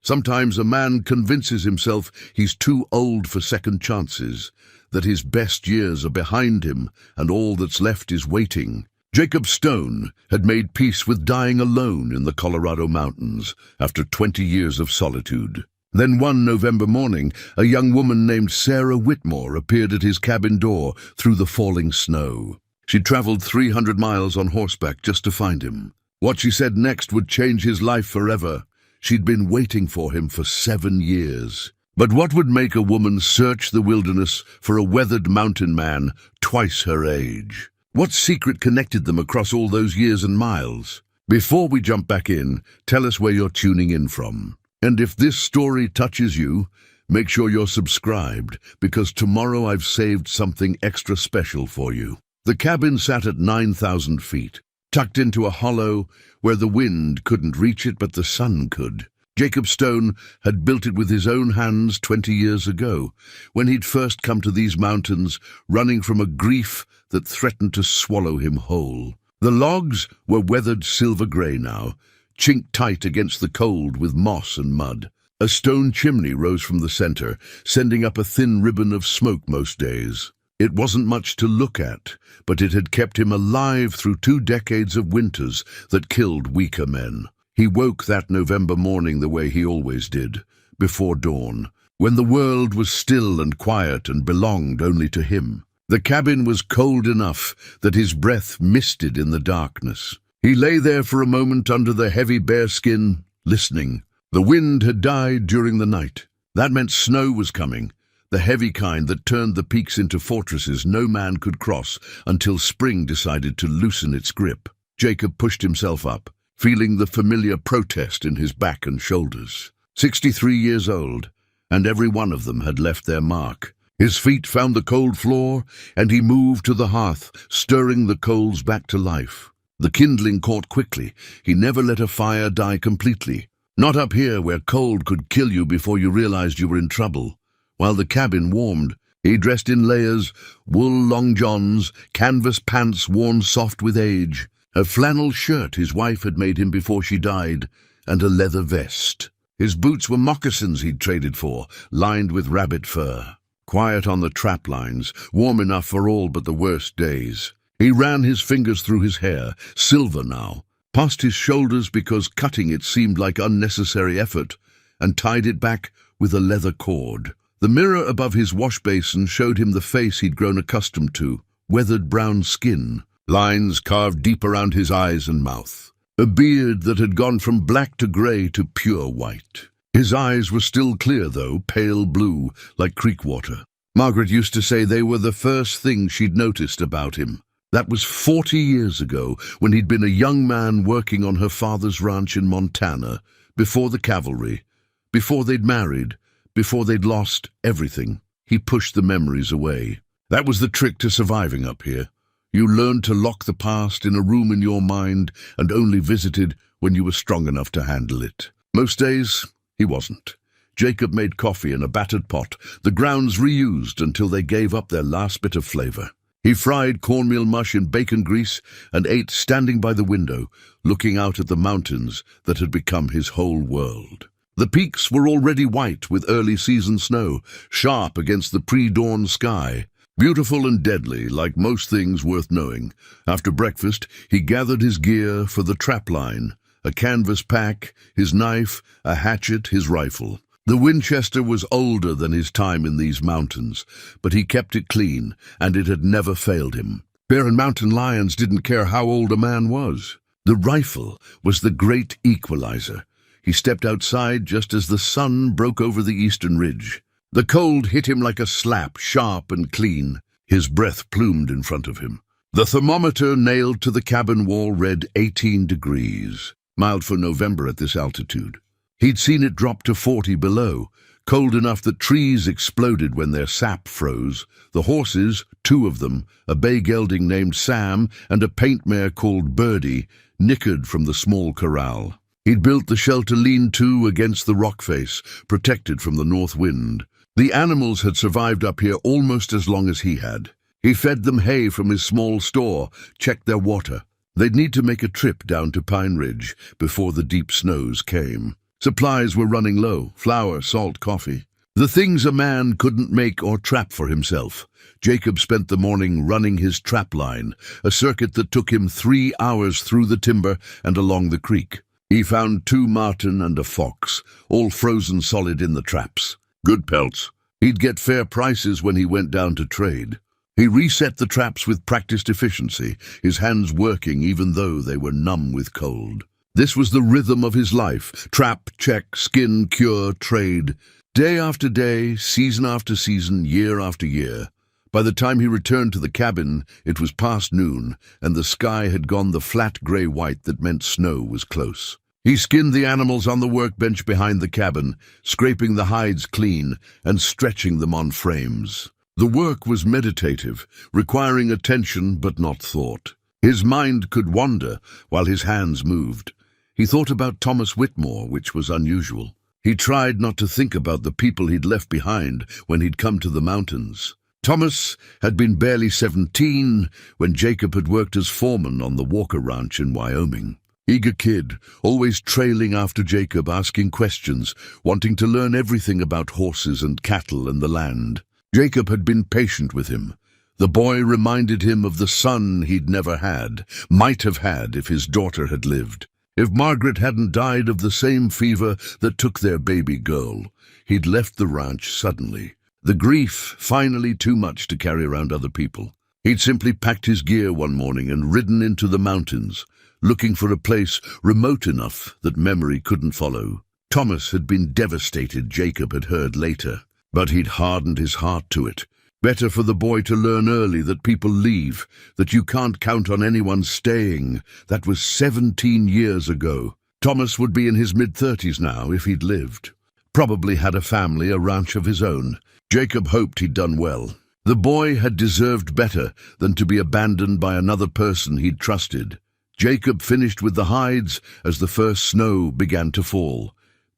Sometimes a man convinces himself he's too old for second chances, that his best years are behind him and all that's left is waiting. Jacob Stone had made peace with dying alone in the Colorado mountains after 20 years of solitude. Then one November morning, a young woman named Sarah Whitmore appeared at his cabin door through the falling snow. She'd traveled 300 miles on horseback just to find him. What she said next would change his life forever. She'd been waiting for him for 7 years. But what would make a woman search the wilderness for a weathered mountain man twice her age? What secret connected them across all those years and miles? Before we jump back in, tell us where you're tuning in from. And if this story touches you, make sure you're subscribed, because tomorrow I've saved something extra special for you. The cabin sat at 9,000 feet, tucked into a hollow where the wind couldn't reach it but the sun could. Jacob Stone had built it with his own hands 20 years ago, when he'd first come to these mountains, running from a grief that threatened to swallow him whole. The logs were weathered silver grey now, chinked tight against the cold with moss and mud. A stone chimney rose from the center, sending up a thin ribbon of smoke most days. It wasn't much to look at, but it had kept him alive through 2 decades of winters that killed weaker men. He woke that November morning the way he always did, before dawn, when the world was still and quiet and belonged only to him. The cabin was cold enough that his breath misted in the darkness. He lay there for a moment under the heavy bearskin, listening. The wind had died during the night. That meant snow was coming, the heavy kind that turned the peaks into fortresses no man could cross until spring decided to loosen its grip. Jacob pushed himself up, feeling the familiar protest in his back and shoulders. 63 years old, and every one of them had left their mark. His feet found the cold floor, and he moved to the hearth, stirring the coals back to life. The kindling caught quickly. He never let a fire die completely. Not up here where cold could kill you before you realized you were in trouble. While the cabin warmed, he dressed in layers, wool long johns, canvas pants worn soft with age, a flannel shirt his wife had made him before she died, and a leather vest. His boots were moccasins he'd traded for, lined with rabbit fur. Quiet on the trap lines, warm enough for all but the worst days. He ran his fingers through his hair, silver now, past his shoulders because cutting it seemed like unnecessary effort, and tied it back with a leather cord. The mirror above his wash basin showed him the face he'd grown accustomed to, weathered brown skin, lines carved deep around his eyes and mouth, a beard that had gone from black to grey to pure white. His eyes were still clear, though, pale blue, like creek water. Margaret used to say they were the first thing she'd noticed about him. That was 40 years ago, when he'd been a young man working on her father's ranch in Montana, before the cavalry, before they'd married, before they'd lost everything. He pushed the memories away. That was the trick to surviving up here. You learned to lock the past in a room in your mind and only visited when you were strong enough to handle it. Most days, he wasn't. Jacob made coffee in a battered pot, the grounds reused until they gave up their last bit of flavor. He fried cornmeal mush in bacon grease and ate standing by the window, looking out at the mountains that had become his whole world. The peaks were already white with early season snow, sharp against the pre-dawn sky. Beautiful and deadly, like most things worth knowing. After breakfast, he gathered his gear for the trap line, a canvas pack, his knife, a hatchet, his rifle. The Winchester was older than his time in these mountains, but he kept it clean, and it had never failed him. Bear and mountain lions didn't care how old a man was. The rifle was the great equalizer. He stepped outside just as the sun broke over the eastern ridge. The cold hit him like a slap, sharp and clean. His breath plumed in front of him. The thermometer nailed to the cabin wall read 18 degrees, mild for November at this altitude. He'd seen it drop to 40 below, cold enough that trees exploded when their sap froze. The horses, 2 of them, a bay gelding named Sam and a paint mare called Birdie, nickered from the small corral. He'd built the shelter lean-to against the rock face, protected from the north wind. The animals had survived up here almost as long as he had. He fed them hay from his small store, checked their water. They'd need to make a trip down to Pine Ridge before the deep snows came. Supplies were running low: flour, salt, coffee. The things a man couldn't make or trap for himself. Jacob spent the morning running his trap line, a circuit that took him 3 hours through the timber and along the creek. He found 2 marten and a fox, all frozen solid in the traps. Good pelts. He'd get fair prices when he went down to trade. He reset the traps with practiced efficiency, his hands working even though they were numb with cold. This was the rhythm of his life: trap, check, skin, cure, trade. Day after day, season after season, year after year. By the time he returned to the cabin, it was past noon, and the sky had gone the flat grey-white that meant snow was close. He skinned the animals on the workbench behind the cabin, scraping the hides clean and stretching them on frames. The work was meditative, requiring attention but not thought. His mind could wander while his hands moved. He thought about Thomas Whitmore, which was unusual. He tried not to think about the people he'd left behind when he'd come to the mountains. Thomas had been barely 17 when Jacob had worked as foreman on the Walker Ranch in Wyoming. Eager kid, always trailing after Jacob, asking questions, wanting to learn everything about horses and cattle and the land. Jacob had been patient with him. The boy reminded him of the son he'd never had, might have had if his daughter had lived. If Margaret hadn't died of the same fever that took their baby girl, he'd left the ranch suddenly. The grief finally too much to carry around other people. He'd simply packed his gear one morning and ridden into the mountains, looking for a place remote enough that memory couldn't follow. Thomas had been devastated, Jacob had heard later, but he'd hardened his heart to it. Better for the boy to learn early that people leave, that you can't count on anyone staying. That was 17 years ago. Thomas would be in his mid-30s now if he'd lived. Probably had a family, a ranch of his own. Jacob hoped he'd done well. The boy had deserved better than to be abandoned by another person he'd trusted. Jacob finished with the hides as the first snow began to fall,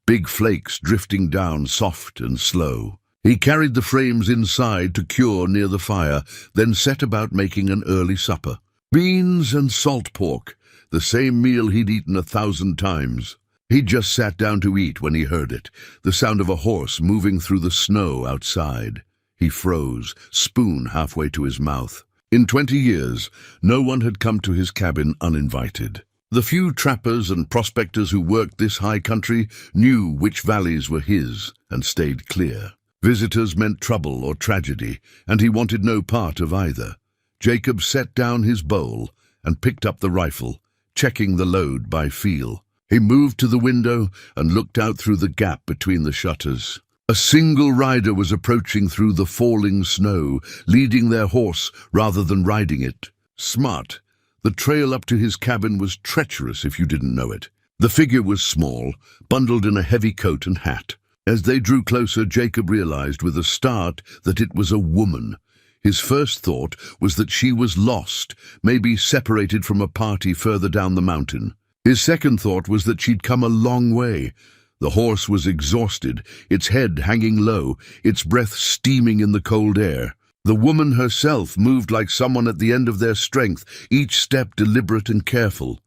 big flakes drifting down soft and slow. He carried the frames inside to cure near the fire, then set about making an early supper. Beans and salt pork, the same meal he'd eaten 1,000 times. He'd just sat down to eat when he heard it, the sound of a horse moving through the snow outside. He froze, spoon halfway to his mouth. In 20 years, no one had come to his cabin uninvited. The few trappers and prospectors who worked this high country knew which valleys were his and stayed clear. Visitors meant trouble or tragedy, and he wanted no part of either. Jacob set down his bowl and picked up the rifle, checking the load by feel. He moved to the window and looked out through the gap between the shutters. A single rider was approaching through the falling snow, leading their horse rather than riding it. Smart. The trail up to his cabin was treacherous if you didn't know it. The figure was small, bundled in a heavy coat and hat. As they drew closer, Jacob realized with a start that it was a woman. His first thought was that she was lost, maybe separated from a party further down the mountain. His second thought was that she'd come a long way. The horse was exhausted, its head hanging low, its breath steaming in the cold air. The woman herself moved like someone at the end of their strength, each step deliberate and careful.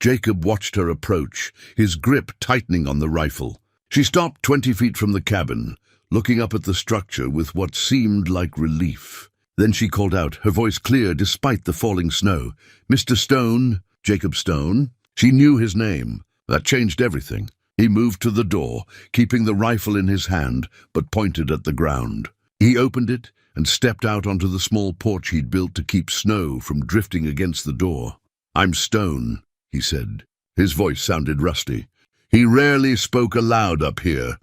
Jacob watched her approach, his grip tightening on the rifle. She stopped 20 feet from the cabin, looking up at the structure with what seemed like relief. Then she called out, her voice clear despite the falling snow. "Mr. Stone." Jacob Stone. She knew his name. That changed everything. He moved to the door, keeping the rifle in his hand, but pointed at the ground. He opened it and stepped out onto the small porch he'd built to keep snow from drifting against the door. "I'm Stone," he said. His voice sounded rusty. He rarely spoke aloud up here.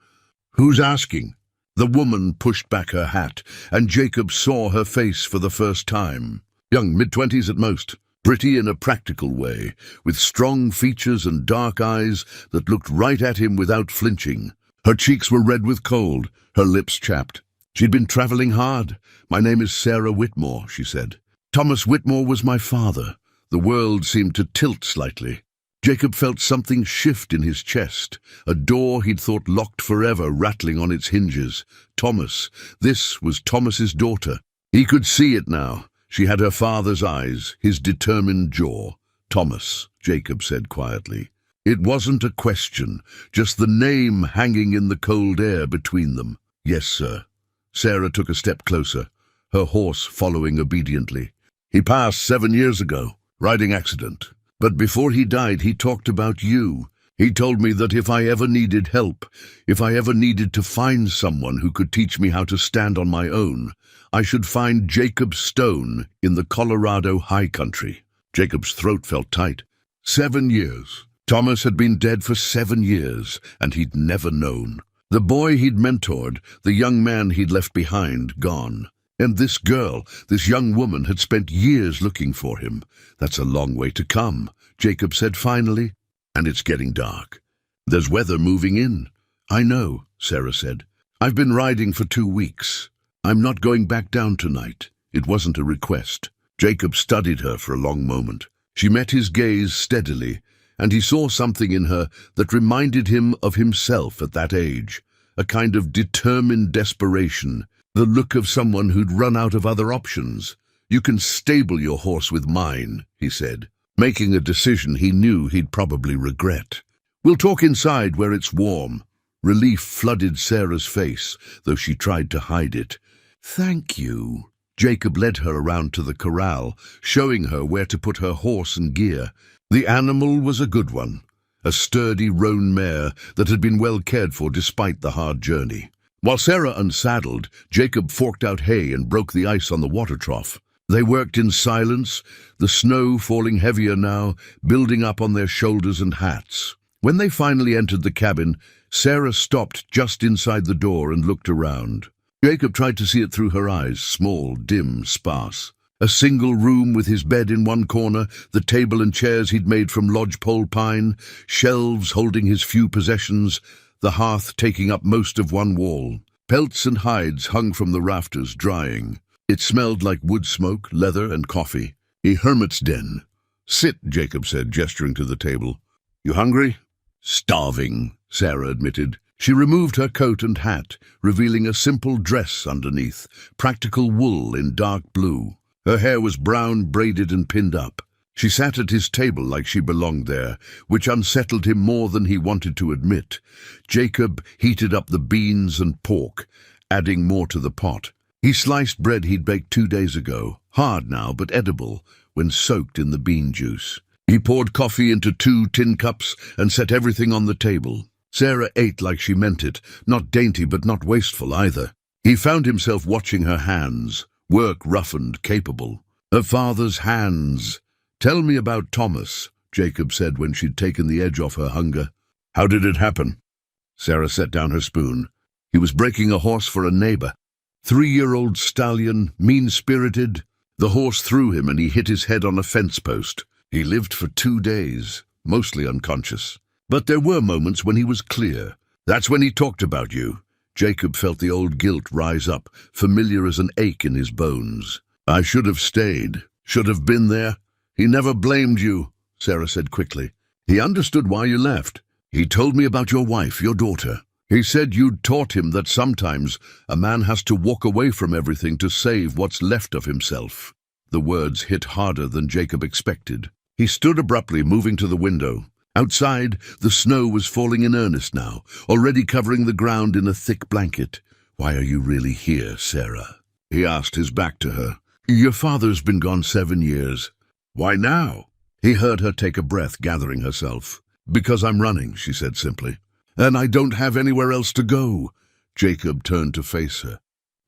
"Who's asking?" The woman pushed back her hat, and Jacob saw her face for the first time. Young, mid-20s at most, pretty in a practical way, with strong features and dark eyes that looked right at him without flinching. Her cheeks were red with cold, her lips chapped. She'd been traveling hard. "My name is Sarah Whitmore," she said. "Thomas Whitmore was my father." The world seemed to tilt slightly. Jacob felt something shift in his chest, a door he'd thought locked forever rattling on its hinges. Thomas. This was Thomas's daughter. He could see it now. She had her father's eyes, his determined jaw. "Thomas," Jacob said quietly. It wasn't a question, just the name hanging in the cold air between them. "Yes, sir." Sarah took a step closer, her horse following obediently. "He passed 7 years ago, riding accident. But before he died, he talked about you. He told me that if I ever needed help, if I ever needed to find someone who could teach me how to stand on my own, I should find Jacob Stone in the Colorado high country." Jacob's throat felt tight. 7 years. Thomas had been dead for 7 years, and he'd never known. The boy he'd mentored, the young man he'd left behind, gone. And this girl, this young woman, had spent years looking for him. "That's a long way to come," Jacob said finally. "And it's getting dark. There's weather moving in." "I know," Sarah said. "I've been riding for 2 weeks. I'm not going back down tonight." It wasn't a request. Jacob studied her for a long moment. She met his gaze steadily, and he saw something in her that reminded him of himself at that age, a kind of determined desperation, the look of someone who'd run out of other options. "You can stable your horse with mine," he said, making a decision he knew he'd probably regret. "We'll talk inside where it's warm." Relief flooded Sarah's face, though she tried to hide it. "Thank you." Jacob led her around to the corral, showing her where to put her horse and gear. The animal was a good one, a sturdy roan mare that had been well cared for despite the hard journey. While Sarah unsaddled, Jacob forked out hay and broke the ice on the water trough. They worked in silence, the snow falling heavier now, building up on their shoulders and hats. When they finally entered the cabin, Sarah stopped just inside the door and looked around. Jacob tried to see it through her eyes, small, dim, sparse. A single room with his bed in one corner, the table and chairs he'd made from lodgepole pine, shelves holding his few possessions, the hearth taking up most of one wall. Pelts and hides hung from the rafters, drying. It smelled like wood smoke, leather, and coffee. A hermit's den. "Sit," Jacob said, gesturing to the table. "You hungry?" "Starving," Sarah admitted. She removed her coat and hat, revealing a simple dress underneath, practical wool in dark blue. Her hair was brown, braided and pinned up. She sat at his table like she belonged there, which unsettled him more than he wanted to admit. Jacob heated up the beans and pork, adding more to the pot. He sliced bread he'd baked 2 days ago, hard now but edible, when soaked in the bean juice. He poured coffee into 2 tin cups and set everything on the table. Sarah ate like she meant it, not dainty but not wasteful either. He found himself watching her hands, work roughened, capable. Her father's hands. "Tell me about Thomas," Jacob said when she'd taken the edge off her hunger. "How did it happen?" Sarah set down her spoon. "He was breaking a horse for a neighbor. 3-year-old stallion, mean-spirited. The horse threw him and he hit his head on a fence post. He lived for 2 days, mostly unconscious. But there were moments when he was clear. That's when he talked about you." Jacob felt the old guilt rise up, familiar as an ache in his bones. "I should have stayed, should have been there." "He never blamed you," Sarah said quickly. "He understood why you left. He told me about your wife, your daughter. He said you'd taught him that sometimes a man has to walk away from everything to save what's left of himself." The words hit harder than Jacob expected. He stood abruptly, moving to the window. Outside, the snow was falling in earnest now, already covering the ground in a thick blanket. "Why are you really here, Sarah?" he asked, his back to her. "Your father's been gone 7 years. Why now?" He heard her take a breath, gathering herself. "Because I'm running," she said simply. "And I don't have anywhere else to go." Jacob turned to face her.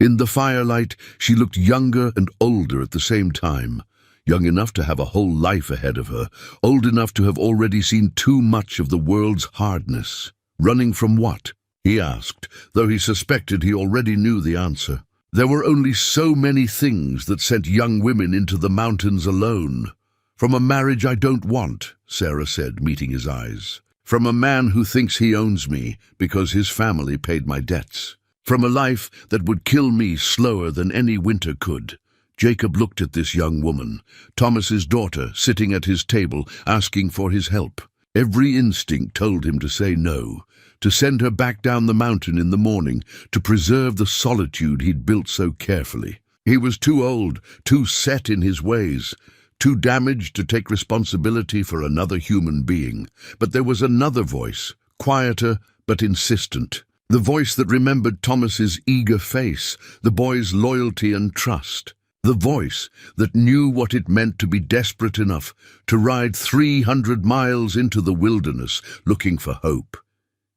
In the firelight, she looked younger and older at the same time. Young enough to have a whole life ahead of her, old enough to have already seen too much of the world's hardness. "Running from what?" he asked, though he suspected he already knew the answer. There were only so many things that sent young women into the mountains alone. "From a marriage I don't want," Sarah said, meeting his eyes. "From a man who thinks he owns me because his family paid my debts. From a life that would kill me slower than any winter could." Jacob looked at this young woman, Thomas's daughter, sitting at his table, asking for his help. Every instinct told him to say no, to send her back down the mountain in the morning, to preserve the solitude he'd built so carefully. He was too old, too set in his ways, too damaged to take responsibility for another human being. But there was another voice, quieter but insistent. The voice that remembered Thomas's eager face, the boy's loyalty and trust. The voice that knew what it meant to be desperate enough to ride 300 miles into the wilderness looking for hope.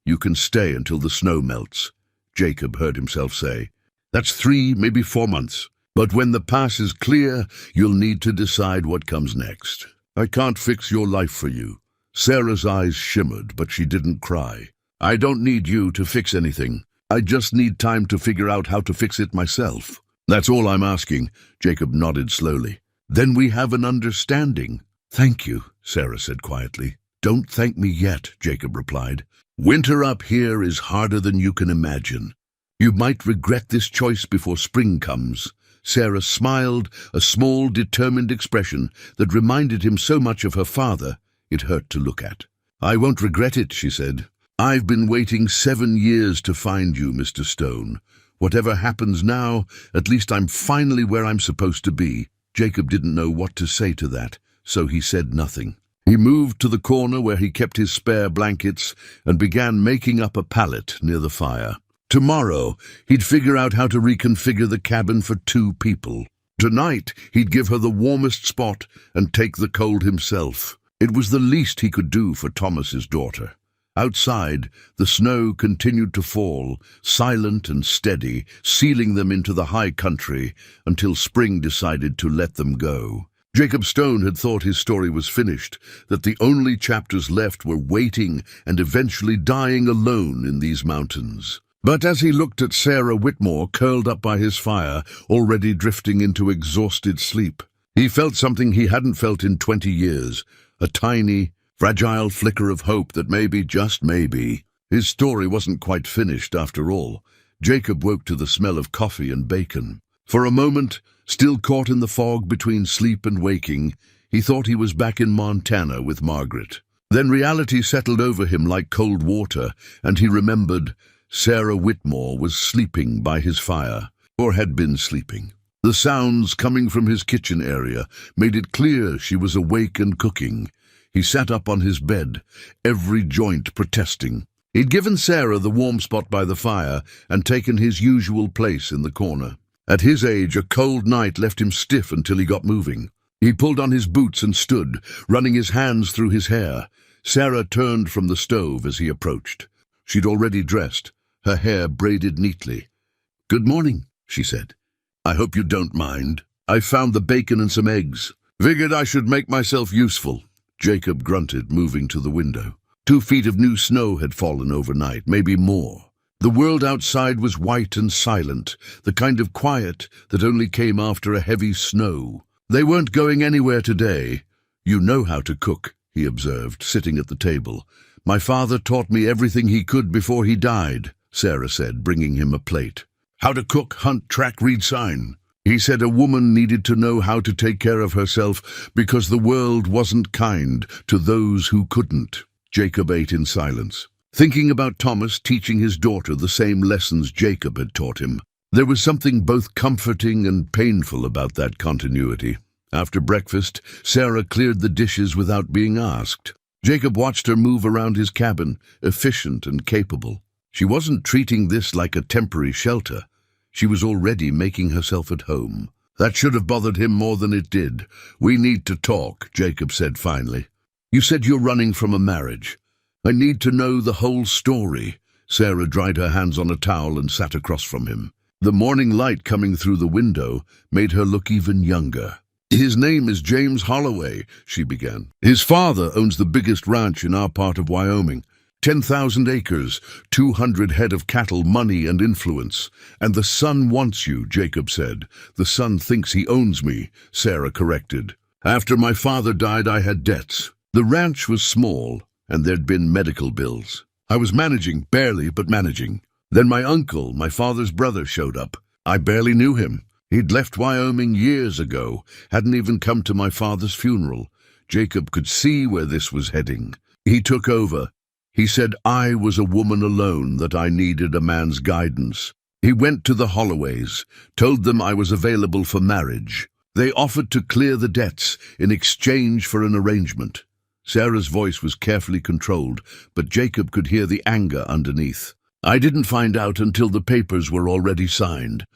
"You can stay until the snow melts," Jacob heard himself say. "That's 3, maybe 4 months. But when the pass is clear, you'll need to decide what comes next. I can't fix your life for you." Sarah's eyes shimmered, but she didn't cry. "I don't need you to fix anything. I just need time to figure out how to fix it myself." "That's all I'm asking," Jacob nodded slowly. "Then we have an understanding." "Thank you," Sarah said quietly. "Don't thank me yet," Jacob replied. "Winter up here is harder than you can imagine. You might regret this choice before spring comes." Sarah smiled, a small, determined expression that reminded him so much of her father, it hurt to look at. "I won't regret it," she said. "I've been waiting 7 years to find you, Mr. Stone. Whatever happens now, at least I'm finally where I'm supposed to be." Jacob didn't know what to say to that, so he said nothing. He moved to the corner where he kept his spare blankets and began making up a pallet near the fire. Tomorrow, he'd figure out how to reconfigure the cabin for 2 people. Tonight, he'd give her the warmest spot and take the cold himself. It was the least he could do for Thomas's daughter. Outside, the snow continued to fall, silent and steady, sealing them into the high country until spring decided to let them go. Jacob Stone had thought his story was finished, that the only chapters left were waiting and eventually dying alone in these mountains. But as he looked at Sarah Whitmore curled up by his fire, already drifting into exhausted sleep, he felt something he hadn't felt in 20 years, a tiny, fragile flicker of hope that maybe, just maybe, his story wasn't quite finished after all. Jacob woke to the smell of coffee and bacon. For a moment, still caught in the fog between sleep and waking, he thought he was back in Montana with Margaret. Then reality settled over him like cold water, and he remembered Sarah Whitmore was sleeping by his fire, or had been sleeping. The sounds coming from his kitchen area made it clear she was awake and cooking. He sat up on his bed, every joint protesting. He'd given Sarah the warm spot by the fire and taken his usual place in the corner. At his age, a cold night left him stiff until he got moving. He pulled on his boots and stood, running his hands through his hair. Sarah turned from the stove as he approached. She'd already dressed, her hair braided neatly. "Good morning," she said. "I hope you don't mind. I found the bacon and some eggs. Figured I should make myself useful." Jacob grunted, moving to the window. 2 feet of new snow had fallen overnight, maybe more. The world outside was white and silent, the kind of quiet that only came after a heavy snow. "They weren't going anywhere today." "You know how to cook," he observed, sitting at the table. "My father taught me everything he could before he died," Sarah said, bringing him a plate. "How to cook, hunt, track, read sign. He said a woman needed to know how to take care of herself because the world wasn't kind to those who couldn't." Jacob ate in silence, thinking about Thomas teaching his daughter the same lessons Jacob had taught him. There was something both comforting and painful about that continuity. After breakfast, Sarah cleared the dishes without being asked. Jacob watched her move around his cabin, efficient and capable. She wasn't treating this like a temporary shelter. She was already making herself at home. That should have bothered him more than it did. "We need to talk," Jacob said finally. "You said you're running from a marriage. I need to know the whole story." Sarah dried her hands on a towel and sat across from him. The morning light coming through the window made her look even younger. "His name is James Holloway," she began. "His father owns the biggest ranch in our part of Wyoming. 10,000 acres, 200 head of cattle, money and influence. And the son wants you," Jacob said. "The son thinks he owns me," Sarah corrected. "After my father died, I had debts. The ranch was small, and there'd been medical bills. I was managing, barely, but managing. Then my uncle, my father's brother, showed up. I barely knew him. He'd left Wyoming years ago, hadn't even come to my father's funeral. Jacob could see where this was heading. He took over. He said I was a woman alone, that I needed a man's guidance. He went to the Holloways, told them I was available for marriage. They offered to clear the debts in exchange for an arrangement. Sarah's voice was carefully controlled, but Jacob could hear the anger underneath. I didn't find out until the papers were already signed.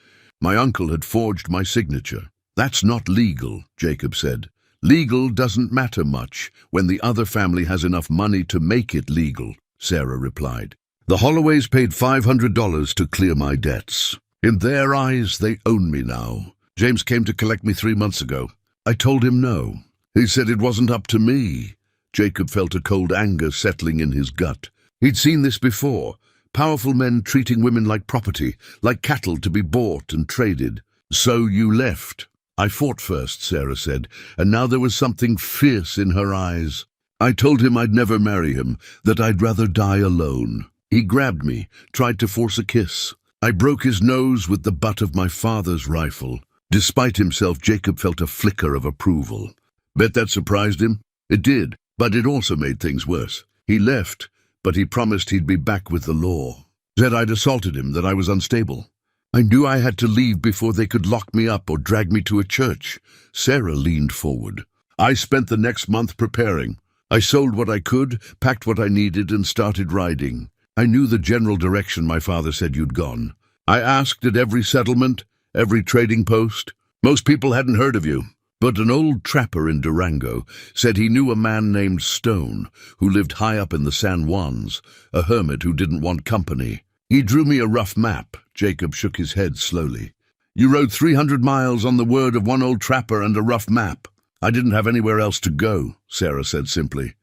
My uncle had forged my signature. That's not legal, Jacob said. Legal doesn't matter much when the other family has enough money to make it legal, Sarah replied. The Holloways paid $500 to clear my debts. In their eyes, they own me now. James came to collect me 3 months ago. I told him no. He said it wasn't up to me. Jacob felt a cold anger settling in his gut. He'd seen this before. Powerful men treating women like property, like cattle to be bought and traded. So you left. I fought first, Sarah said, and now there was something fierce in her eyes. I told him I'd never marry him, that I'd rather die alone. He grabbed me, tried to force a kiss. I broke his nose with the butt of my father's rifle. Despite himself, Jacob felt a flicker of approval. Bet that surprised him? It did, but it also made things worse. He left, but he promised he'd be back with the law. Said I'd assaulted him, that I was unstable. I knew I had to leave before they could lock me up or drag me to a church. Sarah leaned forward. I spent the next month preparing. I sold what I could, packed what I needed, and started riding. I knew the general direction my father said you'd gone. I asked at every settlement, every trading post. Most people hadn't heard of you, but an old trapper in Durango said he knew a man named Stone who lived high up in the San Juans, a hermit who didn't want company. He drew me a rough map. Jacob shook his head slowly. You rode 300 miles on the word of one old trapper and a rough map. I didn't have anywhere else to go, Sarah said simply.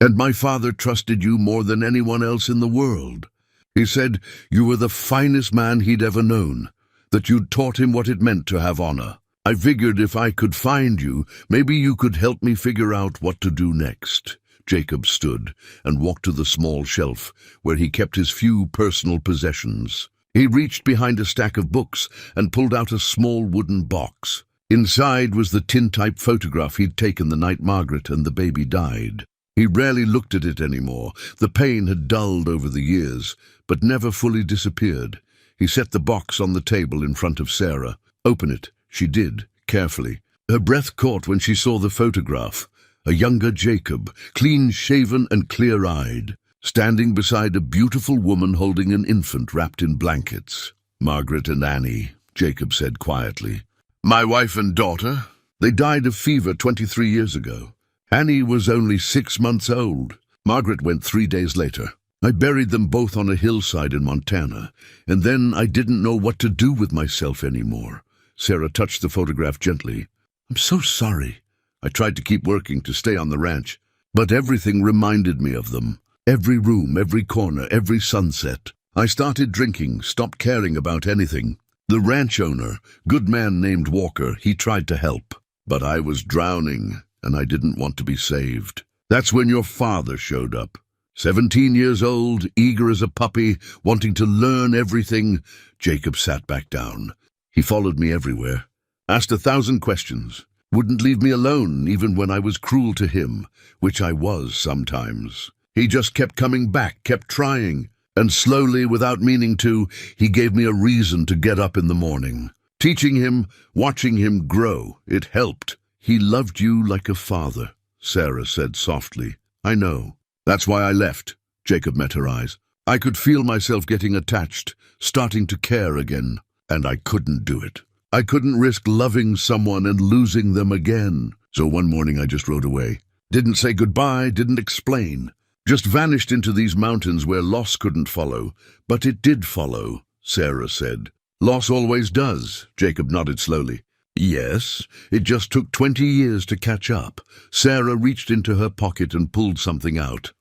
And my father trusted you more than anyone else in the world. He said you were the finest man he'd ever known, that you'd taught him what it meant to have honor. I figured if I could find you, maybe you could help me figure out what to do next. Jacob stood and walked to the small shelf where he kept his few personal possessions. He reached behind a stack of books and pulled out a small wooden box. Inside was the tin-type photograph he'd taken the night Margaret and the baby died. He rarely looked at it anymore. The pain had dulled over the years, but never fully disappeared. He set the box on the table in front of Sarah. Open it. She did, carefully. Her breath caught when she saw the photograph. A younger Jacob, clean-shaven and clear-eyed, standing beside a beautiful woman holding an infant wrapped in blankets. Margaret and Annie, Jacob said quietly. My wife and daughter. They died of fever 23 years ago. Annie was only 6 months old. Margaret went 3 days later. I buried them both on a hillside in Montana, and then I didn't know what to do with myself anymore. Sarah touched the photograph gently. I'm so sorry. I tried to keep working to stay on the ranch, but everything reminded me of them. Every room, every corner, every sunset. I started drinking, stopped caring about anything. The ranch owner, good man named Walker, he tried to help, but I was drowning, and I didn't want to be saved. That's when your father showed up. 17 years old, eager as a puppy, wanting to learn everything. Jacob sat back down. He followed me everywhere, asked 1,000 questions, wouldn't leave me alone even when I was cruel to him, which I was sometimes. He just kept coming back, kept trying, and slowly, without meaning to, he gave me a reason to get up in the morning. Teaching him, watching him grow, it helped. He loved you like a father, Sarah said softly. I know. That's why I left. Jacob met her eyes. I could feel myself getting attached, starting to care again, and I couldn't do it. I couldn't risk loving someone and losing them again. So one morning I just rode away. Didn't say goodbye, didn't explain. Just vanished into these mountains where loss couldn't follow. But it did follow, Sarah said. Loss always does, Jacob nodded slowly. Yes, it just took 20 years to catch up. Sarah reached into her pocket and pulled something out.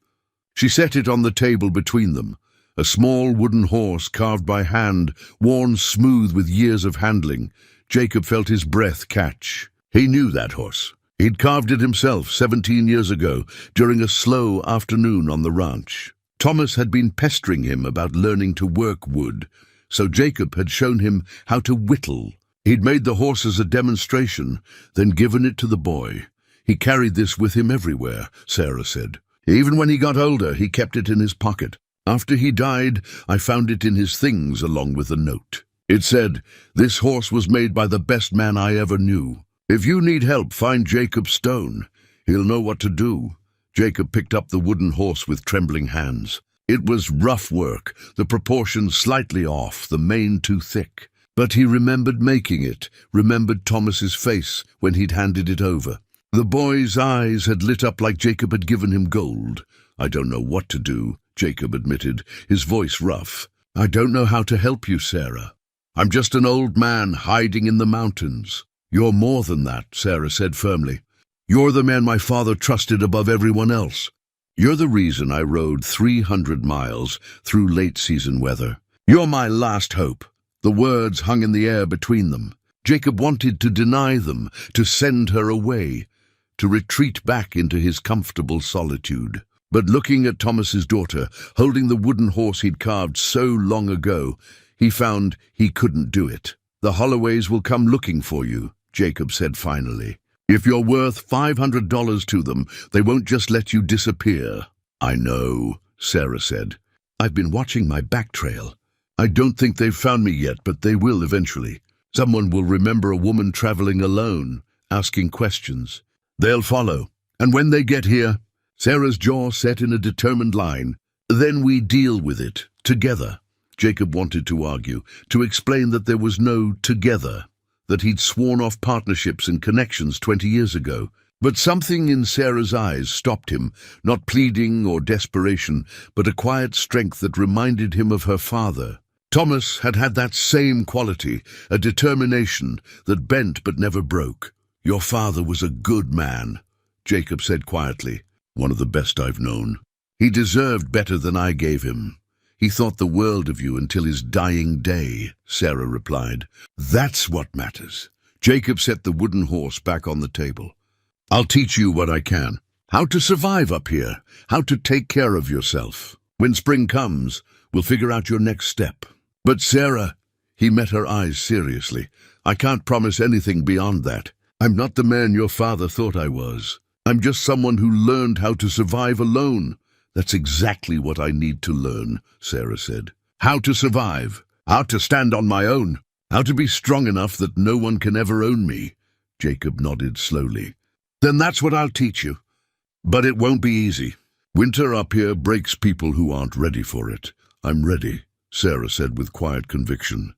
She set it on the table between them. A small wooden horse carved by hand, worn smooth with years of handling. Jacob felt his breath catch. He knew that horse. He'd carved it himself 17 years ago, during a slow afternoon on the ranch. Thomas had been pestering him about learning to work wood, so Jacob had shown him how to whittle. He'd made the horse as a demonstration, then given it to the boy. He carried this with him everywhere, Sarah said. Even when he got older, he kept it in his pocket. After he died, I found it in his things along with a note. It said, "This horse was made by the best man I ever knew. If you need help, find Jacob Stone. He'll know what to do. Jacob picked up the wooden horse with trembling hands. It was rough work, the proportions slightly off, the mane too thick. But he remembered making it, remembered Thomas's face when he'd handed it over. The boy's eyes had lit up like Jacob had given him gold. I don't know what to do, Jacob admitted, his voice rough. I don't know how to help you, Sarah. I'm just an old man hiding in the mountains. You're more than that, Sarah said firmly. You're the man my father trusted above everyone else. You're the reason I rode 300 miles through late-season weather. You're my last hope. The words hung in the air between them. Jacob wanted to deny them, to send her away, to retreat back into his comfortable solitude. But looking at Thomas's daughter, holding the wooden horse he'd carved so long ago, he found he couldn't do it. The Holloways will come looking for you, Jacob said finally. If you're worth $500 to them, they won't just let you disappear. I know, Sarah said. I've been watching my back trail. I don't think they've found me yet, but they will eventually. Someone will remember a woman traveling alone, asking questions. They'll follow. And when they get here, Sarah's jaw set in a determined line. Then we deal with it, together. Jacob wanted to argue, to explain that there was no together, that he'd sworn off partnerships and connections 20 years ago. But something in Sarah's eyes stopped him, not pleading or desperation, but a quiet strength that reminded him of her father. Thomas had had that same quality, a determination that bent but never broke. Your father was a good man, Jacob said quietly, one of the best I've known. He deserved better than I gave him. He thought the world of you until his dying day, Sarah replied. That's what matters. Jacob set the wooden horse back on the table. I'll teach you what I can. How to survive up here, how to take care of yourself. When spring comes, we'll figure out your next step. But Sarah, he met her eyes seriously, I can't promise anything beyond that. I'm not the man your father thought I was. I'm just someone who learned how to survive alone. That's exactly what I need to learn, Sarah said. How to survive, how to stand on my own, how to be strong enough that no one can ever own me. Jacob nodded slowly. Then that's what I'll teach you. But it won't be easy. Winter up here breaks people who aren't ready for it. I'm ready, Sarah said with quiet conviction.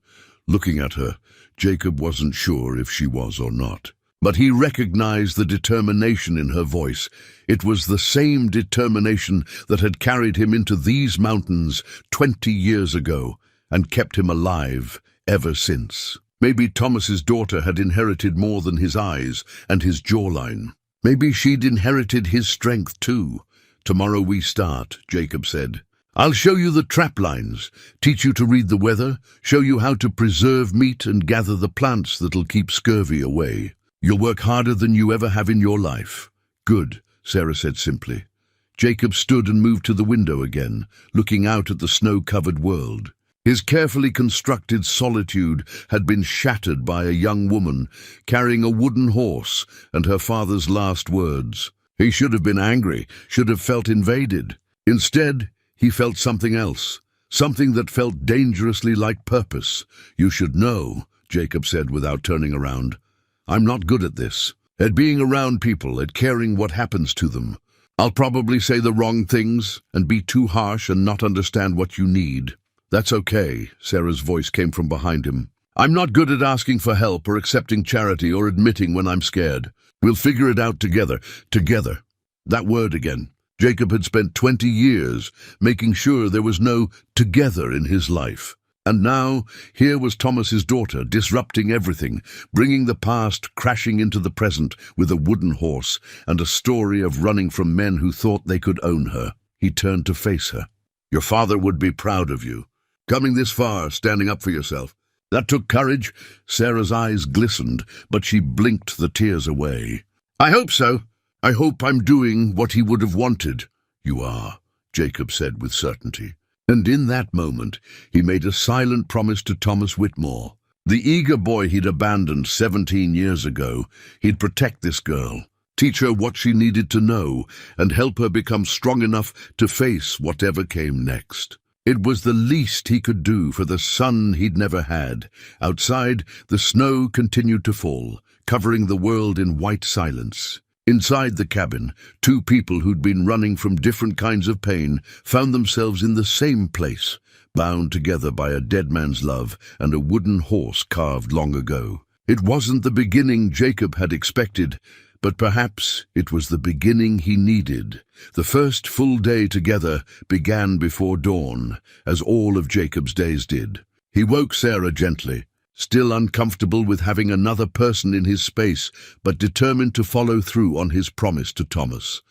Looking at her, Jacob wasn't sure if she was or not. But he recognized the determination in her voice. It was the same determination that had carried him into these mountains 20 years ago and kept him alive ever since. Maybe Thomas's daughter had inherited more than his eyes and his jawline. Maybe she'd inherited his strength too. Tomorrow we start, Jacob said. I'll show you the trap lines, teach you to read the weather, show you how to preserve meat and gather the plants that'll keep scurvy away. You'll work harder than you ever have in your life. Good, Sarah said simply. Jacob stood and moved to the window again, looking out at the snow-covered world. His carefully constructed solitude had been shattered by a young woman carrying a wooden horse and her father's last words. He should have been angry, should have felt invaded. Instead, he felt something else, something that felt dangerously like purpose. You should know, Jacob said without turning around. I'm not good at this, at being around people, at caring what happens to them. I'll probably say the wrong things and be too harsh and not understand what you need. That's okay, Sarah's voice came from behind him. I'm not good at asking for help or accepting charity or admitting when I'm scared. We'll figure it out together. Together. That word again. Jacob had spent 20 years making sure there was no together in his life. And now, here was Thomas's daughter, disrupting everything, bringing the past crashing into the present with a wooden horse and a story of running from men who thought they could own her. He turned to face her. Your father would be proud of you. Coming this far, standing up for yourself. That took courage. Sarah's eyes glistened, but she blinked the tears away. I hope so. I hope I'm doing what he would have wanted. You are, Jacob said with certainty. And in that moment, he made a silent promise to Thomas Whitmore. The eager boy he'd abandoned 17 years ago, he'd protect this girl, teach her what she needed to know, and help her become strong enough to face whatever came next. It was the least he could do for the son he'd never had. Outside, the snow continued to fall, covering the world in white silence. Inside the cabin, two people who'd been running from different kinds of pain found themselves in the same place, bound together by a dead man's love and a wooden horse carved long ago. It wasn't the beginning Jacob had expected, but perhaps it was the beginning he needed. The first full day together began before dawn, as all of Jacob's days did. He woke Sarah gently, still uncomfortable with having another person in his space, but determined to follow through on his promise to Thomas.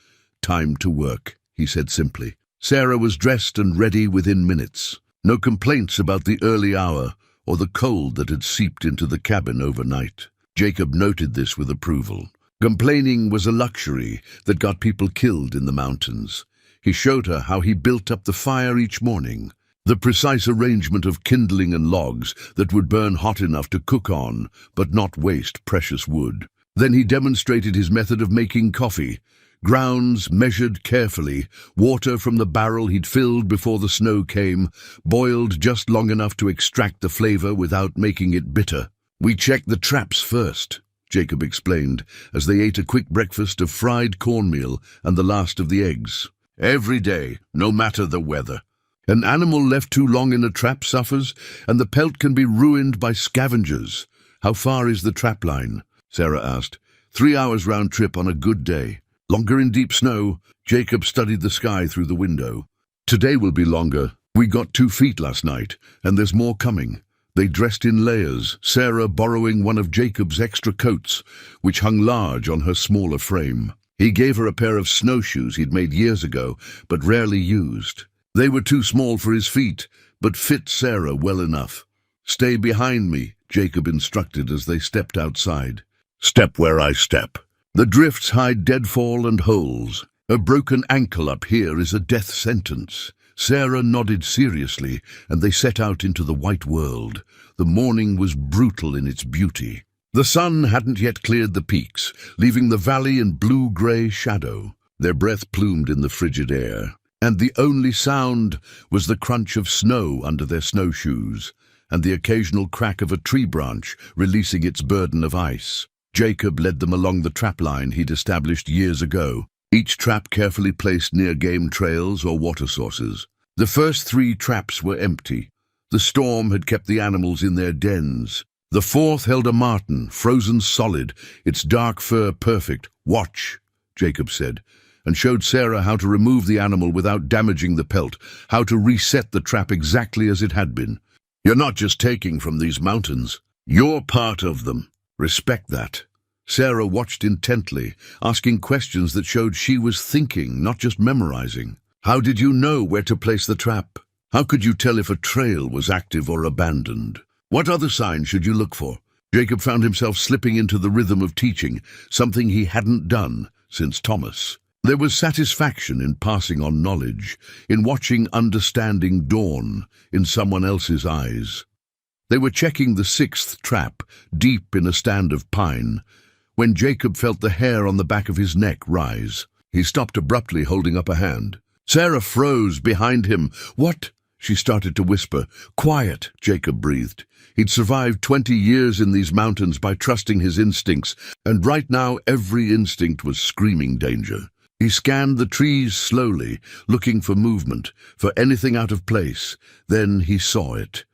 "Time to work," he said simply. Sarah was dressed and ready within minutes. No complaints about the early hour or the cold that had seeped into the cabin overnight. Jacob noted this with approval. Complaining was a luxury that got people killed in the mountains. He showed her how he built up the fire each morning, the precise arrangement of kindling and logs that would burn hot enough to cook on, but not waste precious wood. Then he demonstrated his method of making coffee. Grounds measured carefully, water from the barrel he'd filled before the snow came, boiled just long enough to extract the flavor without making it bitter. "We checked the traps first," Jacob explained, as they ate a quick breakfast of fried cornmeal and the last of the eggs. "Every day, no matter the weather. An animal left too long in a trap suffers, and the pelt can be ruined by scavengers." "How far is the trap line?" Sarah asked. 3 hours round trip on a good day. "Longer in deep snow?" Jacob studied the sky through the window. "Today will be longer. We got 2 feet last night, and there's more coming." They dressed in layers, Sarah borrowing one of Jacob's extra coats, which hung large on her smaller frame. He gave her a pair of snowshoes he'd made years ago, but rarely used. They were too small for his feet, but fit Sarah well enough. "Stay behind me," Jacob instructed as they stepped outside. "Step where I step." The drifts hide deadfall and holes. A broken ankle up here is a death sentence. Sarah nodded seriously, and they set out into the white world. The morning was brutal in its beauty. The sun hadn't yet cleared the peaks, leaving the valley in blue-grey shadow. Their breath plumed in the frigid air, and the only sound was the crunch of snow under their snowshoes, and the occasional crack of a tree branch releasing its burden of ice. Jacob led them along the trap line he'd established years ago, each trap carefully placed near game trails or water sources. The first 3 traps were empty. The storm had kept the animals in their dens. The 4th held a marten, frozen solid, its dark fur perfect. "Watch," Jacob said, and showed Sarah how to remove the animal without damaging the pelt, how to reset the trap exactly as it had been. "You're not just taking from these mountains. You're part of them. Respect that." Sarah watched intently, asking questions that showed she was thinking, not just memorizing. "How did you know where to place the trap? How could you tell if a trail was active or abandoned? What other signs should you look for?" Jacob found himself slipping into the rhythm of teaching, something he hadn't done since Thomas. There was satisfaction in passing on knowledge, in watching understanding dawn in someone else's eyes. They were checking the 6th trap, deep in a stand of pine, when Jacob felt the hair on the back of his neck rise. He stopped abruptly, holding up a hand. Sarah froze behind him. "What?" she started to whisper. "Quiet," Jacob breathed. He'd survived 20 years in these mountains by trusting his instincts, and right now every instinct was screaming danger. He scanned the trees slowly, looking for movement, for anything out of place. Then he saw it.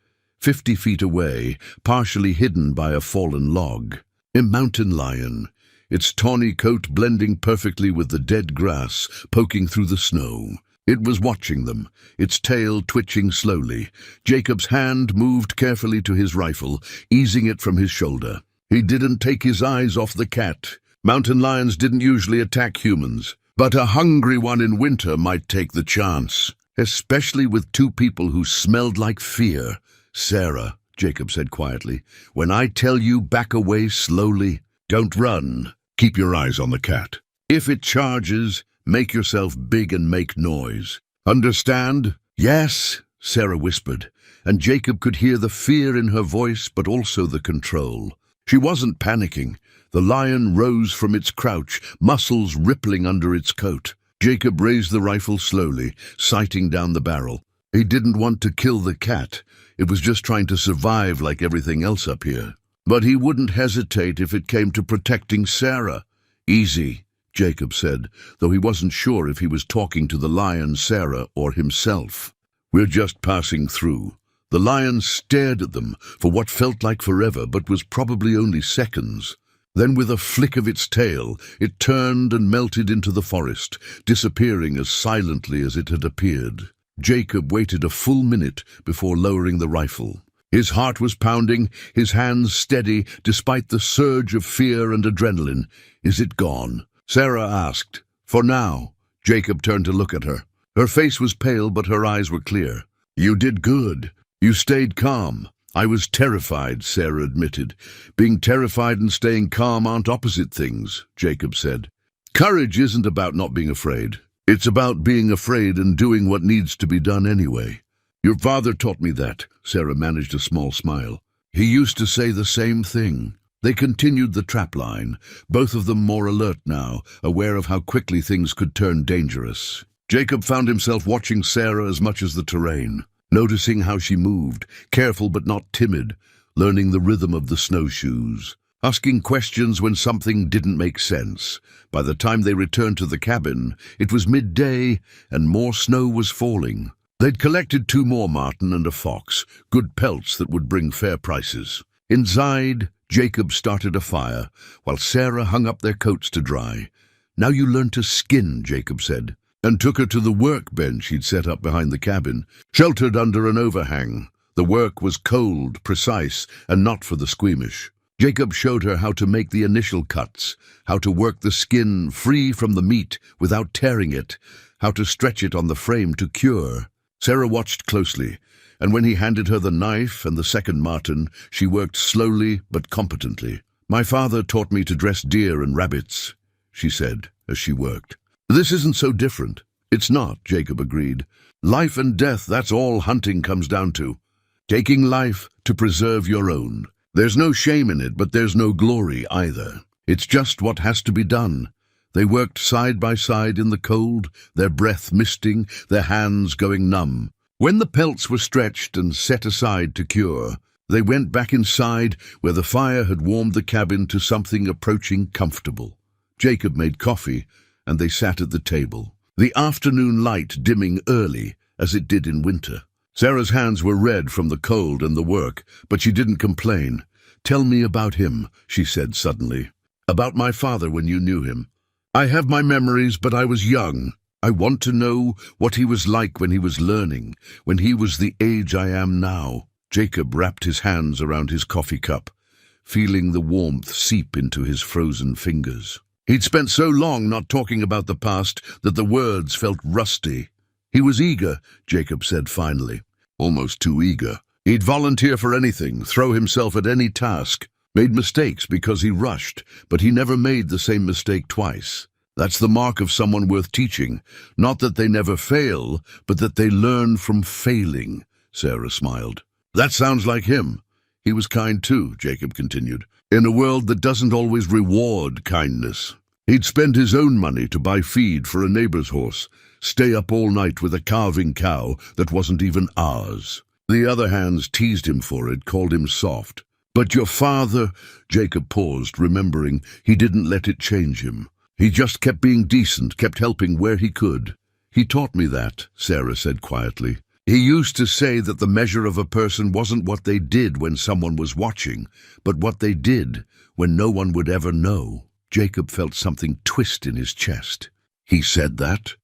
50 feet away, partially hidden by a fallen log. A mountain lion, its tawny coat blending perfectly with the dead grass poking through the snow. It was watching them, its tail twitching slowly. Jacob's hand moved carefully to his rifle, easing it from his shoulder. He didn't take his eyes off the cat. Mountain lions didn't usually attack humans, but a hungry one in winter might take the chance, especially with 2 people who smelled like fear. "Sarah," Jacob said quietly, "when I tell you back away slowly, don't run. Keep your eyes on the cat. If it charges, make yourself big and make noise. Understand?" "Yes," Sarah whispered, and Jacob could hear the fear in her voice, but also the control. She wasn't panicking. The lion rose from its crouch, muscles rippling under its coat. Jacob raised the rifle slowly, sighting down the barrel. He didn't want to kill the cat. It was just trying to survive like everything else up here. But he wouldn't hesitate if it came to protecting Sarah. Easy, Jacob said, though he wasn't sure if he was talking to the lion, Sarah, or himself. We're just passing through. The lion stared at them for what felt like forever, but was probably only seconds. Then with a flick of its tail, it turned and melted into the forest, disappearing as silently as it had appeared. Jacob waited a full minute before lowering the rifle. His heart was pounding, his hands steady, despite the surge of fear and adrenaline. Is it gone? Sarah asked. For now. Jacob turned to look at her. Her face was pale, but her eyes were clear. You did good. You stayed calm. I was terrified, Sarah admitted. Being terrified and staying calm aren't opposite things, Jacob said. Courage isn't about not being afraid. It's about being afraid and doing what needs to be done anyway. Your father taught me that, Sarah managed a small smile. He used to say the same thing. They continued the trap line, both of them more alert now, aware of how quickly things could turn dangerous. Jacob found himself watching Sarah as much as the terrain, noticing how she moved, careful but not timid, learning the rhythm of the snowshoes, asking questions when something didn't make sense. By the time they returned to the cabin, it was midday and more snow was falling. They'd collected 2 more marten and a fox, good pelts that would bring fair prices. Inside, Jacob started a fire, while Sarah hung up their coats to dry. Now you learn to skin, Jacob said, and took her to the workbench he'd set up behind the cabin, sheltered under an overhang. The work was cold, precise, and not for the squeamish. Jacob showed her how to make the initial cuts, how to work the skin free from the meat without tearing it, how to stretch it on the frame to cure. Sarah watched closely, and when he handed her the knife and the second marten, she worked slowly but competently. My father taught me to dress deer and rabbits, she said as she worked. This isn't so different. It's not, Jacob agreed. Life and death, that's all hunting comes down to. Taking life to preserve your own. There's no shame in it, but there's no glory either. It's just what has to be done. They worked side by side in the cold, their breath misting, their hands going numb. When the pelts were stretched and set aside to cure, they went back inside where the fire had warmed the cabin to something approaching comfortable. Jacob made coffee, and they sat at the table, the afternoon light dimming early, as it did in winter. Sarah's hands were red from the cold and the work, but she didn't complain. Tell me about him, she said suddenly. About my father when you knew him. I have my memories, but I was young. I want to know what he was like when he was learning, when he was the age I am now. Jacob wrapped his hands around his coffee cup, feeling the warmth seep into his frozen fingers. He'd spent so long not talking about the past that the words felt rusty. He was eager, Jacob said finally, almost too eager. He'd volunteer for anything, throw himself at any task, made mistakes because he rushed, but he never made the same mistake twice. That's the mark of someone worth teaching, not that they never fail, but that they learn from failing, Sarah smiled. That sounds like him. He was kind too, Jacob continued, in a world that doesn't always reward kindness. He'd spend his own money to buy feed for a neighbor's horse, stay up all night with a calving cow that wasn't even ours. The other hands teased him for it, called him soft. But your father, Jacob paused, remembering he didn't let it change him. He just kept being decent, kept helping where he could. He taught me that, Sarah said quietly. He used to say that the measure of a person wasn't what they did when someone was watching, but what they did when no one would ever know. Jacob felt something twist in his chest. He said that?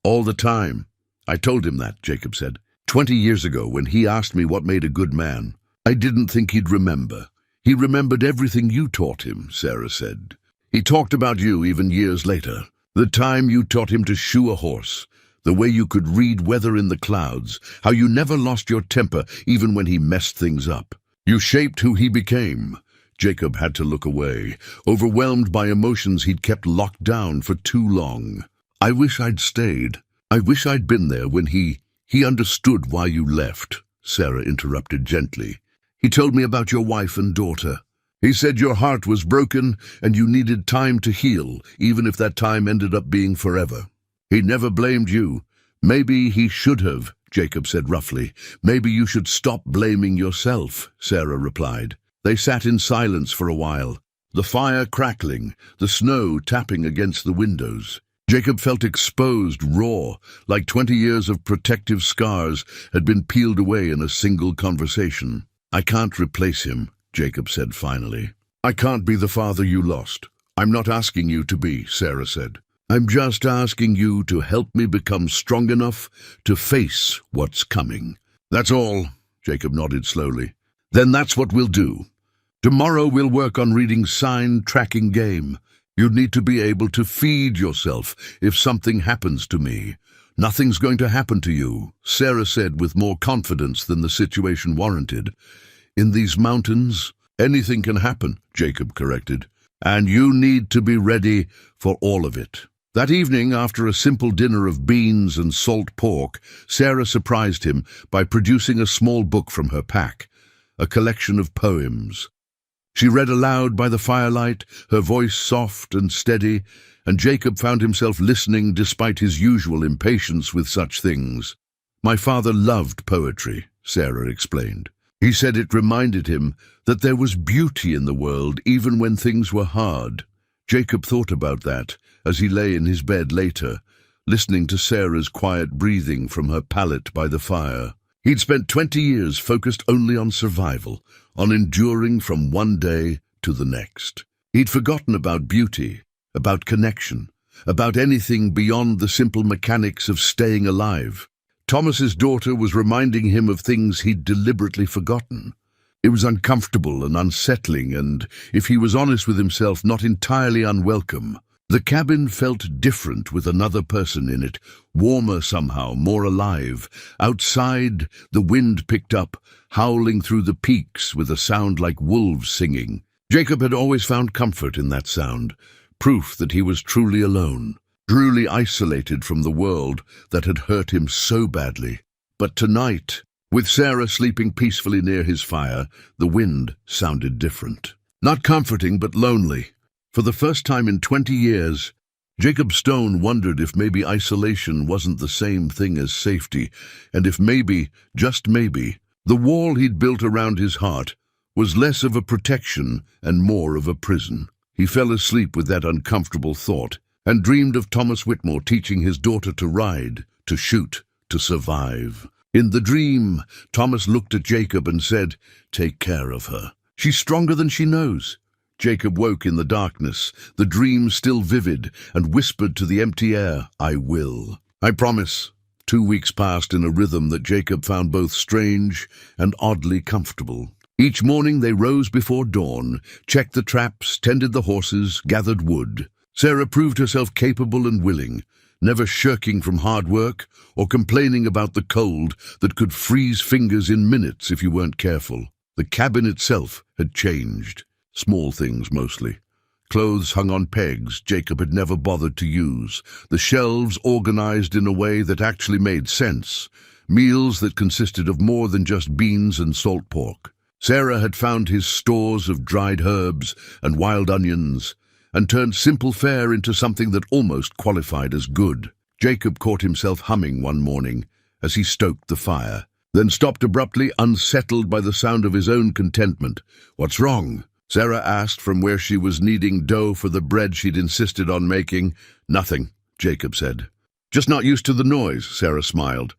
All the time. I told him that, Jacob said. 20 years ago, when he asked me what made a good man, I didn't think he'd remember. He remembered everything you taught him, Sarah said. He talked about you even years later. The time you taught him to shoe a horse, the way you could read weather in the clouds, how you never lost your temper even when he messed things up. You shaped who he became. Jacob had to look away, overwhelmed by emotions he'd kept locked down for too long. I wish I'd stayed. I wish I'd been there when he understood why you left, Sarah interrupted gently. He told me about your wife and daughter. He said your heart was broken and you needed time to heal, even if that time ended up being forever. He never blamed you. Maybe he should have, Jacob said roughly. Maybe you should stop blaming yourself, Sarah replied. They sat in silence for a while, the fire crackling, the snow tapping against the windows. Jacob felt exposed, raw, like 20 years of protective scars had been peeled away in a single conversation. I can't replace him, Jacob said finally. I can't be the father you lost. I'm not asking you to be, Sarah said. I'm just asking you to help me become strong enough to face what's coming. That's all, Jacob nodded slowly. Then that's what we'll do. Tomorrow we'll work on reading sign tracking game. You need to be able to feed yourself if something happens to me. Nothing's going to happen to you, Sarah said with more confidence than the situation warranted. In these mountains, anything can happen, Jacob corrected. And you need to be ready for all of it. That evening, after a simple dinner of beans and salt pork, Sarah surprised him by producing a small book from her pack, a collection of poems. She read aloud by the firelight, her voice soft and steady, and Jacob found himself listening despite his usual impatience with such things. My father loved poetry, Sarah explained. He said it reminded him that there was beauty in the world even when things were hard. Jacob thought about that as he lay in his bed later, listening to Sarah's quiet breathing from her pallet by the fire. He'd spent 20 years focused only on survival, on enduring from one day to the next. He'd forgotten about beauty, about connection, about anything beyond the simple mechanics of staying alive. Thomas's daughter was reminding him of things he'd deliberately forgotten. It was uncomfortable and unsettling and, if he was honest with himself, not entirely unwelcome. The cabin felt different with another person in it, warmer somehow, more alive. Outside, the wind picked up, howling through the peaks with a sound like wolves singing. Jacob had always found comfort in that sound, proof that he was truly alone, truly isolated from the world that had hurt him so badly. But tonight, with Sarah sleeping peacefully near his fire, the wind sounded different. Not comforting, but lonely. For the first time in 20 years, Jacob Stone wondered if maybe isolation wasn't the same thing as safety, and if maybe, just maybe, the wall he'd built around his heart was less of a protection and more of a prison. He fell asleep with that uncomfortable thought and dreamed of Thomas Whitmore teaching his daughter to ride, to shoot, to survive. In the dream, Thomas looked at Jacob and said, "Take care of her. She's stronger than she knows." Jacob woke in the darkness, the dream still vivid, and whispered to the empty air, "I will. I promise." 2 weeks passed in a rhythm that Jacob found both strange and oddly comfortable. Each morning they rose before dawn, checked the traps, tended the horses, gathered wood. Sarah proved herself capable and willing, never shirking from hard work or complaining about the cold that could freeze fingers in minutes if you weren't careful. The cabin itself had changed. Small things mostly. Clothes hung on pegs Jacob had never bothered to use, the shelves organized in a way that actually made sense, meals that consisted of more than just beans and salt pork. Sarah had found his stores of dried herbs and wild onions, and turned simple fare into something that almost qualified as good. Jacob caught himself humming one morning as he stoked the fire, then stopped abruptly, unsettled by the sound of his own contentment. "What's wrong?" Sarah asked from where she was kneading dough for the bread she'd insisted on making. "Nothing," Jacob said. "Just not used to the noise," Sarah smiled.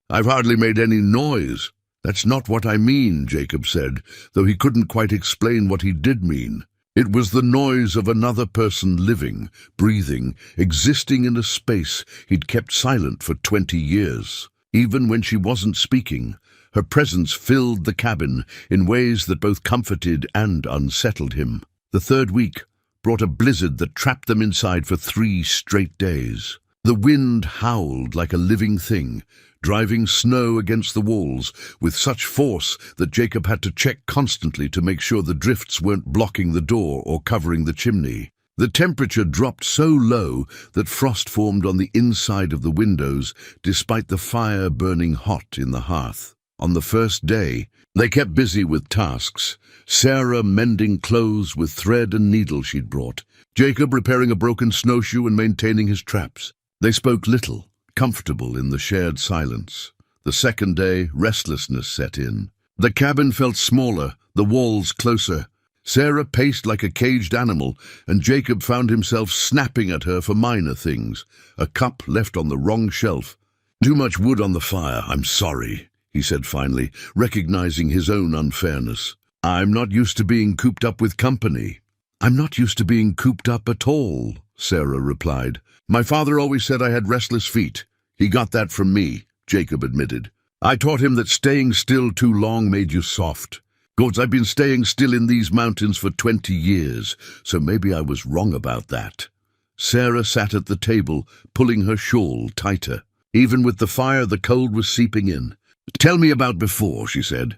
"I've hardly made any noise." "That's not what I mean," Jacob said, though he couldn't quite explain what he did mean. It was the noise of another person living, breathing, existing in a space he'd kept silent for 20 years. Even when she wasn't speaking, her presence filled the cabin in ways that both comforted and unsettled him. The third week brought a blizzard that trapped them inside for 3 straight days. The wind howled like a living thing, driving snow against the walls with such force that Jacob had to check constantly to make sure the drifts weren't blocking the door or covering the chimney. The temperature dropped so low that frost formed on the inside of the windows, despite the fire burning hot in the hearth. On the first day, they kept busy with tasks, Sarah mending clothes with thread and needle she'd brought, Jacob repairing a broken snowshoe and maintaining his traps. They spoke little, comfortable in the shared silence. The second day, restlessness set in. The cabin felt smaller, the walls closer. Sarah paced like a caged animal, and Jacob found himself snapping at her for minor things. A cup left on the wrong shelf. "Too much wood on the fire, I'm sorry," he said finally, recognizing his own unfairness. "I'm not used to being cooped up with company." "I'm not used to being cooped up at all," Sarah replied. "My father always said I had restless feet. He got that from me," Jacob admitted. "I taught him that staying still too long made you soft. Gods, I've been staying still in these mountains for 20 years, so maybe I was wrong about that." Sarah sat at the table, pulling her shawl tighter. Even with the fire, the cold was seeping in. "Tell me about before," she said.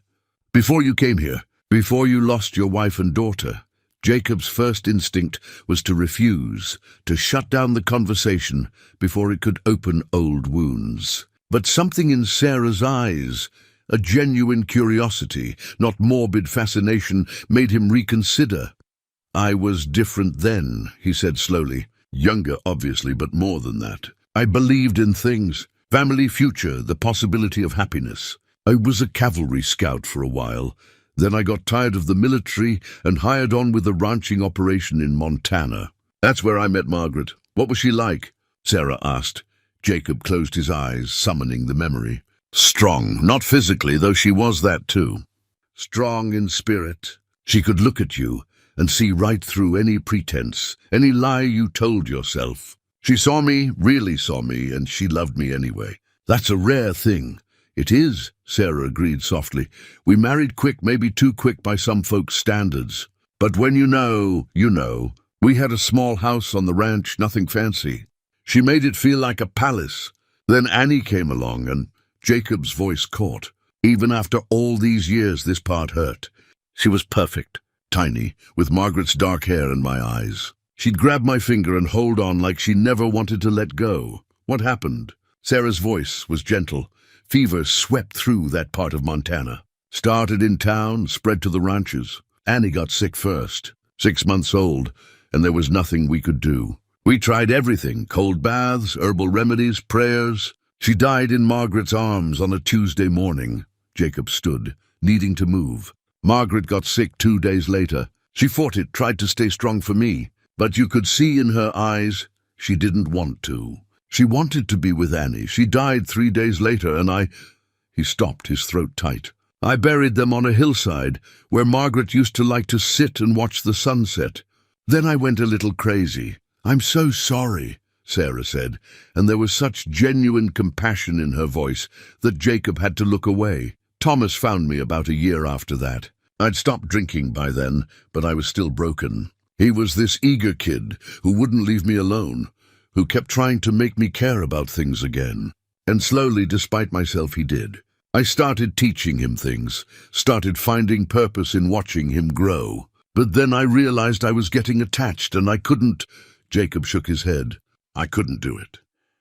"Before you came here, before you lost your wife and daughter." Jacob's first instinct was to refuse, to shut down the conversation before it could open old wounds. But something in Sarah's eyes, a genuine curiosity, not morbid fascination, made him reconsider. "I was different then," he said slowly. "Younger, obviously, but more than that. I believed in things. Family, future, the possibility of happiness. I was a cavalry scout for a while. Then I got tired of the military and hired on with a ranching operation in Montana. That's where I met Margaret. What was she like?" Sarah asked. Jacob closed his eyes, summoning the memory. "Strong, not physically, though she was that too. Strong in spirit. She could look at you and see right through any pretense, any lie you told yourself. She saw me, really saw me, and she loved me anyway. That's a rare thing." "It is," Sarah agreed softly. "We married quick, maybe too quick by some folks' standards. But when you know, you know. We had a small house on the ranch, nothing fancy. She made it feel like a palace. Then Annie came along, and Jacob's voice caught. Even after all these years, this part hurt. She was perfect, tiny, with Margaret's dark hair and my eyes. She'd grab my finger and hold on like she never wanted to let go. What happened?" Sarah's voice was gentle. "Fever swept through that part of Montana. Started in town, spread to the ranches. Annie got sick first, 6 months old, and there was nothing we could do. We tried everything, cold baths, herbal remedies, prayers. She died in Margaret's arms on a Tuesday morning." Jacob stood, needing to move. "Margaret got sick 2 days later. She fought it, tried to stay strong for me. But you could see in her eyes she didn't want to. She wanted to be with Annie. She died 3 days later, and He stopped, his throat tight. "I buried them on a hillside where Margaret used to like to sit and watch the sunset. Then I went a little crazy." "I'm so sorry," Sarah said, and there was such genuine compassion in her voice that Jacob had to look away. "Thomas found me about a year after that. I'd stopped drinking by then, but I was still broken. He was this eager kid who wouldn't leave me alone, who kept trying to make me care about things again. And slowly, despite myself, he did. I started teaching him things, started finding purpose in watching him grow. But then I realized I was getting attached, and I couldn't." Jacob shook his head. "I couldn't do it.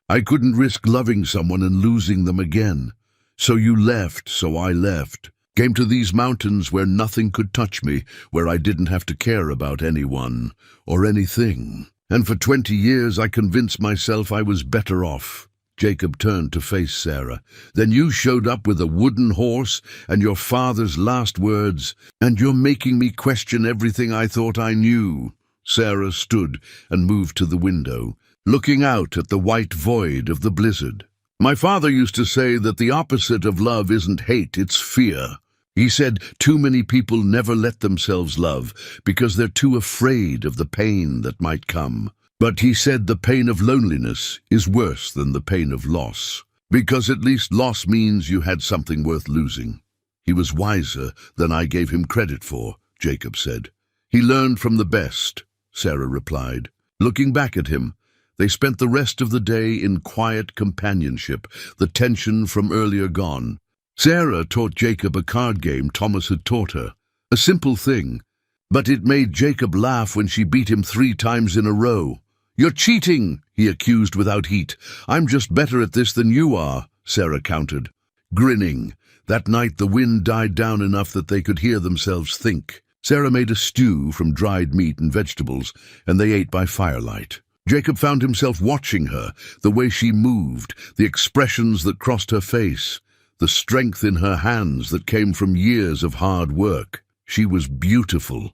I couldn't risk loving someone and losing them again. So you left, so I left. Came to these mountains where nothing could touch me, where I didn't have to care about anyone or anything. And for 20 years I convinced myself I was better off." Jacob turned to face Sarah. "Then you showed up with a wooden horse and your father's last words, and you're making me question everything I thought I knew." Sarah stood and moved to the window, looking out at the white void of the blizzard. "My father used to say that the opposite of love isn't hate, it's fear. He said too many people never let themselves love because they're too afraid of the pain that might come. But he said the pain of loneliness is worse than the pain of loss, because at least loss means you had something worth losing." "He was wiser than I gave him credit for," Jacob said. "He learned from the best," Sarah replied. Looking back at him, they spent the rest of the day in quiet companionship, the tension from earlier gone. Sarah taught Jacob a card game Thomas had taught her. A simple thing, but it made Jacob laugh when she beat him 3 times in a row. "You're cheating," he accused without heat. "I'm just better at this than you are," Sarah countered. Grinning, that night the wind died down enough that they could hear themselves think. Sarah made a stew from dried meat and vegetables, and they ate by firelight. Jacob found himself watching her, the way she moved, the expressions that crossed her face. the strength in her hands that came from years of hard work. She was beautiful,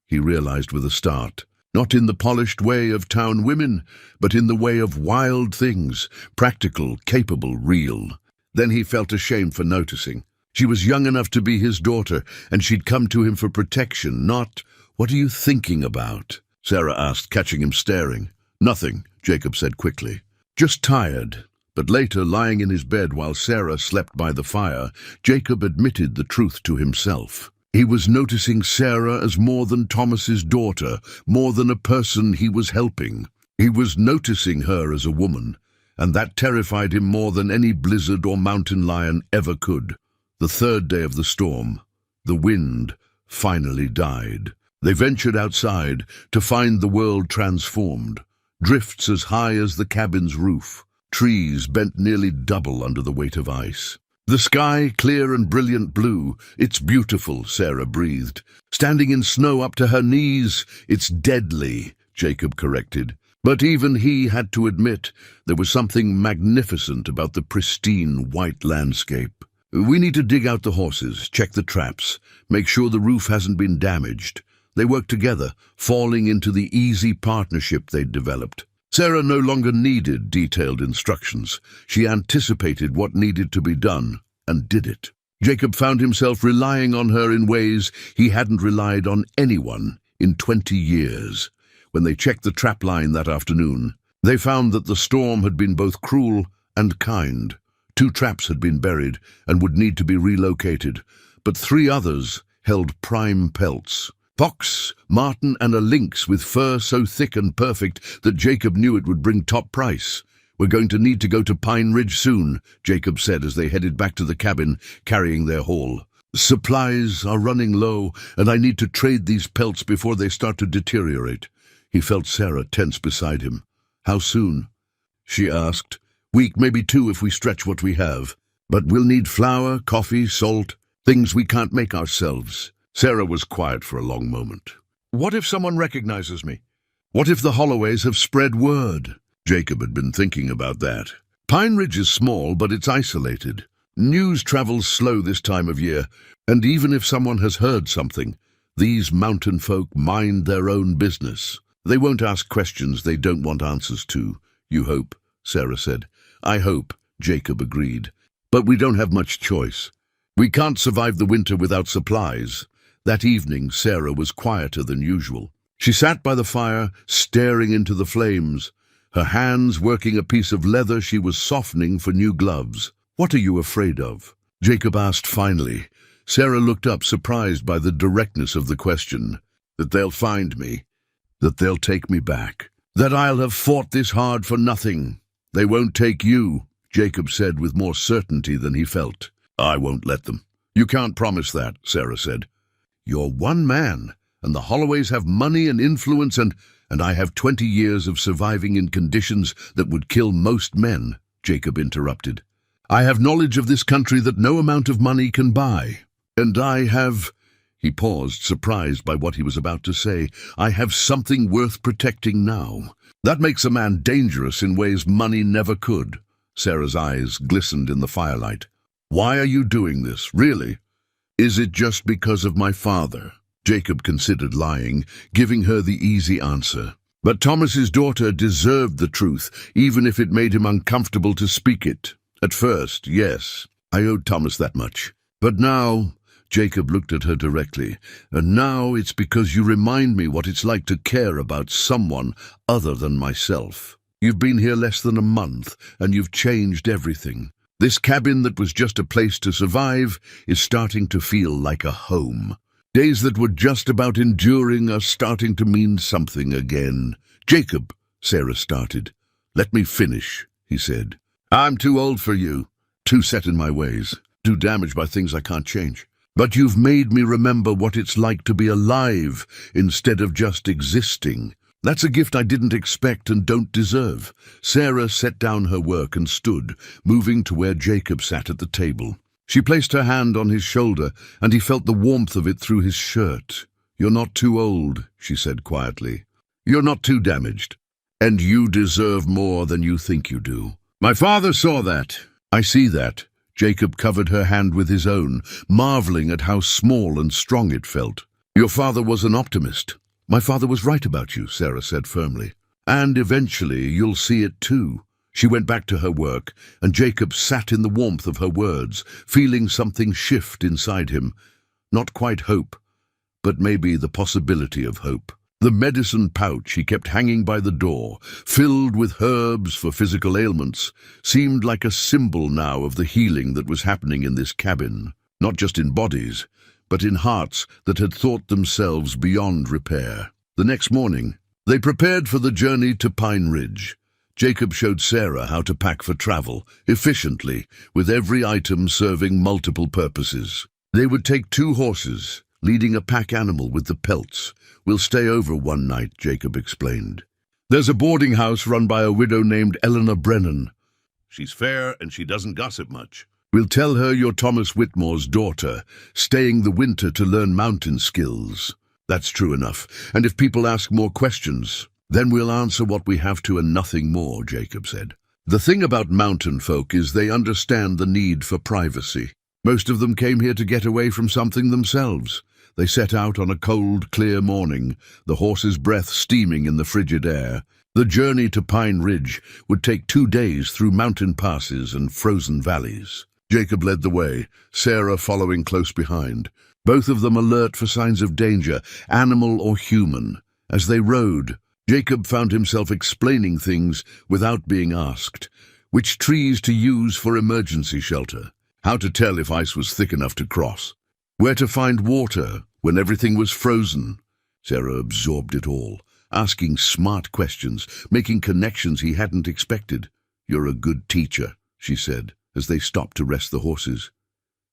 he realized with a start. Not in the polished way of town women, but in the way of wild things, practical, capable, real. Then he felt ashamed for noticing. She was young enough to be his daughter, and she'd come to him for protection, not, "What are you thinking about?" Sarah asked, catching him staring. "Nothing," Jacob said quickly. "Just tired." But later, lying in his bed while Sarah slept by the fire, Jacob admitted the truth to himself. He was noticing Sarah as more than Thomas's daughter, more than a person he was helping. He was noticing her as a woman, and that terrified him more than any blizzard or mountain lion ever could. The third day of the storm, the wind finally died. They ventured outside to find the world transformed. Drifts as high as the cabin's roof. Trees bent nearly double under the weight of ice. The sky, clear and brilliant blue. "It's beautiful," Sarah breathed. "Standing in snow up to her knees, it's deadly," Jacob corrected. But even he had to admit there was something magnificent about the pristine white landscape. "We need to dig out the horses, check the traps, make sure the roof hasn't been damaged." They worked together, falling into the easy partnership they'd developed. Sarah no longer needed detailed instructions. She anticipated what needed to be done and did it. Jacob found himself relying on her in ways he hadn't relied on anyone in 20 years. When they checked the trap line that afternoon, they found that the storm had been both cruel and kind. 2 traps had been buried and would need to be relocated, but 3 others held prime pelts. Fox, marten, and a lynx with fur so thick and perfect that Jacob knew it would bring top price. "We're going to need to go to Pine Ridge soon," Jacob said as they headed back to the cabin, carrying their haul. "Supplies are running low, and I need to trade these pelts before they start to deteriorate." He felt Sarah tense beside him. "How soon?" she asked. "Week, maybe 2 if we stretch what we have. But we'll need flour, coffee, salt, things we can't make ourselves." Sarah was quiet for a long moment. "What if someone recognizes me? What if the Holloways have spread word?" Jacob had been thinking about that. Pine Ridge is small, but it's isolated. News travels slow this time of year, and even if someone has heard something, these mountain folk mind their own business. They won't ask questions they don't want answers to. "You hope," Sarah said. "I hope," Jacob agreed. "But we don't have much choice. We can't survive the winter without supplies." That evening, Sarah was quieter than usual. She sat by the fire, staring into the flames, her hands working a piece of leather she was softening for new gloves. "What are you afraid of?" Jacob asked finally. Sarah looked up, surprised by the directness of the question. "That they'll find me. That they'll take me back. That I'll have fought this hard for nothing." "They won't take you," Jacob said with more certainty than he felt. "I won't let them." "You can't promise that," Sarah said. "You're one man, and the Holloways have money and influence, and I have 20 years of surviving in conditions that would kill most men," Jacob interrupted. "I have knowledge of this country that no amount of money can buy. And I have—" He paused, surprised by what he was about to say. "I have something worth protecting now. That makes a man dangerous in ways money never could." Sarah's eyes glistened in the firelight. "Why are you doing this, really? Is it just because of my father?" Jacob considered lying, giving her the easy answer. But Thomas's daughter deserved the truth, even if it made him uncomfortable to speak it. At first, yes, I owed Thomas that much. But now, Jacob looked at her directly, "and now it's because you remind me what it's like to care about someone other than myself. You've been here less than a month, and you've changed everything. This cabin that was just a place to survive is starting to feel like a home. Days that were just about enduring are starting to mean something again." "Jacob," Sarah started. "Let me finish," he said. "I'm too old for you, too set in my ways, too damaged by things I can't change. But you've made me remember what it's like to be alive instead of just existing. That's a gift I didn't expect and don't deserve." Sarah set down her work and stood, moving to where Jacob sat at the table. She placed her hand on his shoulder, and he felt the warmth of it through his shirt. "You're not too old," she said quietly. "You're not too damaged. And you deserve more than you think you do. My father saw that. I see that," Jacob covered her hand with his own, marveling at how small and strong it felt. "Your father was an optimist. My father was right about you," Sarah said firmly. "And eventually you'll see it too." She went back to her work, and Jacob sat in the warmth of her words, feeling something shift inside him. Not quite hope, but maybe the possibility of hope. The medicine pouch he kept hanging by the door, filled with herbs for physical ailments, seemed like a symbol now of the healing that was happening in this cabin, not just in bodies, but in hearts that had thought themselves beyond repair. The next morning, they prepared for the journey to Pine Ridge. Jacob showed Sarah how to pack for travel, efficiently, with every item serving multiple purposes. They would take 2 horses, leading a pack animal with the pelts. "We'll stay over one night," Jacob explained. "There's a boarding house run by a widow named Eleanor Brennan. She's fair and she doesn't gossip much. We'll tell her you're Thomas Whitmore's daughter, staying the winter to learn mountain skills." "That's true enough. And if people ask more questions, then we'll answer what we have to and nothing more," Jacob said. "The thing about mountain folk is they understand the need for privacy. Most of them came here to get away from something themselves. They set out on a cold, clear morning, the horse's breath steaming in the frigid air. The journey to Pine Ridge would take 2 days through mountain passes and frozen valleys. Jacob led the way, Sarah following close behind, both of them alert for signs of danger, animal or human. As they rode, Jacob found himself explaining things without being asked. Which trees to use for emergency shelter, how to tell if ice was thick enough to cross, where to find water when everything was frozen. Sarah absorbed it all, asking smart questions, making connections he hadn't expected. "You're a good teacher," she said, as they stopped to rest the horses.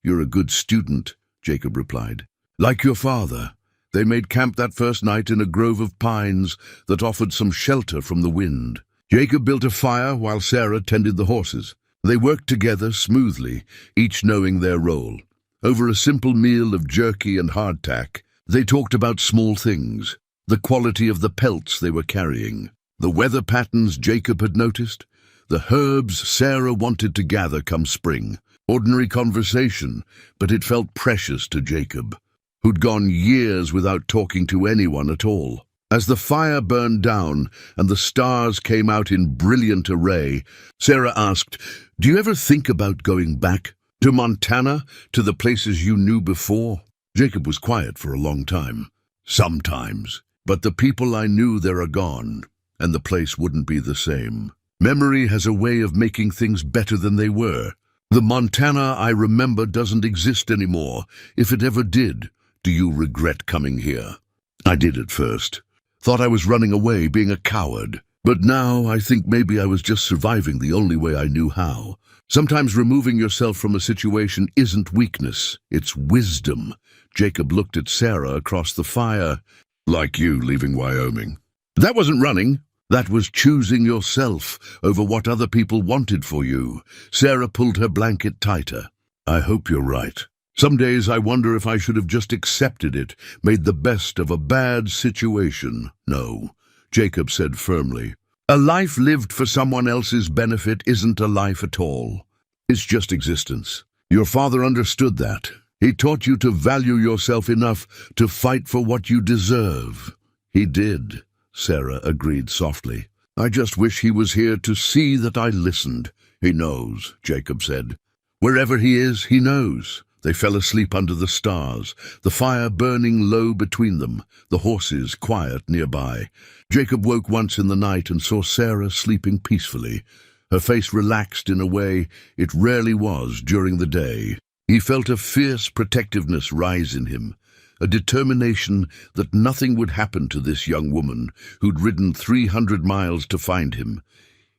"You're a good student," Jacob replied. "Like your father." They made camp that first night in a grove of pines that offered some shelter from the wind. Jacob built a fire while Sarah tended the horses. They worked together smoothly, each knowing their role. Over a simple meal of jerky and hardtack, they talked about small things, the quality of the pelts they were carrying, the weather patterns Jacob had noticed, the herbs Sarah wanted to gather come spring. Ordinary conversation, but it felt precious to Jacob, who'd gone years without talking to anyone at all. As the fire burned down and the stars came out in brilliant array, Sarah asked, "Do you ever think about going back? To Montana, to the places you knew before?" Jacob was quiet for a long time. "Sometimes, but the people I knew there are gone, and the place wouldn't be the same. Memory has a way of making things better than they were. The Montana I remember doesn't exist anymore. If it ever did, do you regret coming here?" "I did at first. Thought I was running away, being a coward. But now I think maybe I was just surviving the only way I knew how. Sometimes removing yourself from a situation isn't weakness, it's wisdom." Jacob looked at Sarah across the fire. "Like you leaving Wyoming. That wasn't running. That was choosing yourself over what other people wanted for you." Sarah pulled her blanket tighter. "I hope you're right. Some days I wonder if I should have just accepted it, made the best of a bad situation." "No," Jacob said firmly. "A life lived for someone else's benefit isn't a life at all. It's just existence. Your father understood that. He taught you to value yourself enough to fight for what you deserve." "He did," Sarah agreed softly. "I just wish he was here to see that I listened." "He knows," Jacob said. "Wherever he is, he knows." They fell asleep under the stars, the fire burning low between them, the horses quiet nearby. Jacob woke once in the night and saw Sarah sleeping peacefully, her face relaxed in a way it rarely was during the day. He felt a fierce protectiveness rise in him, a determination that nothing would happen to this young woman who'd ridden 300 miles to find him.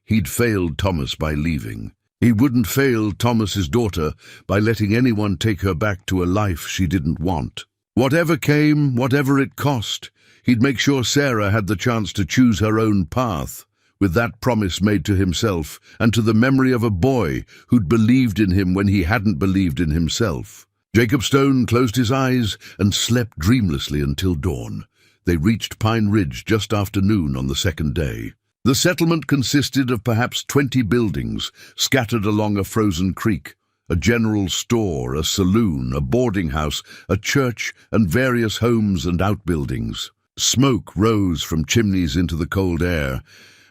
He'd failed Thomas by leaving. He wouldn't fail Thomas's daughter by letting anyone take her back to a life she didn't want. Whatever came, whatever it cost, he'd make sure Sarah had the chance to choose her own path. With that promise made to himself and to the memory of a boy who'd believed in him when he hadn't believed in himself, Jacob Stone closed his eyes and slept dreamlessly until dawn. They reached Pine Ridge just after noon on the second day. The settlement consisted of perhaps 20 buildings scattered along a frozen creek, A general store, a saloon, a boarding house, a church, and various homes and outbuildings. Smoke rose from chimneys into the cold air,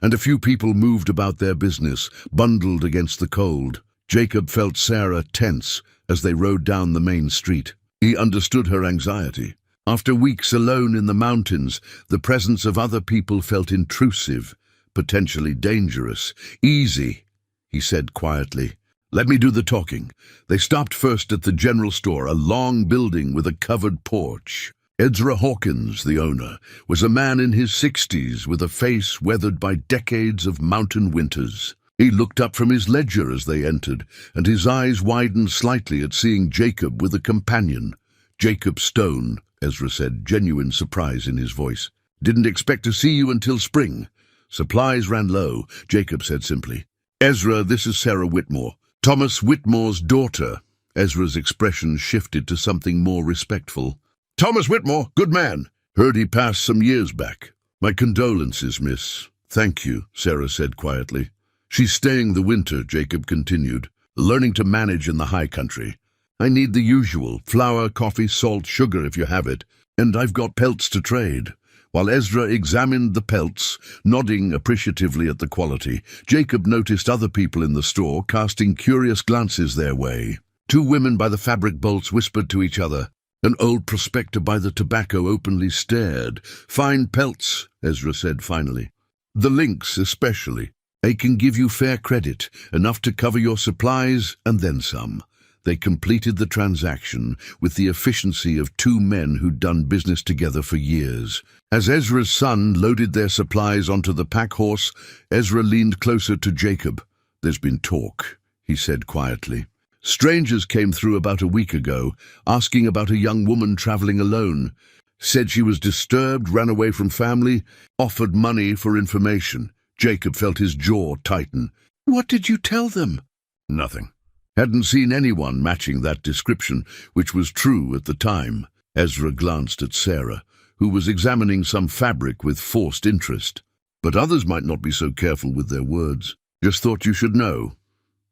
and a few people moved about their business, bundled against the cold. Jacob felt Sarah tense as they rode down the main street. He understood her anxiety. After weeks alone in the mountains, the presence of other people felt intrusive, potentially dangerous. "Easy," he said quietly. "Let me do the talking." They stopped first at the general store, a long building with a covered porch. Ezra Hawkins, the owner, was a man in his 60s with a face weathered by decades of mountain winters. He looked up from his ledger as they entered, and his eyes widened slightly at seeing Jacob with a companion. "Jacob Stone," Ezra said, genuine surprise in his voice. "Didn't expect to see you until spring." "Supplies ran low," Jacob said simply. "Ezra, this is Sarah Whitmore, Thomas Whitmore's daughter." Ezra's expression shifted to something more respectful. "Thomas Whitmore, good man. Heard he passed some years back." "My condolences, miss." "Thank you," Sarah said quietly. "She's staying the winter," Jacob continued, "learning to manage in the high country. I need the usual, flour, coffee, salt, sugar if you have it, and I've got pelts to trade." While Ezra examined the pelts, nodding appreciatively at the quality, Jacob noticed other people in the store casting curious glances their way. Two women by the fabric bolts whispered to each other. An old prospector by the tobacco openly stared. "Fine pelts," Ezra said finally. "The links especially. They can give you fair credit, enough to cover your supplies and then some." They completed the transaction with the efficiency of two men who'd done business together for years. As Ezra's son loaded their supplies onto the pack horse, Ezra leaned closer to Jacob. "There's been talk," he said quietly. "Strangers came through about a week ago, asking about a young woman traveling alone. Said she was disturbed, ran away from family, offered money for information." Jacob felt his jaw tighten. "What did you tell them?" "Nothing. Hadn't seen anyone matching that description, which was true at the time." Ezra glanced at Sarah, who was examining some fabric with forced interest. "But others might not be so careful with their words. Just thought you should know."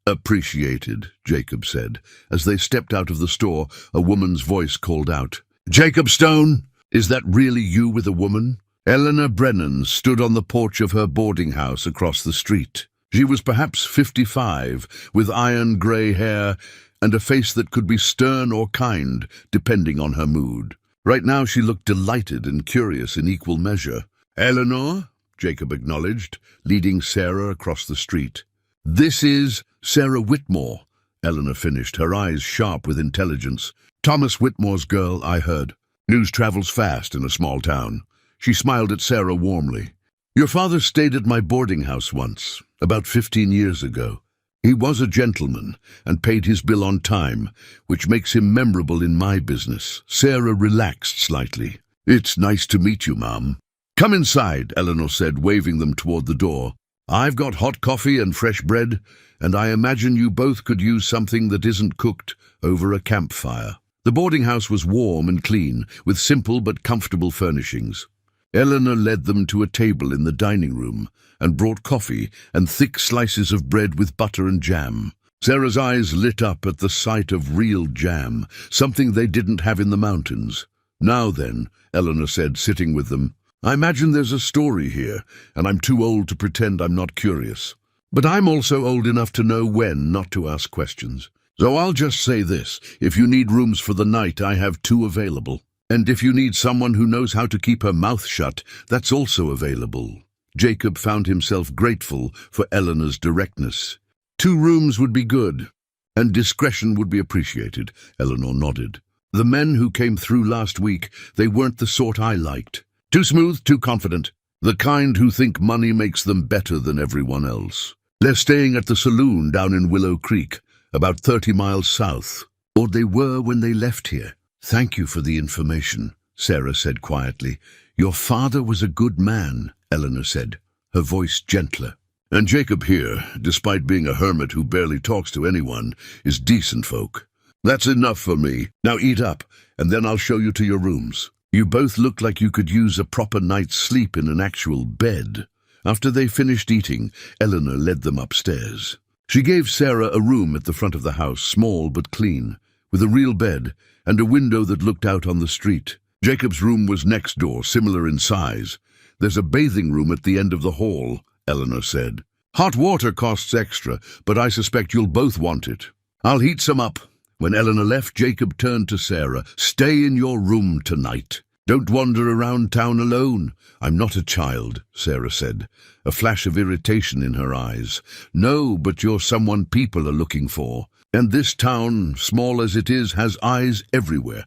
"Appreciated," Jacob said. As they stepped out of the store, a woman's voice called out, "Jacob Stone, is that really you with a woman?" Eleanor Brennan stood on the porch of her boarding house across the street. She was perhaps 55, with iron-grey hair and a face that could be stern or kind, depending on her mood. Right now she looked delighted and curious in equal measure. "Eleanor," Jacob acknowledged, leading Sarah across the street. "This is Sarah Whitmore," Eleanor finished, her eyes sharp with intelligence. "Thomas Whitmore's girl, I heard. News travels fast in a small town." She smiled at Sarah warmly. "Your father stayed at my boarding house once, about 15 years ago. He was a gentleman and paid his bill on time, which makes him memorable in my business." Sarah relaxed slightly. "It's nice to meet you, Mom." "Come inside," Eleanor said, waving them toward the door. "I've got hot coffee and fresh bread, and I imagine you both could use something that isn't cooked over a campfire." The boarding house was warm and clean, with simple but comfortable furnishings. Eleanor led them to a table in the dining room and brought coffee and thick slices of bread with butter and jam. Sarah's eyes lit up at the sight of real jam, something they didn't have in the mountains. "Now then," Eleanor said, sitting with them, "I imagine there's a story here, and I'm too old to pretend I'm not curious. But I'm also old enough to know when not to ask questions. So I'll just say this, if you need rooms for the night, I have 2 available. And if you need someone who knows how to keep her mouth shut, that's also available." Jacob found himself grateful for Eleanor's directness. 2 rooms would be good, and discretion would be appreciated, Eleanor nodded. "The men who came through last week, they weren't the sort I liked. Too smooth, too confident. The kind who think money makes them better than everyone else. They're staying at the saloon down in Willow Creek, about 30 miles south. Or they were when they left here." "Thank you for the information," Sarah said quietly. "Your father was a good man," Eleanor said, her voice gentler. "And Jacob here, despite being a hermit who barely talks to anyone, is decent folk. That's enough for me. Now eat up, and then I'll show you to your rooms. You both look like you could use a proper night's sleep in an actual bed." After they finished eating, Eleanor led them upstairs. She gave Sarah a room at the front of the house, small but clean, with a real bed and a window that looked out on the street. Jacob's room was next door, similar in size. "There's a bathing room at the end of the hall," Eleanor said. "Hot water costs extra, but I suspect you'll both want it. I'll heat some up." When Eleanor left, Jacob turned to Sarah. "Stay in your room tonight. Don't wander around town alone." "I'm not a child," Sarah said, a flash of irritation in her eyes. "No, but you're someone people are looking for. And this town, small as it is, has eyes everywhere."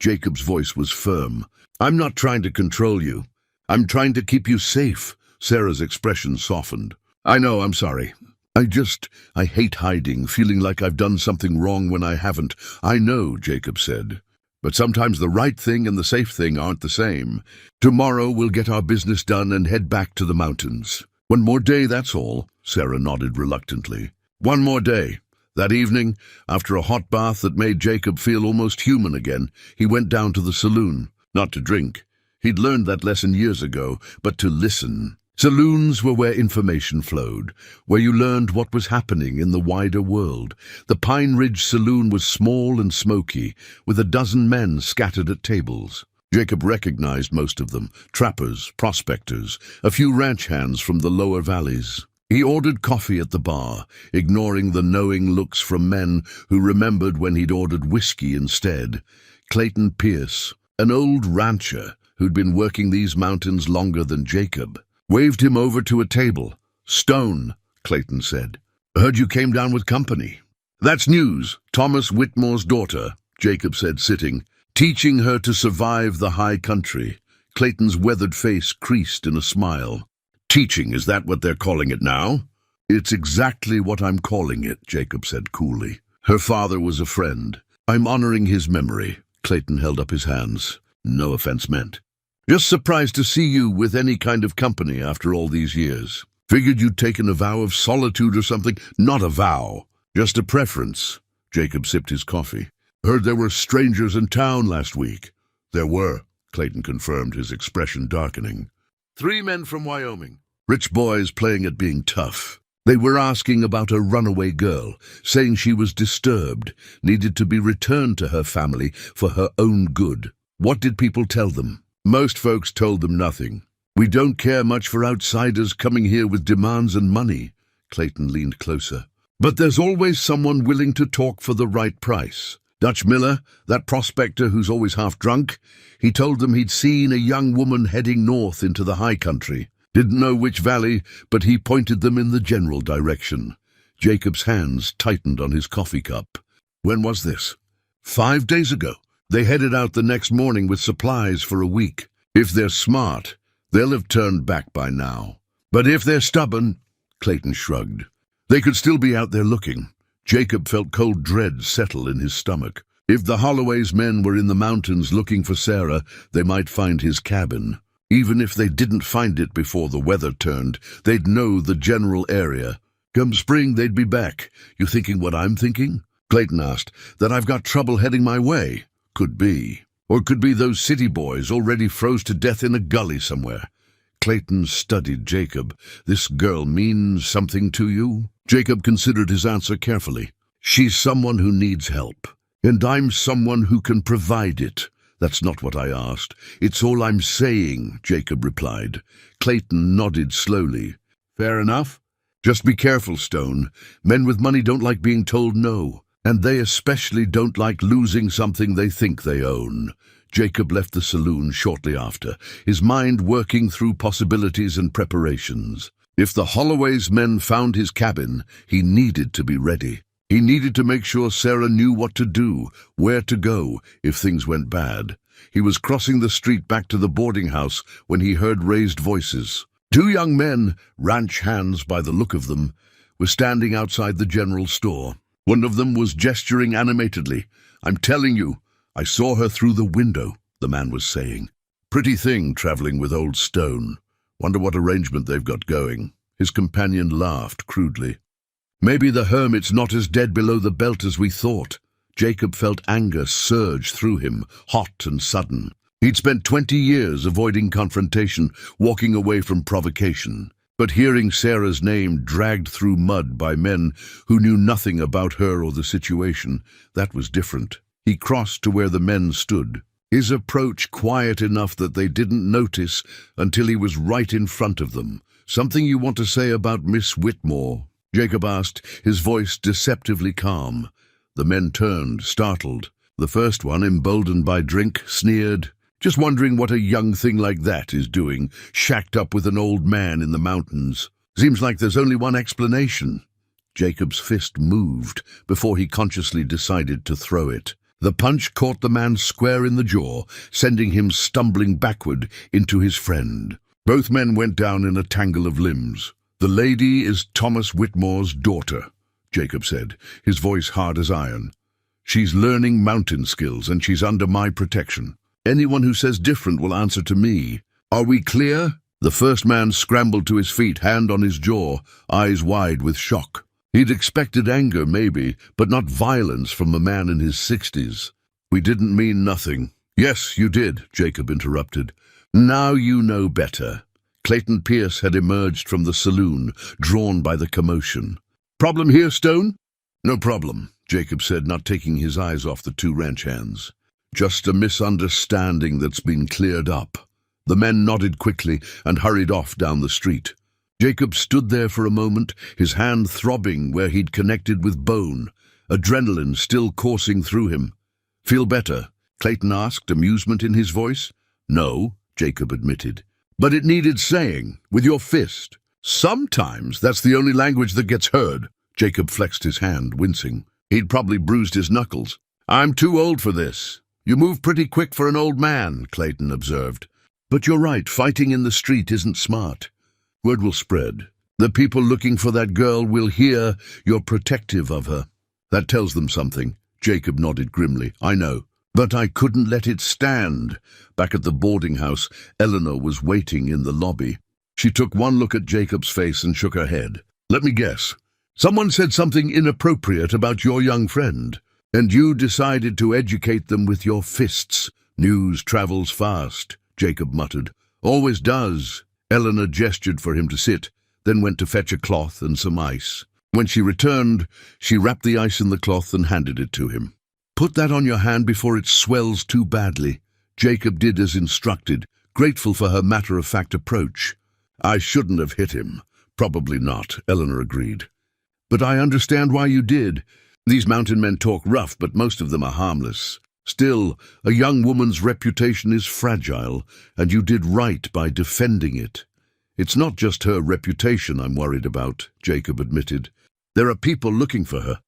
Jacob's voice was firm. "I'm not trying to control you. I'm trying to keep you safe." Sarah's expression softened. "I know, I'm sorry. I hate hiding, feeling like I've done something wrong when I haven't." "I know," Jacob said. "But sometimes the right thing and the safe thing aren't the same. Tomorrow we'll get our business done and head back to the mountains." "One more day, that's all," Sarah nodded reluctantly. "One more day." That evening, after a hot bath that made Jacob feel almost human again, he went down to the saloon. Not to drink. He'd learned that lesson years ago, but to listen. Saloons were where information flowed, where you learned what was happening in the wider world. The Pine Ridge Saloon was small and smoky, with a dozen men scattered at tables. Jacob recognized most of them, trappers, prospectors, a few ranch hands from the lower valleys. He ordered coffee at the bar, ignoring the knowing looks from men who remembered when he'd ordered whiskey instead. Clayton Pierce, an old rancher who'd been working these mountains longer than Jacob, waved him over to a table. "Stone," Clayton said. "Heard you came down with company." "That's news. Thomas Whitmore's daughter," Jacob said, sitting. "Teaching her to survive the high country." Clayton's weathered face creased in a smile. "Teaching, is that what they're calling it now?" "It's exactly what I'm calling it," Jacob said coolly. "Her father was a friend. I'm honoring his memory." Clayton held up his hands. "No offense meant. Just surprised to see you with any kind of company after all these years. Figured you'd taken a vow of solitude or something." "Not a vow, just a preference." Jacob sipped his coffee. "Heard there were strangers in town last week." "There were," Clayton confirmed, his expression darkening. "3 men from Wyoming. Rich boys playing at being tough. They were asking about a runaway girl, saying she was disturbed, needed to be returned to her family for her own good." "What did people tell them?" "Most folks told them nothing. We don't care much for outsiders coming here with demands and money." Clayton leaned closer. "But there's always someone willing to talk for the right price. Dutch Miller, that prospector who's always half drunk, he told them he'd seen a young woman heading north into the high country. Didn't know which valley, but he pointed them in the general direction." Jacob's hands tightened on his coffee cup. "When was this?" 5 days ago. They headed out the next morning with supplies for a week. If they're smart, they'll have turned back by now. But if they're stubborn," Clayton shrugged, "they could still be out there looking." Jacob felt cold dread settle in his stomach. If the Holloway's men were in the mountains looking for Sarah, they might find his cabin. Even if they didn't find it before the weather turned, they'd know the general area. Come spring, they'd be back. "You thinking what I'm thinking?" Clayton asked. "That I've got trouble heading my way?" "Could be. Or could be those city boys already froze to death in a gully somewhere." Clayton studied Jacob. "This girl means something to you?" Jacob considered his answer carefully. "She's someone who needs help, and I'm someone who can provide it." "That's not what I asked. It's all I'm saying," Jacob replied. Clayton nodded slowly. "Fair enough. Just be careful, Stone. Men with money don't like being told no. And they especially don't like losing something they think they own." Jacob left the saloon shortly after, his mind working through possibilities and preparations. If the Holloway's men found his cabin, he needed to be ready. He needed to make sure Sarah knew what to do, where to go, if things went bad. He was crossing the street back to the boarding house when he heard raised voices. 2 young men, ranch hands by the look of them, were standing outside the general store. One of them was gesturing animatedly. "I'm telling you, I saw her through the window," the man was saying. "Pretty thing traveling with old Stone. Wonder what arrangement they've got going." His companion laughed crudely. "Maybe the hermit's not as dead below the belt as we thought." Jacob felt anger surge through him, hot and sudden. He'd spent 20 years avoiding confrontation, walking away from provocation. But hearing Sarah's name dragged through mud by men who knew nothing about her or the situation, that was different. He crossed to where the men stood, his approach quiet enough that they didn't notice until he was right in front of them. "Something you want to say about Miss Whitmore?" Jacob asked, his voice deceptively calm. The men turned, startled. The first one, emboldened by drink, sneered, "Just wondering what a young thing like that is doing, shacked up with an old man in the mountains. Seems like there's only one explanation." Jacob's fist moved before he consciously decided to throw it. The punch caught the man square in the jaw, sending him stumbling backward into his friend. Both men went down in a tangle of limbs. "The lady is Thomas Whitmore's daughter," Jacob said, his voice hard as iron. "She's learning mountain skills, and she's under my protection. Anyone who says different will answer to me. Are we clear?" The first man scrambled to his feet, hand on his jaw, eyes wide with shock. He'd expected anger, maybe, but not violence from a man in his 60s. "We didn't mean nothing." "Yes, you did," Jacob interrupted. "Now you know better." Clayton Pierce had emerged from the saloon, drawn by the commotion. "Problem here, Stone?" "No problem," Jacob said, not taking his eyes off the two ranch hands. "Just a misunderstanding that's been cleared up." The men nodded quickly and hurried off down the street. Jacob stood there for a moment, his hand throbbing where he'd connected with bone, adrenaline still coursing through him. "Feel better?" Clayton asked, amusement in his voice. "No," Jacob admitted. "But it needed saying, with your fist." "Sometimes that's the only language that gets heard." Jacob flexed his hand, wincing. He'd probably bruised his knuckles. "I'm too old for this." "You move pretty quick for an old man," Clayton observed. "But you're right, fighting in the street isn't smart. Word will spread. The people looking for that girl will hear you're protective of her." "That tells them something," Jacob nodded grimly. "I know. But I couldn't let it stand." Back at the boarding house, Eleanor was waiting in the lobby. She took one look at Jacob's face and shook her head. "Let me guess. Someone said something inappropriate about your young friend, and you decided to educate them with your fists." "News travels fast," Jacob muttered. "Always does." Eleanor gestured for him to sit, then went to fetch a cloth and some ice. When she returned, she wrapped the ice in the cloth and handed it to him. "Put that on your hand before it swells too badly." Jacob did as instructed, grateful for her matter-of-fact approach. "I shouldn't have hit him." "Probably not," Eleanor agreed. "But I understand why you did. These mountain men talk rough, but most of them are harmless. Still, a young woman's reputation is fragile, and you did right by defending it." "It's not just her reputation I'm worried about," Jacob admitted. "There are people looking for her.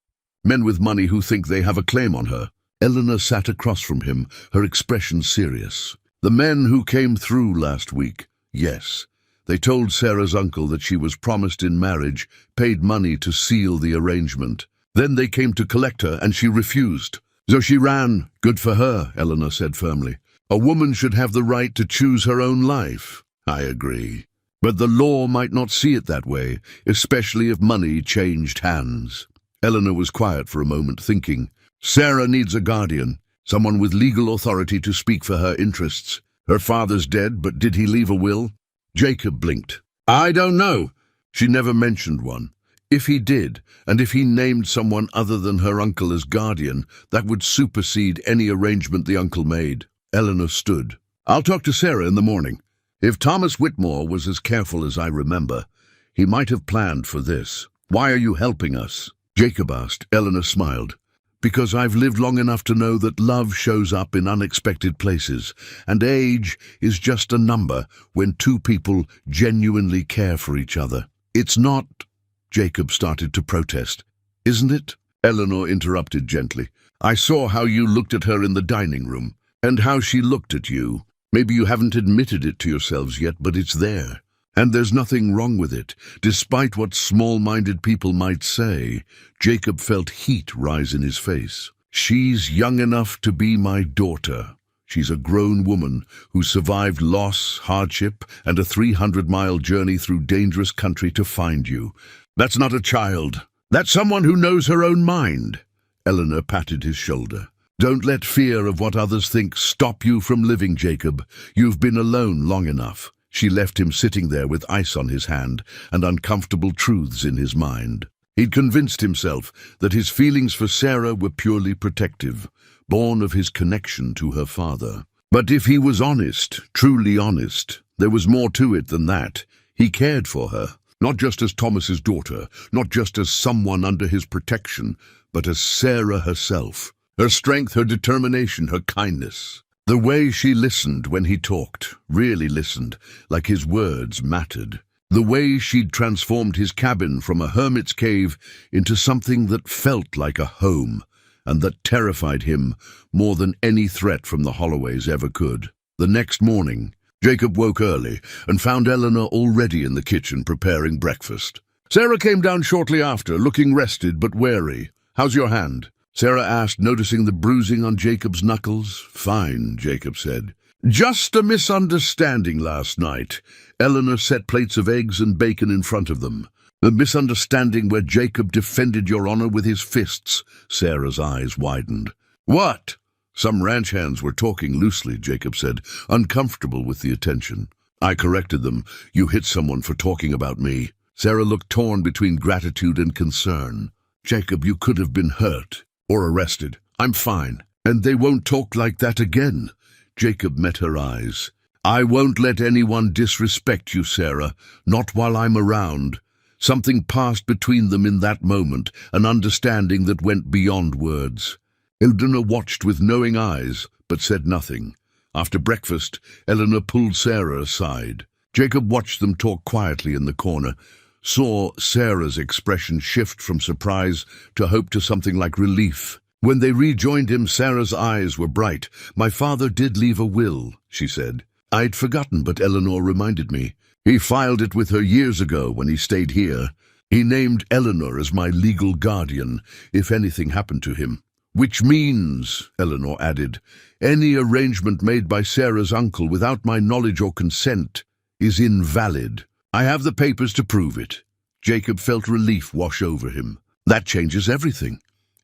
Men with money who think they have a claim on her." Eleanor sat across from him, her expression serious. "The men who came through last week, yes. They told Sarah's uncle that she was promised in marriage, paid money to seal the arrangement. Then they came to collect her, and she refused. So she ran." "Good for her," Eleanor said firmly. "A woman should have the right to choose her own life." "I agree. But the law might not see it that way, especially if money changed hands." Eleanor was quiet for a moment, thinking. "Sarah needs a guardian, someone with legal authority to speak for her interests. Her father's dead, but did he leave a will?" Jacob blinked. "I don't know." "She never mentioned one. If he did, and if he named someone other than her uncle as guardian, that would supersede any arrangement the uncle made." Eleanor stood. "I'll talk to Sarah in the morning. If Thomas Whitmore was as careful as I remember, he might have planned for this." "Why are you helping us?" Jacob asked. Eleanor smiled. "Because I've lived long enough to know that love shows up in unexpected places, and age is just a number when two people genuinely care for each other. It's not—" Jacob started to protest. "Isn't it?" Eleanor interrupted gently. "I saw how you looked at her in the dining room, and how she looked at you. Maybe you haven't admitted it to yourselves yet, but it's there. And there's nothing wrong with it, despite what small-minded people might say." Jacob felt heat rise in his face. "She's young enough to be my daughter. She's a grown woman who survived loss, hardship, and a 300-mile journey through dangerous country to find you. That's not a child. That's someone who knows her own mind." Eleanor patted his shoulder. "Don't let fear of what others think stop you from living, Jacob. You've been alone long enough." She left him sitting there with ice on his hand and uncomfortable truths in his mind. He'd convinced himself that his feelings for Sarah were purely protective, born of his connection to her father. But if he was honest, truly honest, there was more to it than that. He cared for her, not just as Thomas's daughter, not just as someone under his protection, but as Sarah herself. Her strength, her determination, her kindness. The way she listened when he talked, really listened, like his words mattered. The way she'd transformed his cabin from a hermit's cave into something that felt like a home, and that terrified him more than any threat from the Holloways ever could. The next morning, Jacob woke early and found Eleanor already in the kitchen preparing breakfast. Sarah came down shortly after, looking rested but wary. "How's your hand?" Sarah asked, noticing the bruising on Jacob's knuckles. "Fine," Jacob said. "Just a misunderstanding last night." Eleanor set plates of eggs and bacon in front of them. "The misunderstanding where Jacob defended your honor with his fists." Sarah's eyes widened. "What?" "Some ranch hands were talking loosely," Jacob said, uncomfortable with the attention. "I corrected them. You hit someone for talking about me." Sarah looked torn between gratitude and concern. "Jacob, you could have been hurt or arrested. I'm fine. And they won't talk like that again." Jacob met her eyes. "I won't let anyone disrespect you, Sarah, not while I'm around." Something passed between them in that moment, an understanding that went beyond words. Eleanor watched with knowing eyes, but said nothing. After breakfast, Eleanor pulled Sarah aside. Jacob watched them talk quietly in the corner, saw Sarah's expression shift from surprise to hope to something like relief. When they rejoined him, Sarah's eyes were bright. "My father did leave a will," she said. "I'd forgotten, but Eleanor reminded me. He filed it with her years ago when he stayed here. He named Eleanor as my legal guardian if anything happened to him. Which means," Eleanor added, "any arrangement made by Sarah's uncle without my knowledge or consent is invalid. I have the papers to prove it." Jacob felt relief wash over him. "That changes everything."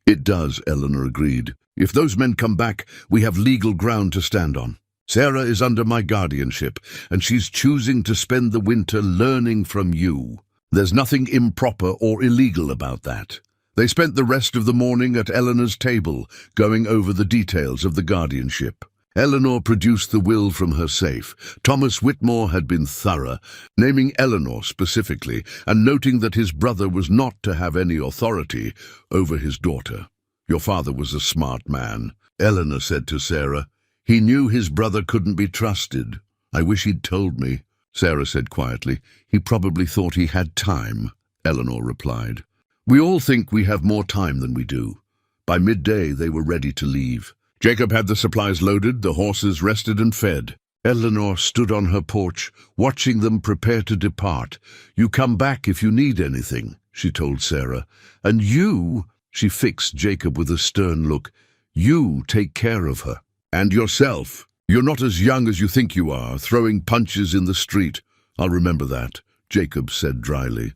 "It does," Eleanor agreed. "If those men come back, we have legal ground to stand on. Sarah is under my guardianship, and she's choosing to spend the winter learning from you. There's nothing improper or illegal about that." They spent the rest of the morning at Eleanor's table, going over the details of the guardianship. Eleanor produced the will from her safe. Thomas Whitmore had been thorough, naming Eleanor specifically, and noting that his brother was not to have any authority over his daughter. "Your father was a smart man," Eleanor said to Sarah. "He knew his brother couldn't be trusted." "I wish he'd told me," Sarah said quietly. "He probably thought he had time," Eleanor replied. "We all think we have more time than we do." By midday, they were ready to leave. Jacob had the supplies loaded, the horses rested and fed. Eleanor stood on her porch, watching them prepare to depart. "You come back if you need anything," she told Sarah. "And you," she fixed Jacob with a stern look, "you take care of her. And yourself. You're not as young as you think you are, throwing punches in the street." "I'll remember that," Jacob said dryly.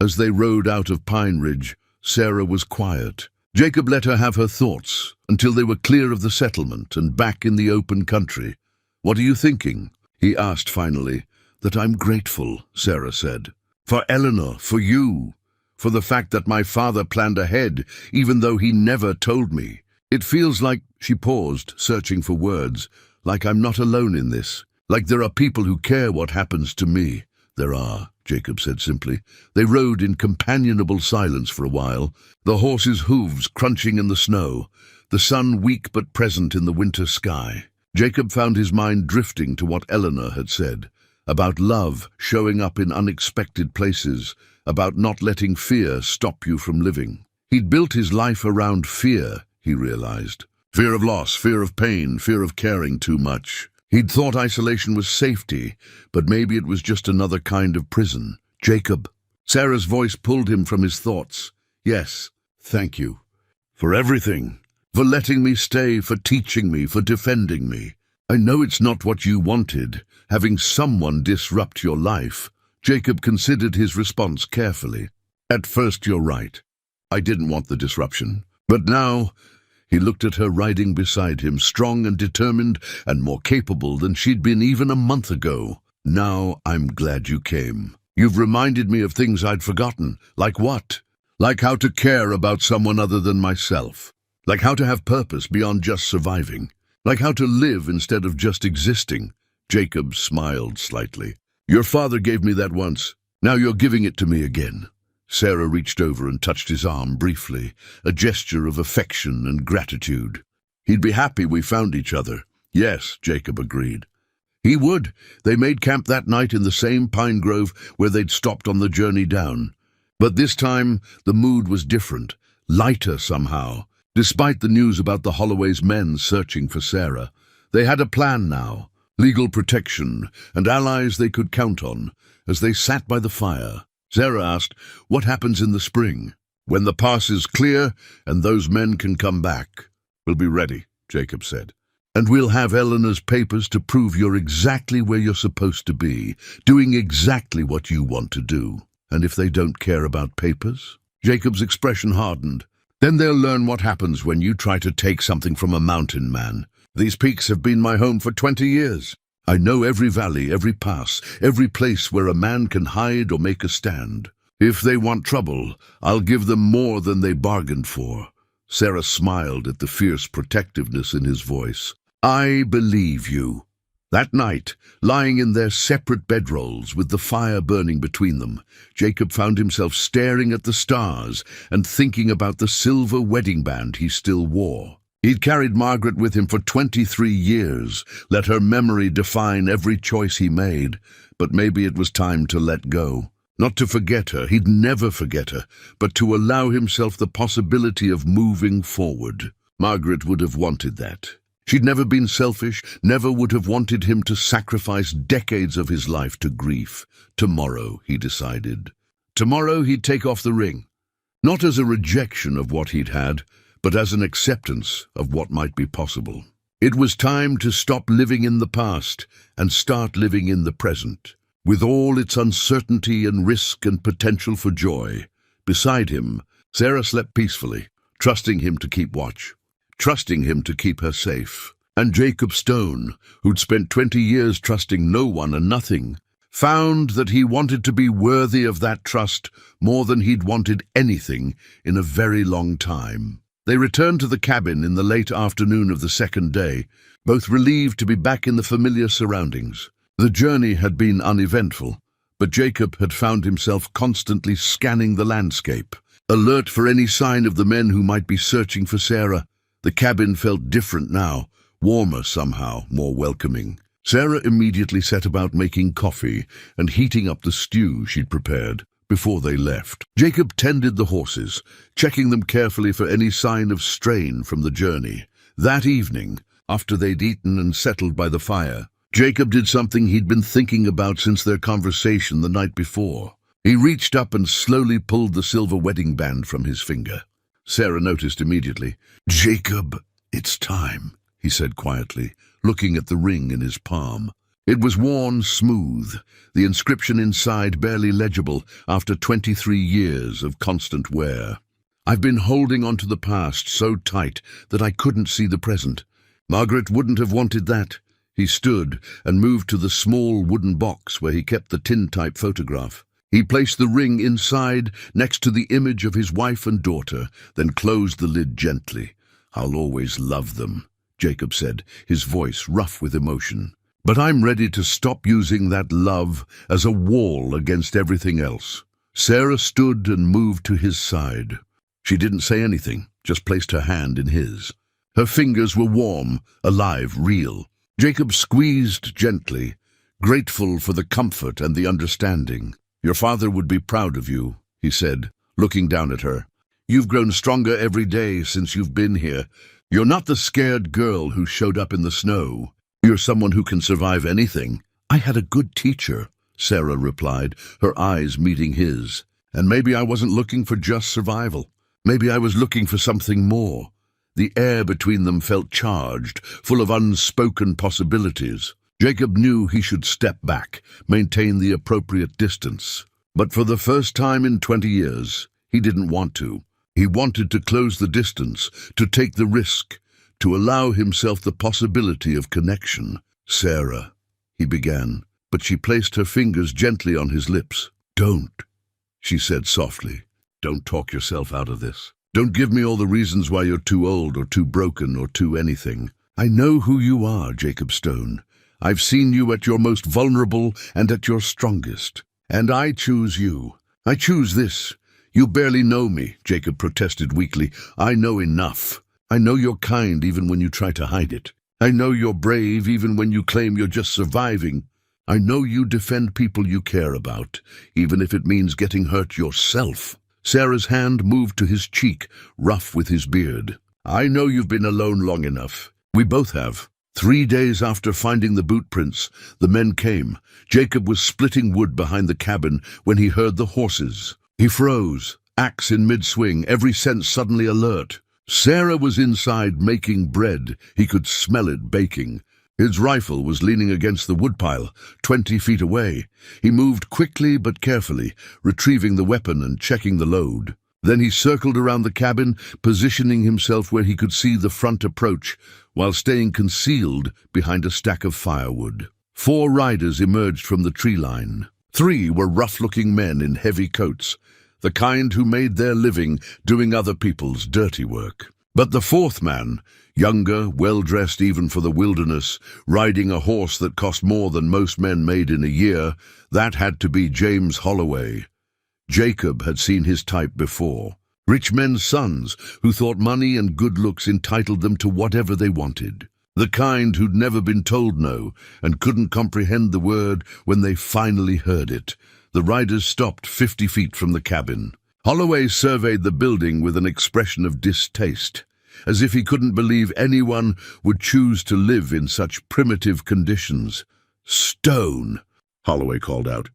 As they rode out of Pine Ridge, Sarah was quiet. Jacob let her have her thoughts until they were clear of the settlement and back in the open country. "What are you thinking?" he asked finally. "That I'm grateful," Sarah said. "For Eleanor, for you, for the fact that my father planned ahead, even though he never told me. It feels like," she paused, searching for words, "like I'm not alone in this, like there are people who care what happens to me." "There are," Jacob said simply. They rode in companionable silence for a while, the horses' hooves crunching in the snow, the sun weak but present in the winter sky. Jacob found his mind drifting to what Eleanor had said, about love showing up in unexpected places, about not letting fear stop you from living. He'd built his life around fear, he realized. Fear of loss, fear of pain, fear of caring too much. He'd thought isolation was safety, but maybe it was just another kind of prison. "Jacob." Sarah's voice pulled him from his thoughts. "Yes, thank you. For everything. For letting me stay, for teaching me, for defending me. I know it's not what you wanted, having someone disrupt your life." Jacob considered his response carefully. "At first you're right. I didn't want the disruption. But now..." He looked at her riding beside him, strong and determined and more capable than she'd been even a month ago. Now I'm glad you came. You've reminded me of things I'd forgotten. Like what? Like how to care about someone other than myself. Like how to have purpose beyond just surviving. Like how to live instead of just existing. Jacob smiled slightly. Your father gave me that once. Now you're giving it to me again. Sarah reached over and touched his arm briefly, a gesture of affection and gratitude. He'd be happy we found each other. Yes, Jacob agreed. He would. They made camp that night in the same pine grove where they'd stopped on the journey down. But this time, the mood was different, lighter somehow. Despite the news about the Holloway's men searching for Sarah, they had a plan now, legal protection, and allies they could count on. As they sat by the fire, Sarah asked, "What happens in the spring? When the pass is clear and those men can come back?" "We'll be ready," Jacob said. "And we'll have Eleanor's papers to prove you're exactly where you're supposed to be, doing exactly what you want to do." "And if they don't care about papers?" Jacob's expression hardened. "Then they'll learn what happens when you try to take something from a mountain man. These peaks have been my home for 20 years. I know every valley, every pass, every place where a man can hide or make a stand. If they want trouble, I'll give them more than they bargained for." Sarah smiled at the fierce protectiveness in his voice. "I believe you." That night, lying in their separate bedrolls with the fire burning between them, Jacob found himself staring at the stars and thinking about the silver wedding band he still wore. He'd carried Margaret with him for 23 years, let her memory define every choice he made, but maybe it was time to let go. Not to forget her, he'd never forget her, but to allow himself the possibility of moving forward. Margaret would have wanted that. She'd never been selfish, never would have wanted him to sacrifice decades of his life to grief. Tomorrow, he decided. Tomorrow he'd take off the ring. Not as a rejection of what he'd had, but as an acceptance of what might be possible. It was time to stop living in the past and start living in the present, with all its uncertainty and risk and potential for joy. Beside him, Sarah slept peacefully, trusting him to keep watch. Trusting him to keep her safe. And Jacob Stone, who'd spent 20 years trusting no one and nothing, found that he wanted to be worthy of that trust more than he'd wanted anything in a very long time. They returned to the cabin in the late afternoon of the second day, both relieved to be back in the familiar surroundings. The journey had been uneventful, but Jacob had found himself constantly scanning the landscape, alert for any sign of the men who might be searching for Sarah. The cabin felt different now, warmer somehow, more welcoming. Sarah immediately set about making coffee and heating up the stew she'd prepared before they left. Jacob tended the horses, checking them carefully for any sign of strain from the journey. That evening, after they'd eaten and settled by the fire, Jacob did something he'd been thinking about since their conversation the night before. He reached up and slowly pulled the silver wedding band from his finger. Sarah noticed immediately. "Jacob, it's time," he said quietly, looking at the ring in his palm. It was worn smooth, the inscription inside barely legible after 23 years of constant wear. "I've been holding on to the past so tight that I couldn't see the present. Margaret wouldn't have wanted that." He stood and moved to the small wooden box where he kept the tin-type photograph. He placed the ring inside, next to the image of his wife and daughter, then closed the lid gently. "I'll always love them," Jacob said, his voice rough with emotion. "But I'm ready to stop using that love as a wall against everything else." Sarah stood and moved to his side. She didn't say anything, just placed her hand in his. Her fingers were warm, alive, real. Jacob squeezed gently, grateful for the comfort and the understanding. "Your father would be proud of you," he said, looking down at her. "You've grown stronger every day since you've been here. You're not the scared girl who showed up in the snow. You're someone who can survive anything." "I had a good teacher," Sarah replied, her eyes meeting his. "And maybe I wasn't looking for just survival. Maybe I was looking for something more." The air between them felt charged, full of unspoken possibilities. Jacob knew he should step back, maintain the appropriate distance. But for the first time in 20 years, he didn't want to. He wanted to close the distance, to take the risk, to allow himself the possibility of connection. "Sarah," he began, but she placed her fingers gently on his lips. "Don't," she said softly. "Don't talk yourself out of this. Don't give me all the reasons why you're too old or too broken or too anything. I know who you are, Jacob Stone. I've seen you at your most vulnerable and at your strongest. And I choose you. I choose this. You barely know me," Jacob protested weakly. "I know enough. I know you're kind even when you try to hide it. I know you're brave even when you claim you're just surviving. I know you defend people you care about, even if it means getting hurt yourself." Sarah's hand moved to his cheek, rough with his beard. "I know you've been alone long enough. We both have." 3 days after finding the boot prints, the men came. Jacob was splitting wood behind the cabin when he heard the horses. He froze, axe in mid-swing, every sense suddenly alert. Sarah was inside making bread. He could smell it baking. His rifle was leaning against the woodpile, 20 feet away. He moved quickly but carefully, retrieving the weapon and checking the load. Then he circled around the cabin, positioning himself where he could see the front approach, while staying concealed behind a stack of firewood. 4 riders emerged from the tree line. 3 were rough-looking men in heavy coats, the kind who made their living doing other people's dirty work. But the 4th man, younger, well-dressed even for the wilderness, riding a horse that cost more than most men made in a year, that had to be James Holloway. Jacob had seen his type before. Rich men's sons who thought money and good looks entitled them to whatever they wanted. The kind who'd never been told no and couldn't comprehend the word when they finally heard it. The riders stopped 50 feet from the cabin. Holloway surveyed the building with an expression of distaste, as if he couldn't believe anyone would choose to live in such primitive conditions. "Stone," Holloway called out.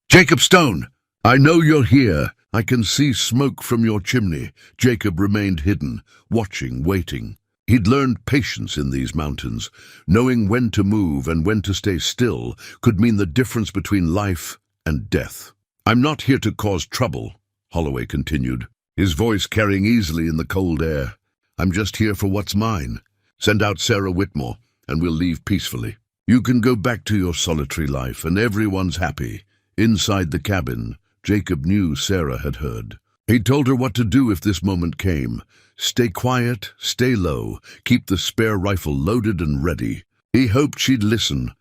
"Jacob Stone! I know you're here. I can see smoke from your chimney." Jacob remained hidden, watching, waiting. He'd learned patience in these mountains. Knowing when to move and when to stay still could mean the difference between life and death. "I'm not here to cause trouble," Holloway continued, his voice carrying easily in the cold air. "I'm just here for what's mine. Send out Sarah Whitmore, and we'll leave peacefully. You can go back to your solitary life, and everyone's happy." Inside the cabin, Jacob knew Sarah had heard. He'd told her what to do if this moment came. Stay quiet, stay low, keep the spare rifle loaded and ready. He hoped she'd listen.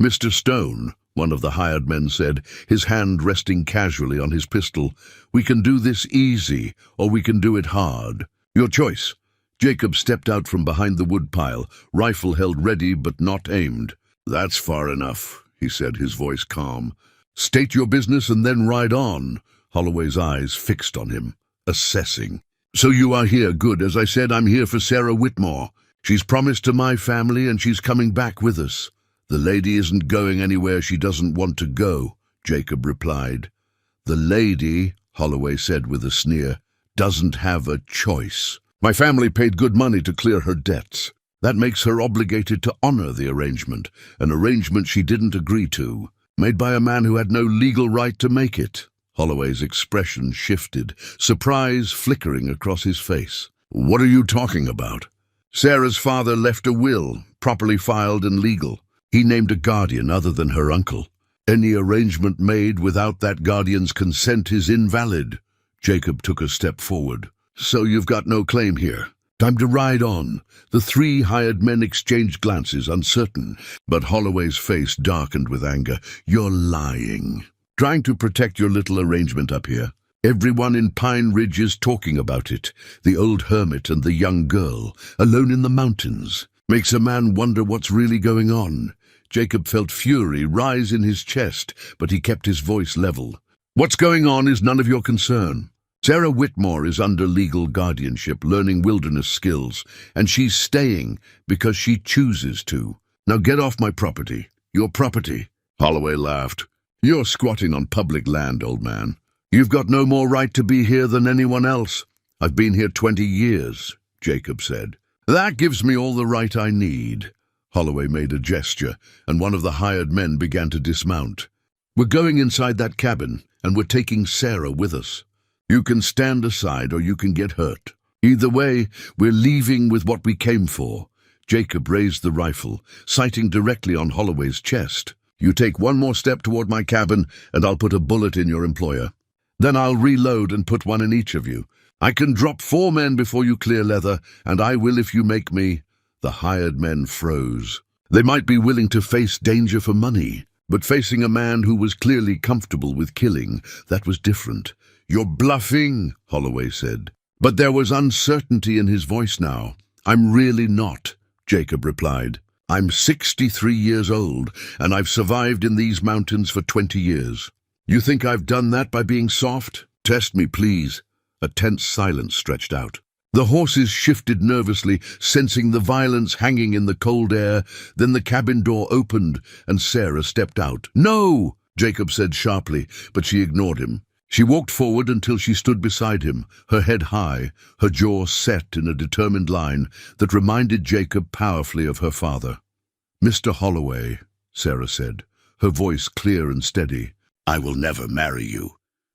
"Mr. Stone," one of the hired men said, his hand resting casually on his pistol, "we can do this easy, or we can do it hard. Your choice." Jacob stepped out from behind the woodpile, rifle held ready but not aimed. "That's far enough," he said, his voice calm. "State your business and then ride on." Holloway's eyes fixed on him, assessing. "So you are here. Good. As I said, I'm here for Sarah Whitmore. She's promised to my family and she's coming back with us." "The lady isn't going anywhere she doesn't want to go," Jacob replied. "The lady," Holloway said with a sneer, "doesn't have a choice. My family paid good money to clear her debts. That makes her obligated to honor the arrangement, an arrangement she didn't agree to, made by a man who had no legal right to make it." Holloway's expression shifted, surprise flickering across his face. "What are you talking about?" "Sarah's father left a will, properly filed and legal. He named a guardian other than her uncle. Any arrangement made without that guardian's consent is invalid." Jacob took a step forward. "So you've got no claim here. Time to ride on." The 3 hired men exchanged glances, uncertain, but Holloway's face darkened with anger. "You're lying. Trying to protect your little arrangement up here. Everyone in Pine Ridge is talking about it. The old hermit and the young girl, alone in the mountains. Makes a man wonder what's really going on." Jacob felt fury rise in his chest, but he kept his voice level. "What's going on is none of your concern. Sarah Whitmore is under legal guardianship, learning wilderness skills, and she's staying because she chooses to. Now get off my property. Your property." Holloway laughed. "You're squatting on public land, old man. You've got no more right to be here than anyone else." "I've been here 20 years, Jacob said. "That gives me all the right I need." Holloway made a gesture, and one of the hired men began to dismount. "We're going inside that cabin, and we're taking Sarah with us. You can stand aside or you can get hurt. Either way, we're leaving with what we came for." Jacob raised the rifle, sighting directly on Holloway's chest. You take one more step toward my cabin, and I'll put a bullet in your employer. Then I'll reload and put one in each of you. I can drop 4 men before you clear leather, and I will if you make me." The hired men froze. They might be willing to face danger for money, but facing a man who was clearly comfortable with killing, that was different. "You're bluffing," Holloway said. But there was uncertainty in his voice now. "I'm really not," Jacob replied. "I'm 63 years old, and I've survived in these mountains for 20 years. You think I've done that by being soft? Test me, please." A tense silence stretched out. The horses shifted nervously, sensing the violence hanging in the cold air. Then the cabin door opened, and Sarah stepped out. "No!" Jacob said sharply, but she ignored him. She walked forward until she stood beside him, her head high, her jaw set in a determined line that reminded Jacob powerfully of her father. "Mr. Holloway," Sarah said, her voice clear and steady, "I will never marry you.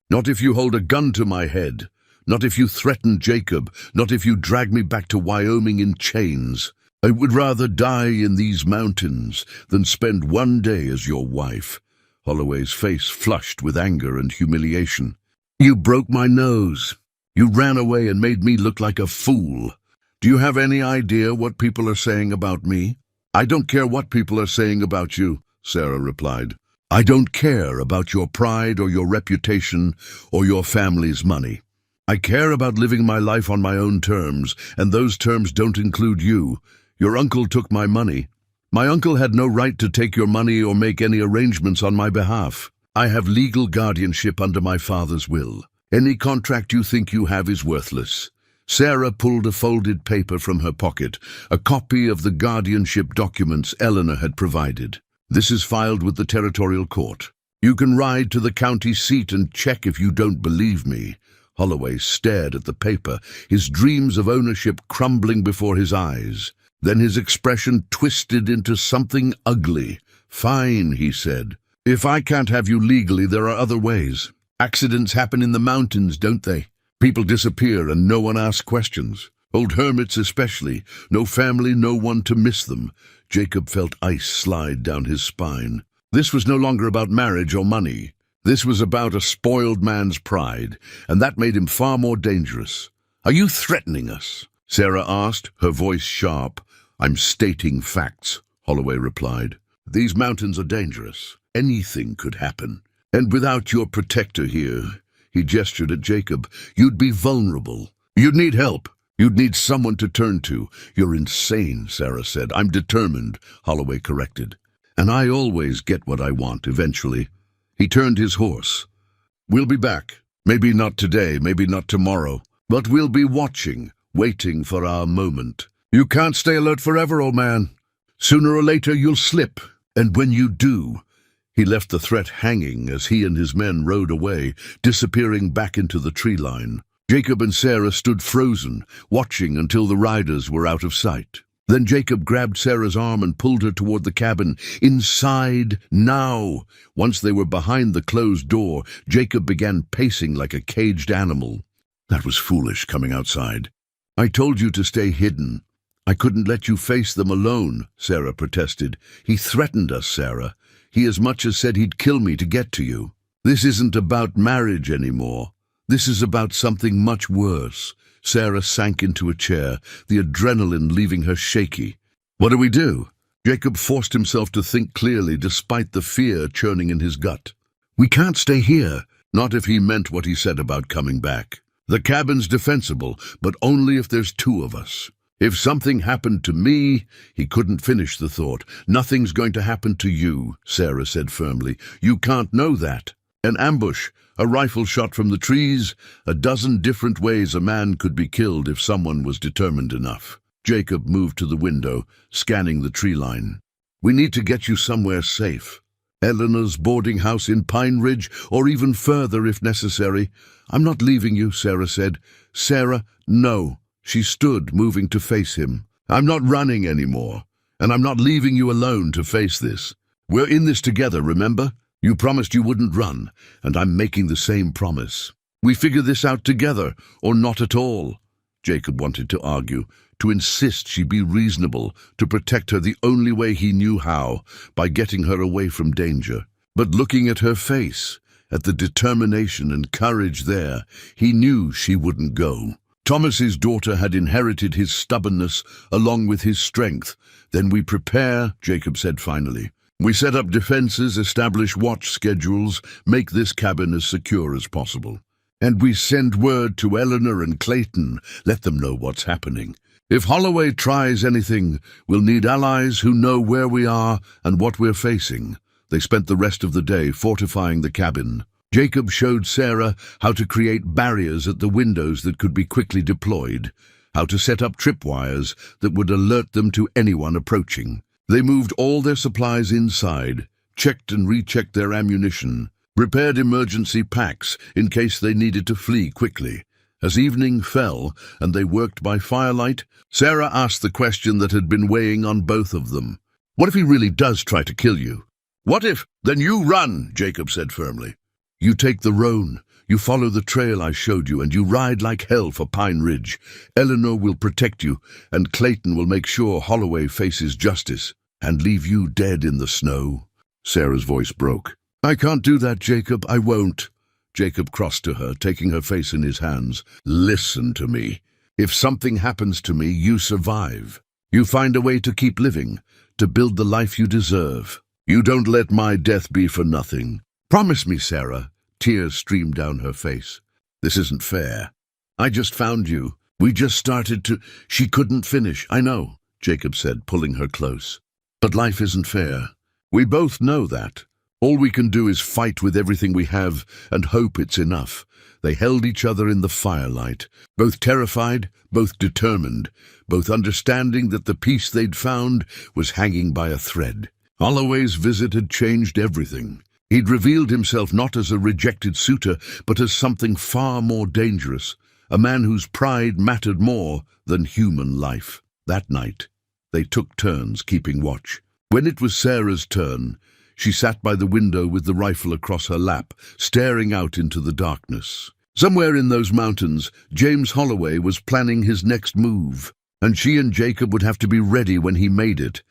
Not if you hold a gun to my head. Not if you threaten Jacob, not if you drag me back to Wyoming in chains. I would rather die in these mountains than spend one day as your wife." Holloway's face flushed with anger and humiliation. "You broke my nose. You ran away and made me look like a fool. Do you have any idea what people are saying about me?" "I don't care what people are saying about you," Sarah replied. "I don't care about your pride or your reputation or your family's money. I care about living my life on my own terms, and those terms don't include you. Your uncle took my money. My uncle had no right to take your money or make any arrangements on my behalf. I have legal guardianship under my father's will. Any contract you think you have is worthless." Sarah pulled a folded paper from her pocket, a copy of the guardianship documents Eleanor had provided. "This is filed with the territorial court. You can ride to the county seat and check if you don't believe me." Holloway stared at the paper, his dreams of ownership crumbling before his eyes. Then his expression twisted into something ugly. "Fine," he said. "If I can't have you legally, there are other ways. Accidents happen in the mountains, don't they? People disappear and no one asks questions. Old hermits especially. No family, no one to miss them." Jacob felt ice slide down his spine. This was no longer about marriage or money. This was about a spoiled man's pride, and that made him far more dangerous. "Are you threatening us?" Sarah asked, her voice sharp. "I'm stating facts," Holloway replied. "These mountains are dangerous. Anything could happen. And without your protector here," he gestured at Jacob, "you'd be vulnerable. You'd need help. You'd need someone to turn to." "You're insane," Sarah said. "I'm determined," Holloway corrected. "And I always get what I want, eventually." He turned his horse. "We'll be back. Maybe not today, maybe not tomorrow. But we'll be watching, waiting for our moment. You can't stay alert forever, old man. Sooner or later you'll slip. And when you do—" He left the threat hanging as he and his men rode away, disappearing back into the tree line. Jacob and Sarah stood frozen, watching until the riders were out of sight. Then Jacob grabbed Sarah's arm and pulled her toward the cabin. "Inside, now!" Once they were behind the closed door, Jacob began pacing like a caged animal. "That was foolish, coming outside. I told you to stay hidden. I couldn't let you face them alone," Sarah protested. "He threatened us, Sarah. He as much as said he'd kill me to get to you. This isn't about marriage anymore. This is about something much worse." Sarah sank into a chair, the adrenaline leaving her shaky. "What do we do?" Jacob forced himself to think clearly despite the fear churning in his gut. "We can't stay here." Not if he meant what he said about coming back. "The cabin's defensible, but only if there's 2 of us. If something happened to me—" He couldn't finish the thought. "Nothing's going to happen to you," Sarah said firmly. "You can't know that. An ambush, a rifle shot from the trees, a dozen different ways a man could be killed if someone was determined enough." Jacob moved to the window, scanning the tree line. "We need to get you somewhere safe. Eleanor's boarding house in Pine Ridge, or even further if necessary." "I'm not leaving you," Sarah said. "Sarah, no." She stood, moving to face him. "I'm not running anymore, and I'm not leaving you alone to face this. We're in this together, remember? You promised you wouldn't run, and I'm making the same promise. We figure this out together, or not at all." Jacob wanted to argue, to insist she be reasonable, to protect her the only way he knew how, by getting her away from danger. But looking at her face, at the determination and courage there, he knew she wouldn't go. Thomas's daughter had inherited his stubbornness along with his strength. "Then we prepare," Jacob said finally. "We set up defenses, establish watch schedules, make this cabin as secure as possible. And we send word to Eleanor and Clayton, let them know what's happening. If Holloway tries anything, we'll need allies who know where we are and what we're facing." They spent the rest of the day fortifying the cabin. Jacob showed Sarah how to create barriers at the windows that could be quickly deployed, how to set up tripwires that would alert them to anyone approaching. They moved all their supplies inside, checked and rechecked their ammunition, prepared emergency packs in case they needed to flee quickly. As evening fell and they worked by firelight, Sarah asked the question that had been weighing on both of them. "What if he really does try to kill you?" "What if? Then you run," Jacob said firmly. "You take the roan, you follow the trail I showed you, and you ride like hell for Pine Ridge. Eleanor will protect you, and Clayton will make sure Holloway faces justice, and leave you dead in the snow." Sarah's voice broke. "I can't do that, Jacob, I won't." Jacob crossed to her, taking her face in his hands. "Listen to me. If something happens to me, you survive. You find a way to keep living, to build the life you deserve. You don't let my death be for nothing. Promise me, Sarah." Tears streamed down her face. "This isn't fair. I just found you. We just started to—" "She couldn't finish, I know," Jacob said, pulling her close. "But life isn't fair. We both know that. All we can do is fight with everything we have and hope it's enough." They held each other in the firelight, both terrified, both determined, both understanding that the peace they'd found was hanging by a thread. Holloway's visit had changed everything. He'd revealed himself not as a rejected suitor, but as something far more dangerous, a man whose pride mattered more than human life. That night, they took turns keeping watch. When it was Sarah's turn, she sat by the window with the rifle across her lap, staring out into the darkness. Somewhere in those mountains, James Holloway was planning his next move, and she and Jacob would have to be ready when he made it.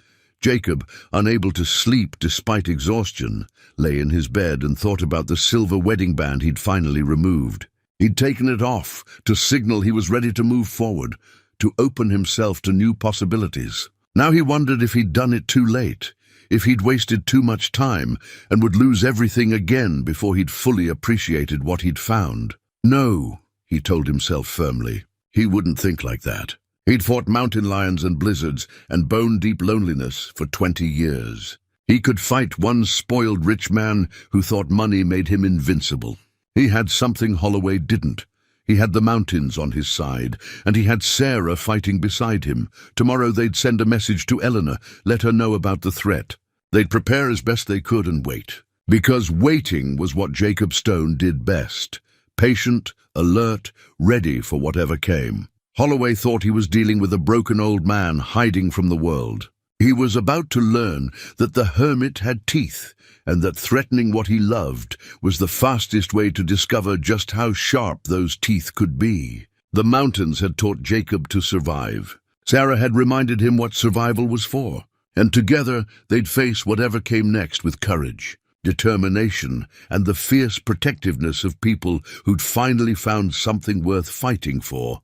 Jacob, unable to sleep despite exhaustion, lay in his bed and thought about the silver wedding band he'd finally removed. He'd taken it off to signal he was ready to move forward, to open himself to new possibilities. Now he wondered if he'd done it too late, if he'd wasted too much time and would lose everything again before he'd fully appreciated what he'd found. No, he told himself firmly. He wouldn't think like that. He'd fought mountain lions and blizzards and bone-deep loneliness for 20 years. He could fight one spoiled rich man who thought money made him invincible. He had something Holloway didn't. He had the mountains on his side, and he had Sarah fighting beside him. Tomorrow they'd send a message to Eleanor, let her know about the threat. They'd prepare as best they could and wait. Because waiting was what Jacob Stone did best. Patient, alert, ready for whatever came. Holloway thought he was dealing with a broken old man hiding from the world. He was about to learn that the hermit had teeth, and that threatening what he loved was the fastest way to discover just how sharp those teeth could be. The mountains had taught Jacob to survive. Sarah had reminded him what survival was for, and together they'd face whatever came next with courage, determination, and the fierce protectiveness of people who'd finally found something worth fighting for.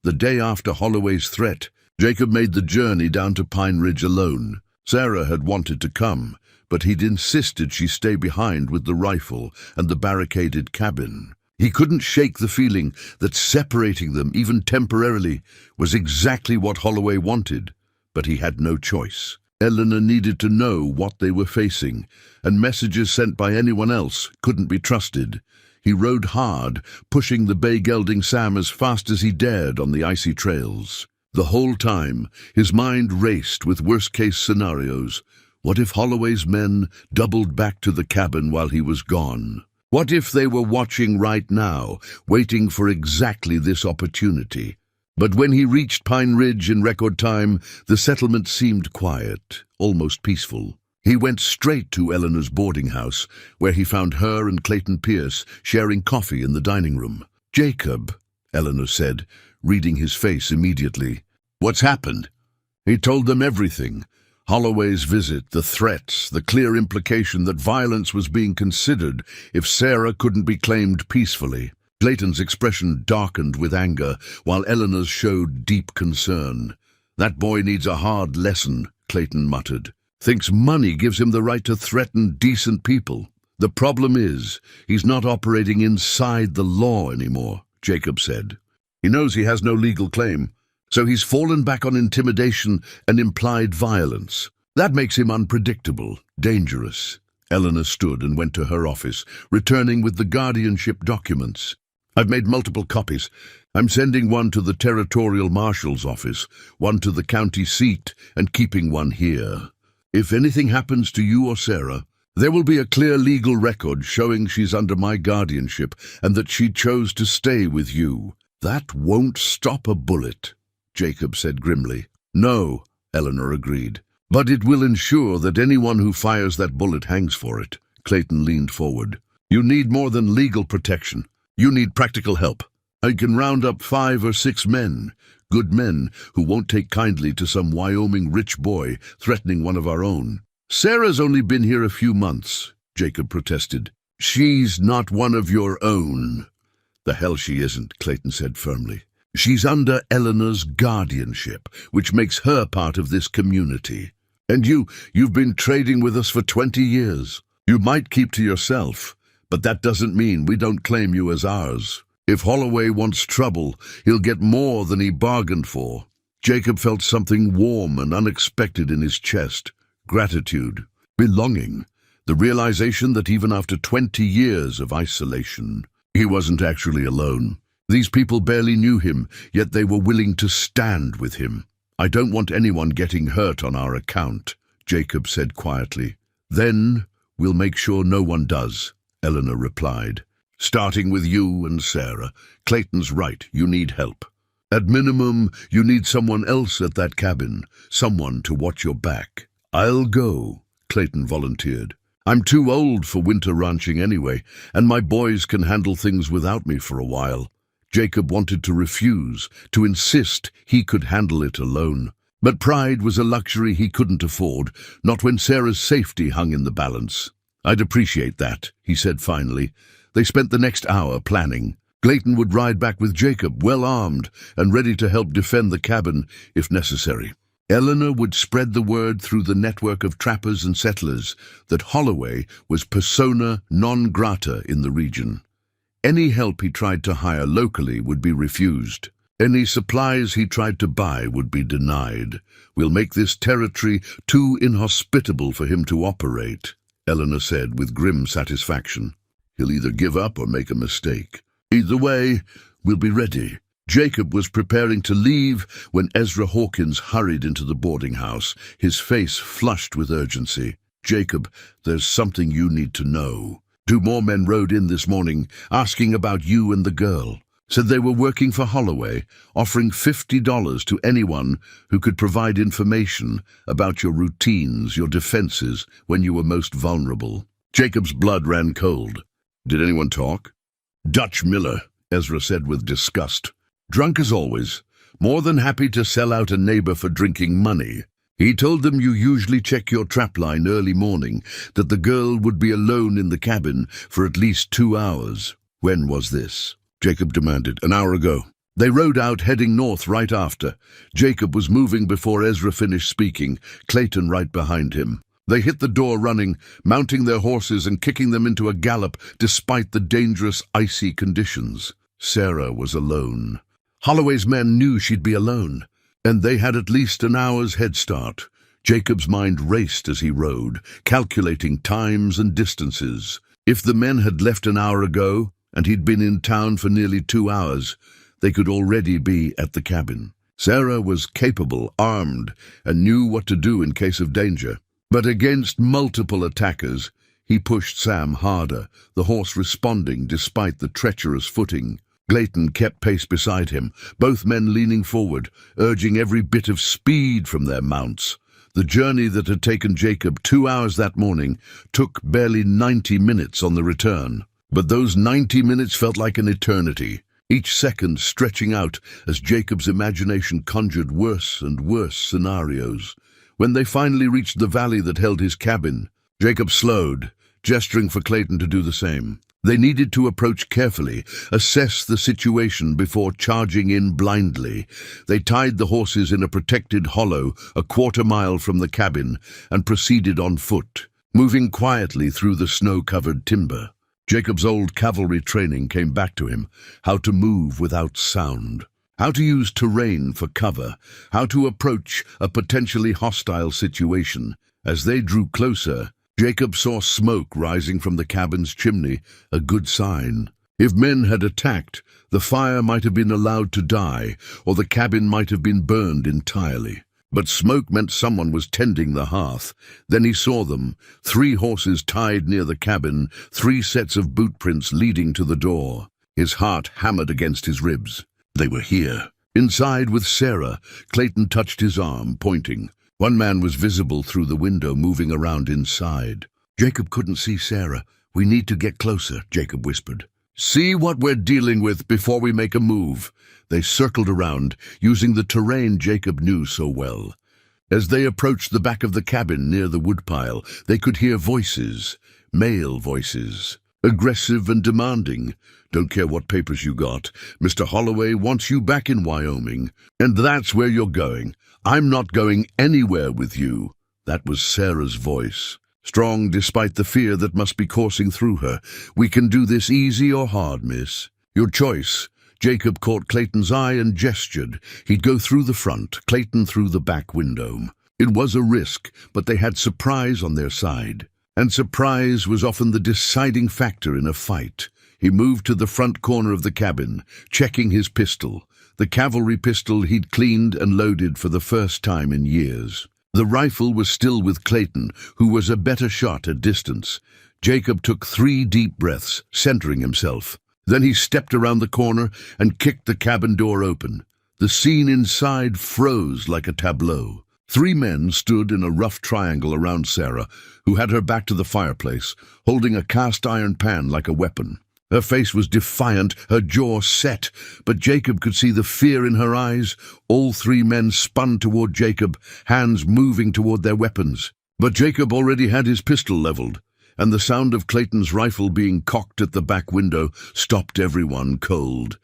The day after Holloway's threat, Jacob made the journey down to Pine Ridge alone. Sarah had wanted to come, but he'd insisted she stay behind with the rifle and the barricaded cabin. He couldn't shake the feeling that separating them, even temporarily, was exactly what Holloway wanted, but he had no choice. Eleanor needed to know what they were facing, and messages sent by anyone else couldn't be trusted. He rode hard, pushing the bay-gelding Sam as fast as he dared on the icy trails. The whole time, his mind raced with worst-case scenarios. What if Holloway's men doubled back to the cabin while he was gone? What if they were watching right now, waiting for exactly this opportunity? But when he reached Pine Ridge in record time, the settlement seemed quiet, almost peaceful. He went straight to Eleanor's boarding house, where he found her and Clayton Pierce sharing coffee in the dining room. "Jacob," Eleanor said, reading his face immediately. "What's happened?" He told them everything. Holloway's visit, the threats, the clear implication that violence was being considered if Sarah couldn't be claimed peacefully. Clayton's expression darkened with anger, while Eleanor's showed deep concern. "That boy needs a hard lesson," Clayton muttered. "Thinks money gives him the right to threaten decent people. The problem is, he's not operating inside the law anymore," Jacob said. "He knows he has no legal claim, so he's fallen back on intimidation and implied violence. That makes him unpredictable, dangerous." Eleanor stood and went to her office, returning with the guardianship documents. "I've made multiple copies. I'm sending one to the territorial marshal's office, one to the county seat, and keeping one here. If anything happens to you or Sarah, there will be a clear legal record showing she's under my guardianship and that she chose to stay with you." "That won't stop a bullet," Jacob said grimly. "No," Eleanor agreed. "But it will ensure that anyone who fires that bullet hangs for it." Clayton leaned forward. "You need more than legal protection. You need practical help. I can round up 5 or 6 men, good men, who won't take kindly to some Wyoming rich boy threatening one of our own." "Sarah's only been here a few months," Jacob protested. "She's not one of your own." "The hell she isn't," Clayton said firmly. "She's under Eleanor's guardianship, which makes her part of this community. And you've been trading with us for 20 years. You might keep to yourself, but that doesn't mean we don't claim you as ours. If Holloway wants trouble, he'll get more than he bargained for." Jacob felt something warm and unexpected in his chest. Gratitude, belonging, the realization that even after 20 years of isolation, he wasn't actually alone. These people barely knew him, yet they were willing to stand with him. "I don't want anyone getting hurt on our account," Jacob said quietly. "Then we'll make sure no one does," Eleanor replied. "Starting with you and Sarah. Clayton's right, you need help. At minimum, you need someone else at that cabin, someone to watch your back." "I'll go," Clayton volunteered. "I'm too old for winter ranching anyway, and my boys can handle things without me for a while." Jacob wanted to refuse, to insist he could handle it alone. But pride was a luxury he couldn't afford, not when Sarah's safety hung in the balance. "I'd appreciate that," he said finally. They spent the next hour planning. Clayton would ride back with Jacob, well armed and ready to help defend the cabin if necessary. Eleanor would spread the word through the network of trappers and settlers that Holloway was persona non grata in the region. Any help he tried to hire locally would be refused. Any supplies he tried to buy would be denied. "We'll make this territory too inhospitable for him to operate," Eleanor said with grim satisfaction. "He'll either give up or make a mistake. Either way, we'll be ready." Jacob was preparing to leave when Ezra Hawkins hurried into the boarding house, his face flushed with urgency. "Jacob, there's something you need to know. 2 more men rode in this morning, asking about you and the girl. Said they were working for Holloway, offering $50 to anyone who could provide information about your routines, your defenses, when you were most vulnerable." Jacob's blood ran cold. "Did anyone talk?" "Dutch Miller," Ezra said with disgust. "Drunk as always. More than happy to sell out a neighbor for drinking money. He told them you usually check your trapline early morning, that the girl would be alone in the cabin for at least 2 hours. When was this?" Jacob demanded. "An hour ago." They rode out, heading north right after. Jacob was moving before Ezra finished speaking, Clayton right behind him. They hit the door running, mounting their horses and kicking them into a gallop despite the dangerous, icy conditions. Sarah was alone. Holloway's men knew she'd be alone, and they had at least an hour's head start. Jacob's mind raced as he rode, calculating times and distances. If the men had left an hour ago, and he'd been in town for nearly 2 hours, they could already be at the cabin. Sarah was capable, armed, and knew what to do in case of danger. But against multiple attackers, he pushed Sam harder, the horse responding despite the treacherous footing. Clayton kept pace beside him, both men leaning forward, urging every bit of speed from their mounts. The journey that had taken Jacob 2 hours that morning took barely 90 minutes on the return. But those 90 minutes felt like an eternity. each second stretching out as Jacob's imagination conjured worse and worse scenarios. When they finally reached the valley that held his cabin, Jacob slowed, gesturing for Clayton to do the same. They needed to approach carefully, assess the situation before charging in blindly. They tied the horses in a protected hollow a quarter-mile from the cabin and proceeded on foot, moving quietly through the snow-covered timber. Jacob's old cavalry training came back to him: how to move without sound, how to use terrain for cover, how to approach a potentially hostile situation. As they drew closer, Jacob saw smoke rising from the cabin's chimney, a good sign. If men had attacked, the fire might have been allowed to die, or the cabin might have been burned entirely. But smoke meant someone was tending the hearth. Then he saw them, 3 horses tied near the cabin, 3 sets of boot prints leading to the door. His heart hammered against his ribs. They were here. Inside with Sarah, Clayton touched his arm, pointing. One man was visible through the window, moving around inside. Jacob couldn't see Sarah. "We need to get closer," Jacob whispered. "See what we're dealing with before we make a move." They circled around, using the terrain Jacob knew so well. As they approached the back of the cabin near the woodpile, they could hear voices, male voices, aggressive and demanding. "Don't care what papers you got. Mr. Holloway wants you back in Wyoming, and that's where you're going. I'm not going anywhere with you." That was Sarah's voice, strong despite the fear that must be coursing through her. "We can do this easy or hard, miss. Your choice." Jacob caught Clayton's eye and gestured. He'd go through the front, Clayton through the back window. It was a risk, but they had surprise on their side. And surprise was often the deciding factor in a fight. He moved to the front corner of the cabin, checking his pistol. The cavalry pistol he'd cleaned and loaded for the first time in years. The rifle was still with Clayton, who was a better shot at distance. Jacob took 3 deep breaths, centering himself. Then he stepped around the corner and kicked the cabin door open. The scene inside froze like a tableau. 3 men stood in a rough triangle around Sarah, who had her back to the fireplace, holding a cast-iron pan like a weapon. Her face was defiant, her jaw set, but Jacob could see the fear in her eyes. All 3 men spun toward Jacob, hands moving toward their weapons. But Jacob already had his pistol leveled, and the sound of Clayton's rifle being cocked at the back window stopped everyone cold.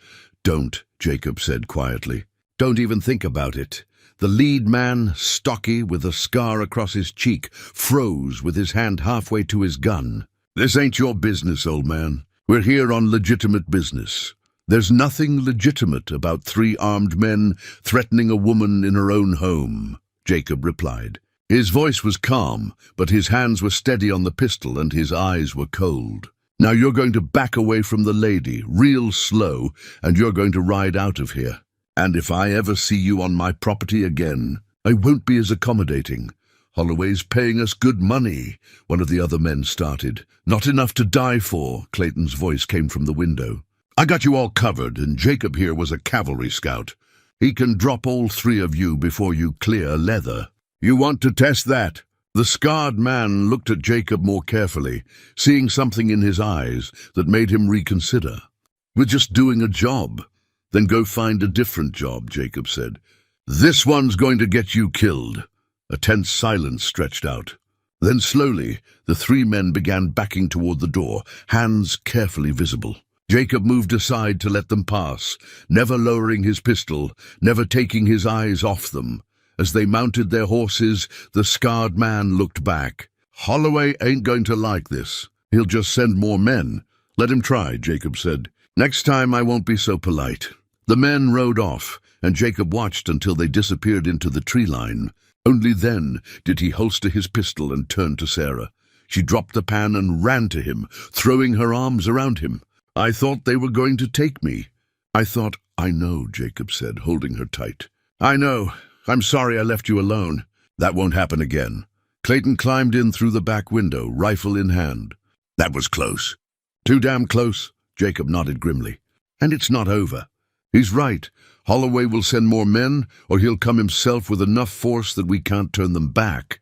"Don't," Jacob said quietly. "Don't even think about it." The lead man, stocky, with a scar across his cheek, froze with his hand halfway to his gun. "This ain't your business, old man. We're here on legitimate business. There's nothing legitimate about 3 armed men threatening a woman in her own home," Jacob replied. His voice was calm, but his hands were steady on the pistol and his eyes were cold. "Now you're going to back away from the lady, real slow, and you're going to ride out of here. And if I ever see you on my property again, I won't be as accommodating. Holloway's paying us good money," one of the other men started. "Not enough to die for," Clayton's voice came from the window. "I got you all covered, and Jacob here was a cavalry scout. He can drop all 3 of you before you clear leather. You want to test that?" The scarred man looked at Jacob more carefully, seeing something in his eyes that made him reconsider. "We're just doing a job." "Then go find a different job," Jacob said. "This one's going to get you killed." A tense silence stretched out. Then slowly, the 3 men began backing toward the door, hands carefully visible. Jacob moved aside to let them pass, never lowering his pistol, never taking his eyes off them. As they mounted their horses, the scarred man looked back. "Holloway ain't going to like this. He'll just send more men." "Let him try," Jacob said. "Next time I won't be so polite." The men rode off, and Jacob watched until they disappeared into the tree line. Only then did he holster his pistol and turn to Sarah. She dropped the pan and ran to him, throwing her arms around him. "I thought they were going to take me." "I know," Jacob said, holding her tight. "I know. I'm sorry I left you alone." "That won't happen again." Clayton climbed in through the back window, rifle in hand. "That was close." "Too damn close," Jacob nodded grimly. "And it's not over." "He's right. Holloway will send more men, or he'll come himself with enough force that we can't turn them back."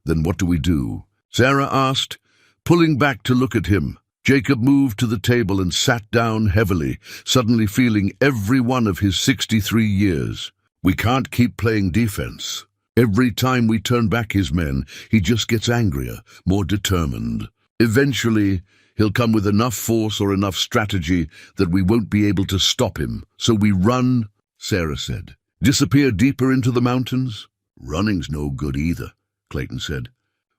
"Then what do we do?" Sarah asked, pulling back to look at him. Jacob moved to the table and sat down heavily, suddenly feeling every one of his 63 years. We can't keep playing defense. Every time we turn back his men, he just gets angrier, more determined. Eventually, he'll come with enough force or enough strategy that we won't be able to stop him. So we run, Sarah said. Disappear deeper into the mountains? Running's no good either, Clayton said.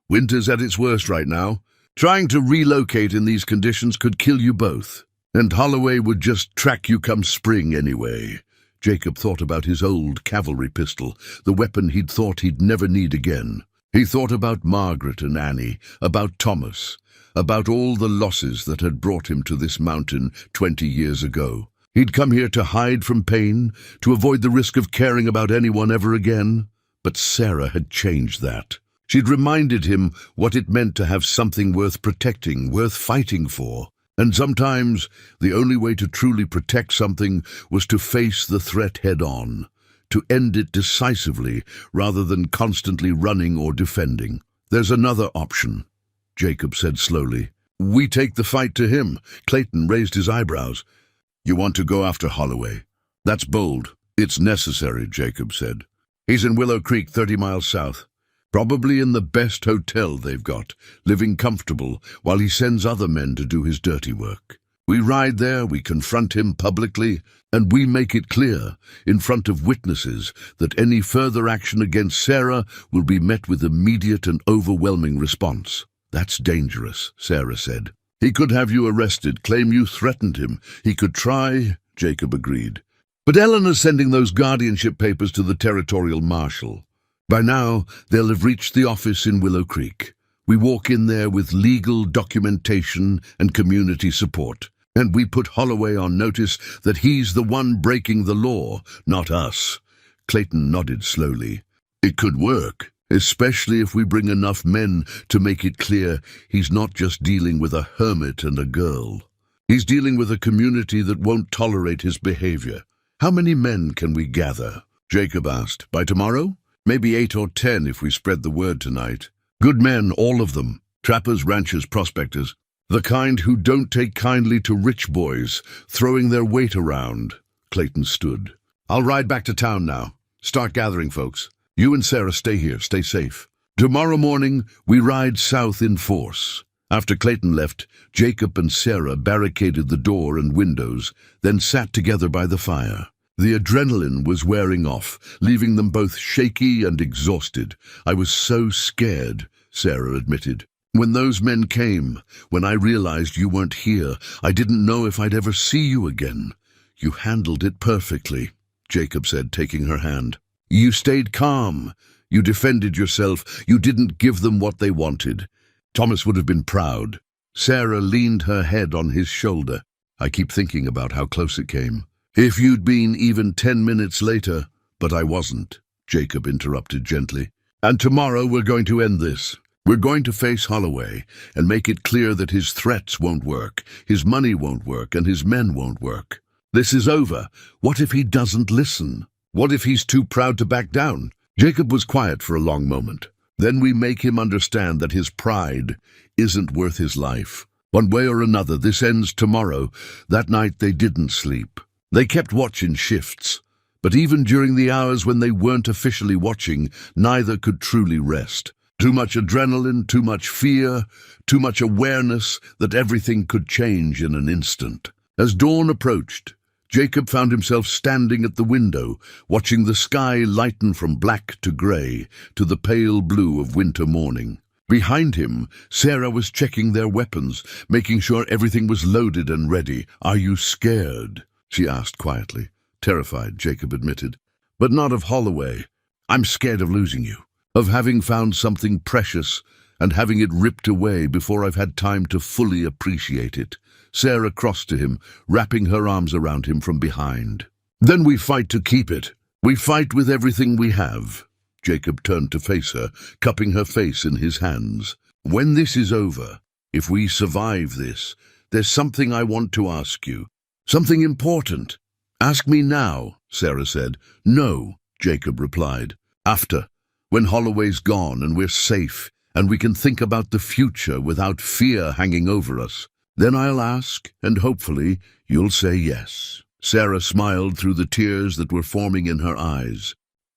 Winter's at its worst right now. Trying to relocate in these conditions could kill you both. And Holloway would just track you come spring anyway. Jacob thought about his old cavalry pistol, the weapon he'd thought he'd never need again. He thought about Margaret and Annie, about Thomas, about all the losses that had brought him to this mountain 20 years ago. He'd come here to hide from pain, to avoid the risk of caring about anyone ever again. But Sarah had changed that. She'd reminded him what it meant to have something worth protecting, worth fighting for. And sometimes the only way to truly protect something was to face the threat head-on, to end it decisively rather than constantly running or defending. There's another option, Jacob said slowly. We take the fight to him. Clayton raised his eyebrows. You want to go after Holloway? That's bold. It's necessary, Jacob said. He's in Willow Creek, 30 miles south. Probably in the best hotel they've got, living comfortable while he sends other men to do his dirty work. We ride there, we confront him publicly, and we make it clear, in front of witnesses, that any further action against Sarah will be met with immediate and overwhelming response. That's dangerous, Sarah said. He could have you arrested, claim you threatened him. He could try, Jacob agreed. But Eleanor's sending those guardianship papers to the territorial marshal. By now, they'll have reached the office in Willow Creek. We walk in there with legal documentation and community support, and we put Holloway on notice that he's the one breaking the law, not us. Clayton nodded slowly. It could work, especially if we bring enough men to make it clear he's not just dealing with a hermit and a girl. He's dealing with a community that won't tolerate his behavior. How many men can we gather? Jacob asked. By tomorrow? Maybe 8 or 10 if we spread the word tonight. Good men, all of them. Trappers, ranchers, prospectors. The kind who don't take kindly to rich boys, throwing their weight around. Clayton stood. I'll ride back to town now. Start gathering, folks. You and Sarah stay here, stay safe. Tomorrow morning, we ride south in force. After Clayton left, Jacob and Sarah barricaded the door and windows, then sat together by the fire. The adrenaline was wearing off, leaving them both shaky and exhausted. I was so scared, Sarah admitted. When those men came, when I realized you weren't here, I didn't know if I'd ever see you again. You handled it perfectly, Jacob said, taking her hand. You stayed calm. You defended yourself. You didn't give them what they wanted. Thomas would have been proud. Sarah leaned her head on his shoulder. I keep thinking about how close it came. If you'd been even 10 minutes later, but I wasn't, Jacob interrupted gently. And tomorrow we're going to end this. We're going to face Holloway and make it clear that his threats won't work, his money won't work, and his men won't work. This is over. What if he doesn't listen? What if he's too proud to back down? Jacob was quiet for a long moment. Then we make him understand that his pride isn't worth his life. One way or another, this ends tomorrow. That night they didn't sleep. They kept watch in shifts, but even during the hours when they weren't officially watching, neither could truly rest. Too much adrenaline, too much fear, too much awareness that everything could change in an instant. As dawn approached, Jacob found himself standing at the window, watching the sky lighten from black to grey to the pale blue of winter morning. Behind him, Sarah was checking their weapons, making sure everything was loaded and ready. Are you scared? She asked quietly. Terrified, Jacob admitted. But not of Holloway. I'm scared of losing you, of having found something precious and having it ripped away before I've had time to fully appreciate it. Sarah crossed to him, wrapping her arms around him from behind. Then we fight to keep it. We fight with everything we have. Jacob turned to face her, cupping her face in his hands. When this is over, if we survive this, there's something I want to ask you. Something important. Ask me now, Sarah said. No, Jacob replied. After, when Holloway's gone and we're safe, and we can think about the future without fear hanging over us. Then I'll ask, and hopefully you'll say yes." Sarah smiled through the tears that were forming in her eyes.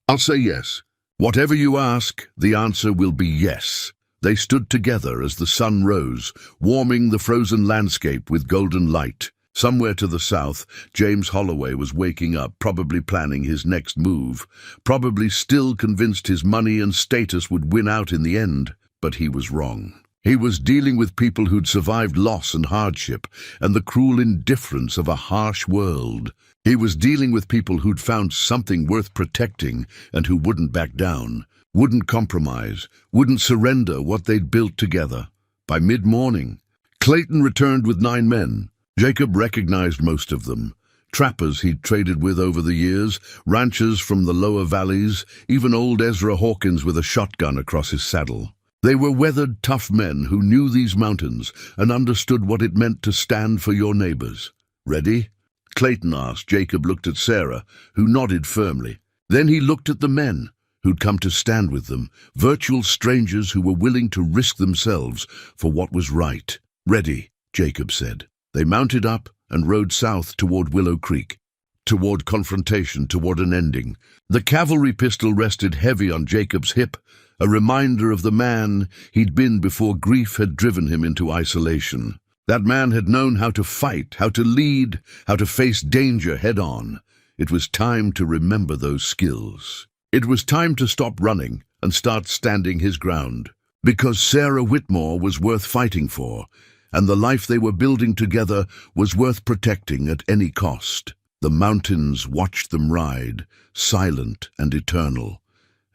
"I'll say yes. Whatever you ask, the answer will be yes." They stood together as the sun rose, warming the frozen landscape with golden light. Somewhere to the south, James Holloway was waking up, probably planning his next move, probably still convinced his money and status would win out in the end. But he was wrong. He was dealing with people who'd survived loss and hardship and the cruel indifference of a harsh world. He was dealing with people who'd found something worth protecting and who wouldn't back down, wouldn't compromise, wouldn't surrender what they'd built together. By mid-morning, Clayton returned with 9 men. Jacob recognized most of them. Trappers he'd traded with over the years, ranchers from the lower valleys, even old Ezra Hawkins with a shotgun across his saddle. They were weathered, tough men who knew these mountains and understood what it meant to stand for your neighbors. "Ready?" Clayton asked. Jacob looked at Sarah, who nodded firmly. Then he looked at the men who'd come to stand with them, virtual strangers who were willing to risk themselves for what was right. "Ready," Jacob said. They mounted up and rode south toward Willow Creek, toward confrontation, toward an ending. The cavalry pistol rested heavy on Jacob's hip, a reminder of the man he'd been before grief had driven him into isolation. That man had known how to fight, how to lead, how to face danger head-on. It was time to remember those skills. It was time to stop running and start standing his ground. Because Sarah Whitmore was worth fighting for, and the life they were building together was worth protecting at any cost. The mountains watched them ride, silent and eternal,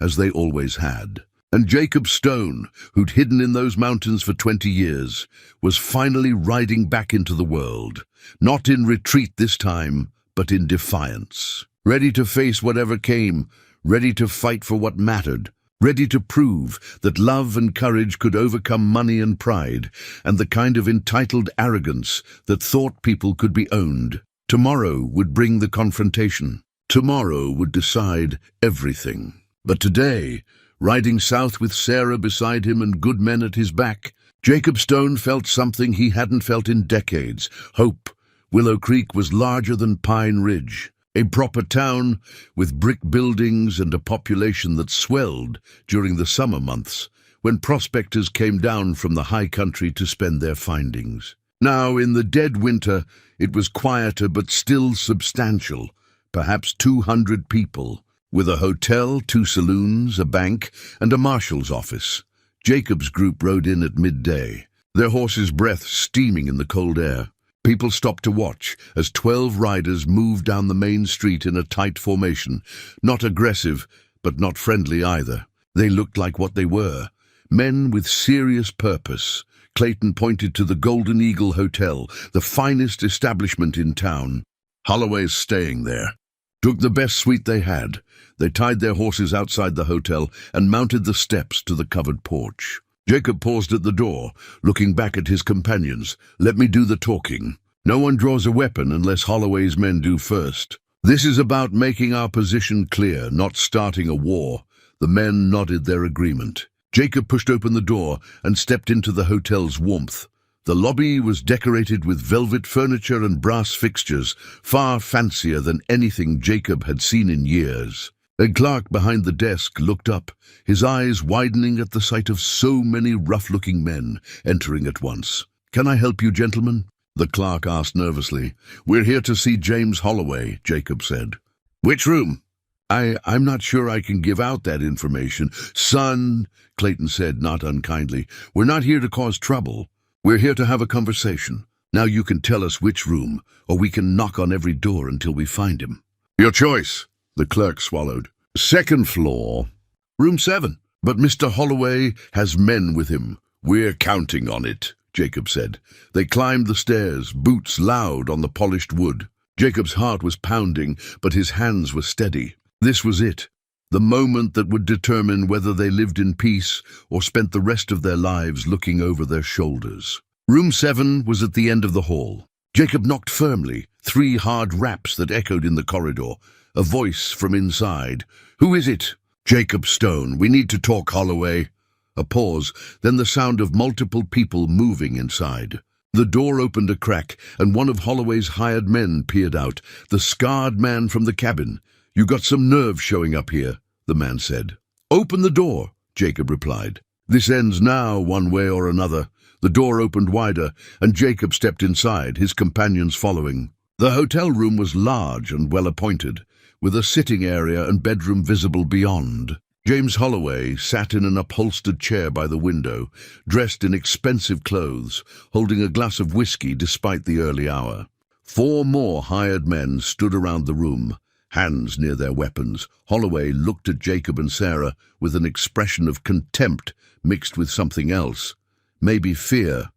as they always had. And Jacob Stone, who'd hidden in those mountains for 20 years, was finally riding back into the world, not in retreat this time, but in defiance. Ready to face whatever came, ready to fight for what mattered, ready to prove that love and courage could overcome money and pride, and the kind of entitled arrogance that thought people could be owned. Tomorrow would bring the confrontation. Tomorrow would decide everything. But today, riding south with Sarah beside him and good men at his back, Jacob Stone felt something he hadn't felt in decades: hope. Willow Creek was larger than Pine Ridge, a proper town with brick buildings and a population that swelled during the summer months, when prospectors came down from the high country to spend their findings. Now, in the dead winter, it was quieter but still substantial, perhaps 200 people, with a hotel, 2 saloons, a bank, and a marshal's office. Jacob's group rode in at midday, their horses' breath steaming in the cold air. People stopped to watch as 12 riders moved down the main street in a tight formation, not aggressive, but not friendly either. They looked like what they were, men with serious purpose. Clayton pointed to the Golden Eagle Hotel, the finest establishment in town. "Holloway's staying there." Took the best suite they had. They tied their horses outside the hotel and mounted the steps to the covered porch. Jacob paused at the door, looking back at his companions. "Let me do the talking. No one draws a weapon unless Holloway's men do first. This is about making our position clear, not starting a war." The men nodded their agreement. Jacob pushed open the door and stepped into the hotel's warmth. The lobby was decorated with velvet furniture and brass fixtures, far fancier than anything Jacob had seen in years. A clerk behind the desk looked up, his eyes widening at the sight of so many rough-looking men entering at once. "Can I help you, gentlemen?" the clerk asked nervously. "We're here to see James Holloway," Jacob said. "Which room?" I'm not sure I can give out that information." "Son," Clayton said, not unkindly, "we're not here to cause trouble. We're here to have a conversation. Now you can tell us which room, or we can knock on every door until we find him." "Your choice," the clerk swallowed. "Second floor, room 7. But Mr. Holloway has men with him. We're counting on it," Jacob said. They climbed the stairs, boots loud on the polished wood. Jacob's heart was pounding, but his hands were steady. This was it, the moment that would determine whether they lived in peace or spent the rest of their lives looking over their shoulders. Room 7 was at the end of the hall. Jacob knocked firmly, 3 hard raps that echoed in the corridor. A voice from inside. "Who is it?" "Jacob Stone. We need to talk, Holloway." A pause, then the sound of multiple people moving inside. The door opened a crack, and one of Holloway's hired men peered out, the scarred man from the cabin. "You got some nerve showing up here," the man said. "Open the door," Jacob replied. "This ends now, one way or another." The door opened wider, and Jacob stepped inside, his companions following. The hotel room was large and well-appointed, with a sitting area and bedroom visible beyond. James Holloway sat in an upholstered chair by the window, dressed in expensive clothes, holding a glass of whiskey despite the early hour. 4 more hired men stood around the room, hands near their weapons. Holloway looked at Jacob and Sarah with an expression of contempt mixed with something else, maybe fear,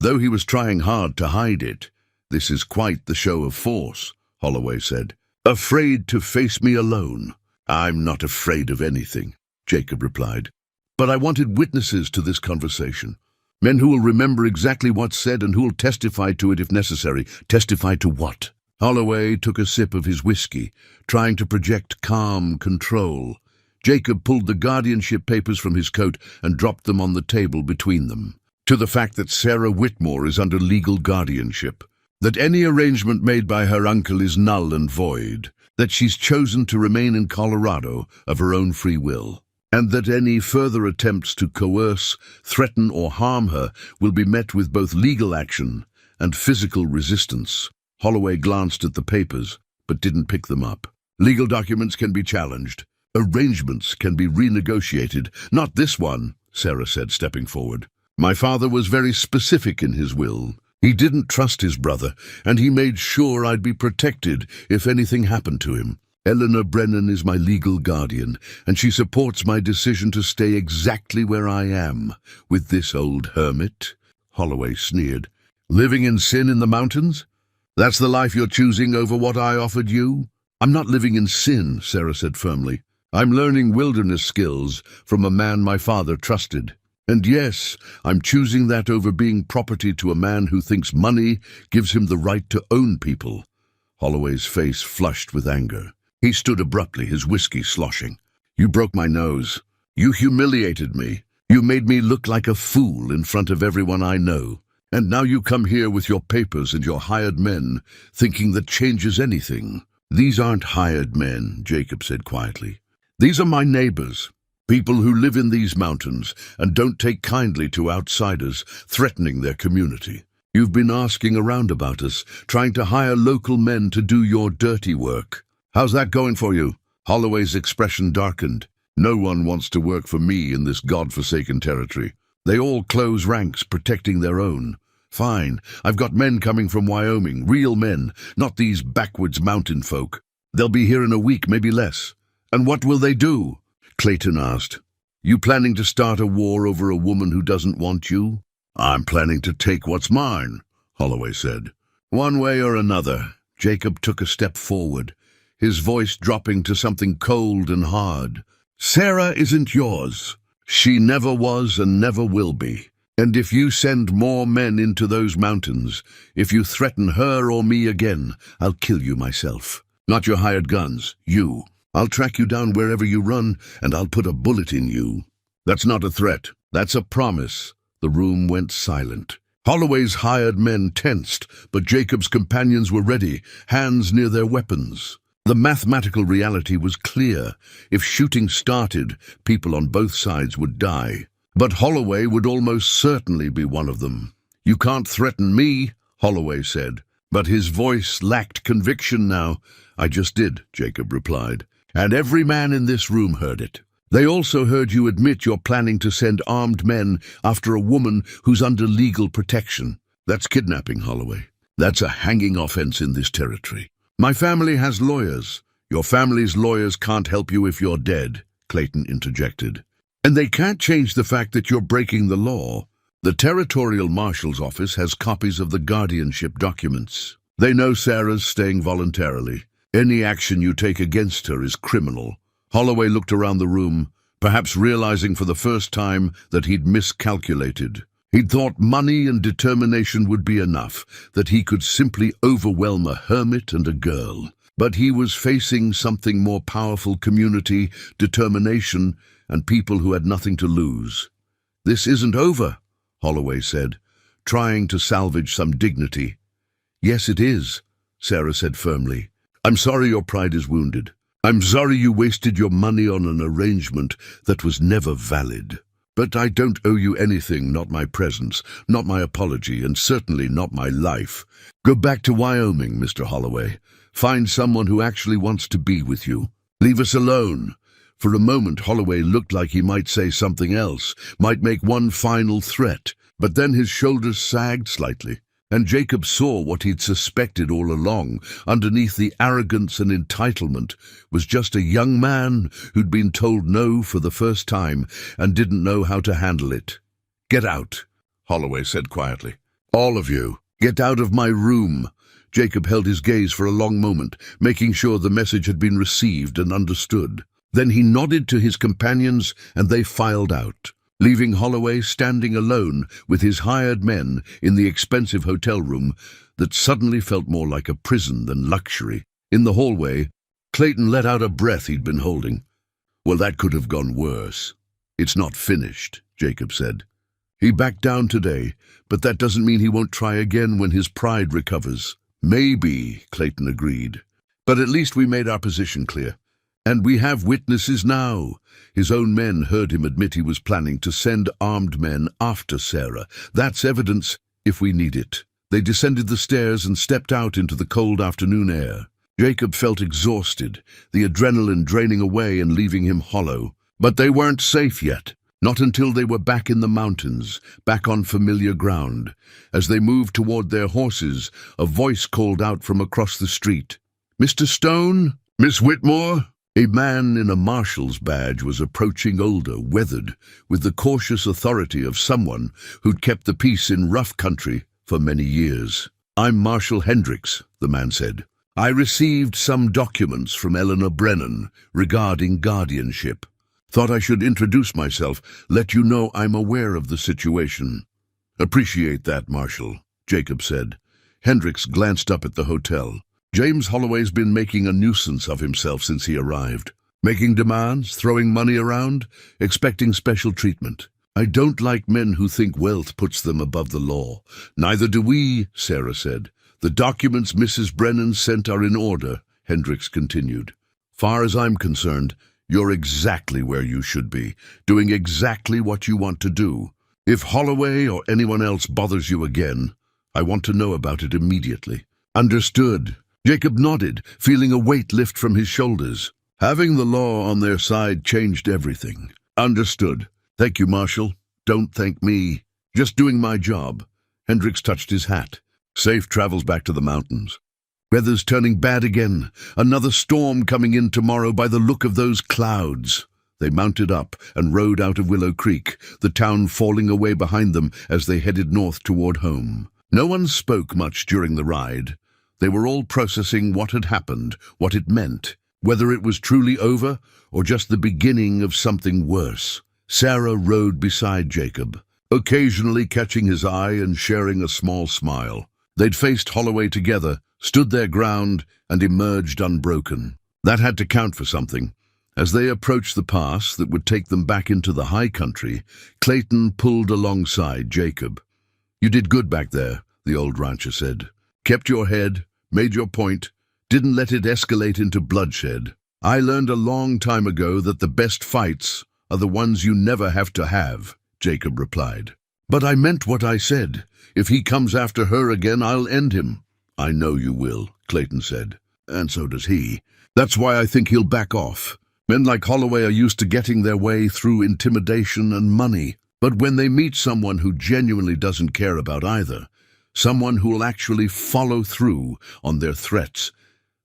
though he was trying hard to hide it. "This is quite the show of force," Holloway said. "Afraid to face me alone?" "I'm not afraid of anything," Jacob replied. "But I wanted witnesses to this conversation. Men who will remember exactly what's said and who will testify to it if necessary." "Testify to what?" Holloway took a sip of his whiskey, trying to project calm control. Jacob pulled the guardianship papers from his coat and dropped them on the table between them. "To the fact that Sarah Whitmore is under legal guardianship, that any arrangement made by her uncle is null and void, that she's chosen to remain in Colorado of her own free will, and that any further attempts to coerce, threaten or harm her will be met with both legal action and physical resistance." Holloway glanced at the papers, but didn't pick them up. "Legal documents can be challenged. Arrangements can be renegotiated. Not this one," Sarah said, stepping forward. "My father was very specific in his will. He didn't trust his brother, and he made sure I'd be protected if anything happened to him. Eleanor Brennan is my legal guardian, and she supports my decision to stay exactly where I am, with this old hermit." Holloway sneered. "Living in sin in the mountains? That's the life you're choosing over what I offered you?" "I'm not living in sin," Sarah said firmly. "I'm learning wilderness skills from a man my father trusted. And yes, I'm choosing that over being property to a man who thinks money gives him the right to own people." Holloway's face flushed with anger. He stood abruptly, his whiskey sloshing. "You broke my nose. You humiliated me. You made me look like a fool in front of everyone I know. And now you come here with your papers and your hired men, thinking that changes anything." "These aren't hired men," Jacob said quietly. "These are my neighbors. People who live in these mountains and don't take kindly to outsiders threatening their community. You've been asking around about us, trying to hire local men to do your dirty work. How's that going for you?" Holloway's expression darkened. "No one wants to work for me in this godforsaken territory. They all close ranks, protecting their own. Fine, I've got men coming from Wyoming, real men, not these backwoods mountain folk. They'll be here in a week, maybe less. And what will they do?" Clayton asked. "You planning to start a war over a woman who doesn't want you?" "I'm planning to take what's mine," Holloway said. "One way or another." Jacob took a step forward, his voice dropping to something cold and hard. "Sarah isn't yours. She never was and never will be. And if you send more men into those mountains, if you threaten her or me again, I'll kill you myself. Not your hired guns, you. I'll track you down wherever you run, and I'll put a bullet in you." "That's not a threat. That's a promise." The room went silent. Holloway's hired men tensed, but Jacob's companions were ready, hands near their weapons. The mathematical reality was clear. If shooting started, people on both sides would die. But Holloway would almost certainly be one of them. "You can't threaten me," Holloway said, but his voice lacked conviction now. "I just did," Jacob replied. "And every man in this room heard it. They also heard you admit you're planning to send armed men after a woman who's under legal protection. That's kidnapping, Holloway. That's a hanging offense in this territory. My family has lawyers. Your family's lawyers can't help you if you're dead," Clayton interjected. "And they can't change the fact that you're breaking the law. The Territorial Marshal's office has copies of the guardianship documents. They know Sarah's staying voluntarily. Any action you take against her is criminal." Holloway looked around the room, perhaps realizing for the first time that he'd miscalculated. He'd thought money and determination would be enough, that he could simply overwhelm a hermit and a girl. But he was facing something more powerful: community, determination, and people who had nothing to lose. "This isn't over," Holloway said. trying to salvage some dignity. "Yes, it is," Sarah said firmly. "I'm sorry your pride is wounded. I'm sorry you wasted your money on an arrangement that was never valid. But I don't owe you anything, not my presence, not my apology, and certainly not my life. Go back to Wyoming, Mr. Holloway. Find someone who actually wants to be with you. Leave us alone." For a moment, Holloway looked like he might say something else, might make one final threat, but then his shoulders sagged slightly, and Jacob saw what he'd suspected all along. Underneath the arrogance and entitlement was just a young man who'd been told no for the first time and didn't know how to handle it. "Get out," Holloway said quietly. "All of you, get out of my room." Jacob held his gaze for a long moment, making sure the message had been received and understood. Then he nodded to his companions and they filed out, leaving Holloway standing alone with his hired men in the expensive hotel room that suddenly felt more like a prison than luxury. In the hallway, Clayton let out a breath he'd been holding. "Well, that could have gone worse." "It's not finished," Jacob said. "He backed down today, but that doesn't mean he won't try again when his pride recovers." "Maybe," Clayton agreed. "But at least we made our position clear. And we have witnesses now." His own men heard him admit he was planning to send armed men after Sarah. "That's evidence if we need it." They descended the stairs and stepped out into the cold afternoon air. Jacob felt exhausted, the adrenaline draining away and leaving him hollow. But they weren't safe yet. Not until they were back in the mountains, back on familiar ground. As they moved toward their horses, a voice called out from across the street. "Mr. Stone? Miss Whitmore?" A man in a marshal's badge was approaching, older, weathered, with the cautious authority of someone who'd kept the peace in rough country for many years. "I'm Marshal Hendricks," the man said. "I received some documents from Eleanor Brennan regarding guardianship. Thought I should introduce myself, let you know I'm aware of the situation." "Appreciate that, Marshal," Jacob said. Hendricks glanced up at the hotel. "James Holloway's been making a nuisance of himself since he arrived. Making demands, throwing money around, expecting special treatment. I don't like men who think wealth puts them above the law." "Neither do we," Sarah said. "The documents Mrs. Brennan sent are in order," Hendricks continued. "Far as I'm concerned, you're exactly where you should be, doing exactly what you want to do. If Holloway or anyone else bothers you again, I want to know about it immediately." "Understood." Jacob nodded, feeling a weight lift from his shoulders. Having the law on their side changed everything. "Understood. Thank you, Marshal. Don't thank me. Just doing my job." Hendricks touched his hat. "Safe travels back to the mountains." "Weather's turning bad again. Another storm coming in tomorrow by the look of those clouds." They mounted up and rode out of Willow Creek, the town falling away behind them as they headed north toward home. No one spoke much during the ride. They were all processing what had happened, what it meant, whether it was truly over or just the beginning of something worse. Sarah rode beside Jacob, occasionally catching his eye and sharing a small smile. They'd faced Holloway together, stood their ground, and emerged unbroken. That had to count for something. As they approached the pass that would take them back into the high country, Clayton pulled alongside Jacob. "You did good back there," the old rancher said. "Kept your head, made your point, didn't let it escalate into bloodshed. I learned a long time ago that the best fights are the ones you never have to have," Jacob replied. "But I meant what I said. If he comes after her again, I'll end him." "I know you will," Clayton said. "And so does he. That's why I think he'll back off. Men like Holloway are used to getting their way through intimidation and money. But when they meet someone who genuinely doesn't care about either, someone who will actually follow through on their threats,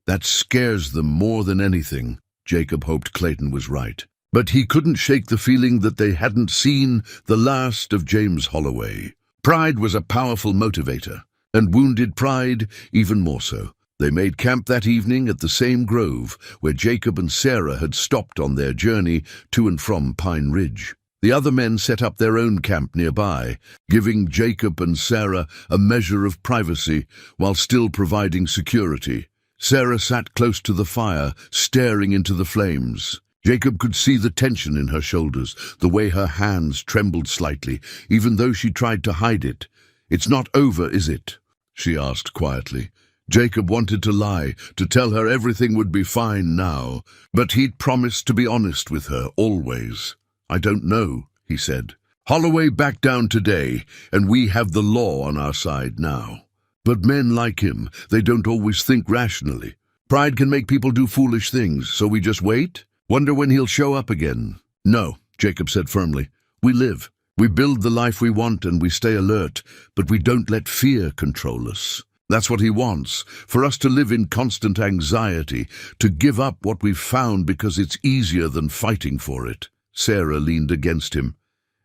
that scares them more than anything." Jacob hoped Clayton was right. But he couldn't shake the feeling that they hadn't seen the last of James Holloway. Pride was a powerful motivator, and wounded pride even more so. They made camp that evening at the same grove where Jacob and Sarah had stopped on their journey to and from Pine Ridge. The other men set up their own camp nearby, giving Jacob and Sarah a measure of privacy while still providing security. Sarah sat close to the fire, staring into the flames. Jacob could see the tension in her shoulders, the way her hands trembled slightly, even though she tried to hide it. "It's not over, is it?" she asked quietly. Jacob wanted to lie, to tell her everything would be fine now, but he'd promised to be honest with her, always. "I don't know," he said. "Holloway backed down today, and we have the law on our side now. But men like him, they don't always think rationally. Pride can make people do foolish things, so we just wait? Wonder when he'll show up again." "No," Jacob said firmly. "We live. We build the life we want and we stay alert, but we don't let fear control us. That's what he wants, for us to live in constant anxiety, to give up what we've found because it's easier than fighting for it." Sarah leaned against him,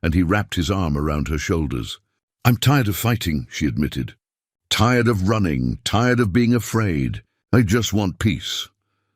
and he wrapped his arm around her shoulders. "I'm tired of fighting," she admitted. "Tired of running, tired of being afraid. I just want peace."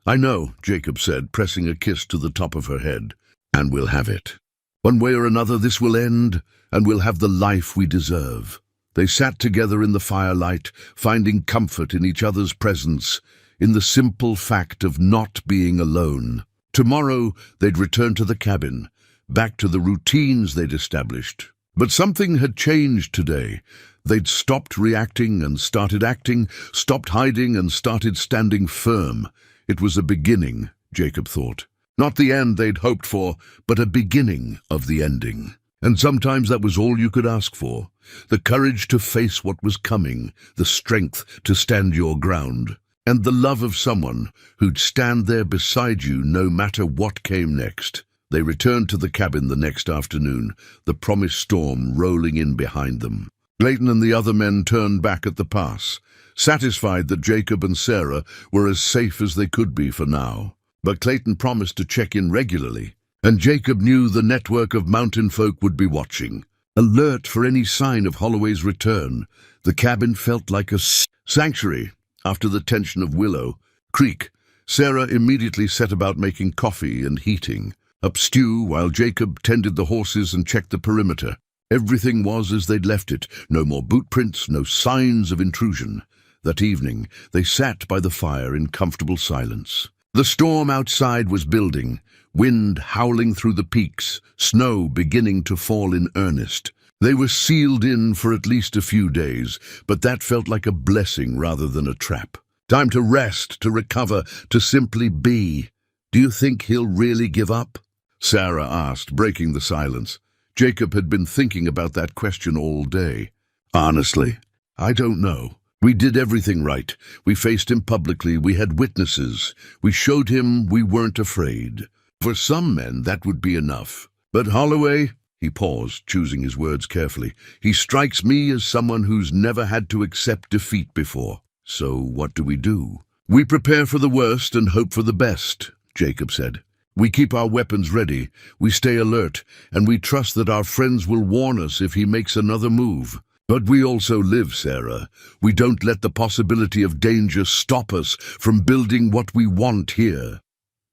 "I know," Jacob said, pressing a kiss to the top of her head. "And we'll have it. One way or another this will end, and we'll have the life we deserve." They sat together in the firelight, finding comfort in each other's presence, in the simple fact of not being alone. Tomorrow they'd return to the cabin, back to the routines they'd established. But something had changed today. They'd stopped reacting and started acting, stopped hiding and started standing firm. It was a beginning, Jacob thought. Not the end they'd hoped for, but a beginning of the ending. And sometimes that was all you could ask for. The courage to face what was coming, the strength to stand your ground, and the love of someone who'd stand there beside you no matter what came next. They returned to the cabin the next afternoon, the promised storm rolling in behind them. Clayton and the other men turned back at the pass, satisfied that Jacob and Sarah were as safe as they could be for now. But Clayton promised to check in regularly, and Jacob knew the network of mountain folk would be watching, alert for any sign of Holloway's return. The cabin felt like a sanctuary after the tension of Willow Creek. Sarah immediately set about making coffee and heating up stew while Jacob tended the horses and checked the perimeter. Everything was as they'd left it. No more boot prints, no signs of intrusion. That evening, they sat by the fire in comfortable silence. The storm outside was building, wind howling through the peaks, snow beginning to fall in earnest. They were sealed in for at least a few days, but that felt like a blessing rather than a trap. Time to rest, to recover, to simply be. "Do you think he'll really give up?" Sarah asked, breaking the silence. Jacob had been thinking about that question all day. "Honestly, I don't know. We did everything right. We faced him publicly. We had witnesses. We showed him we weren't afraid. For some men, that would be enough. But Holloway," he paused, choosing his words carefully, "he strikes me as someone who's never had to accept defeat before. So what do? "We prepare for the worst and hope for the best," Jacob said. "We keep our weapons ready, we stay alert, and we trust that our friends will warn us if he makes another move. But we also live, Sarah. We don't let the possibility of danger stop us from building what we want here."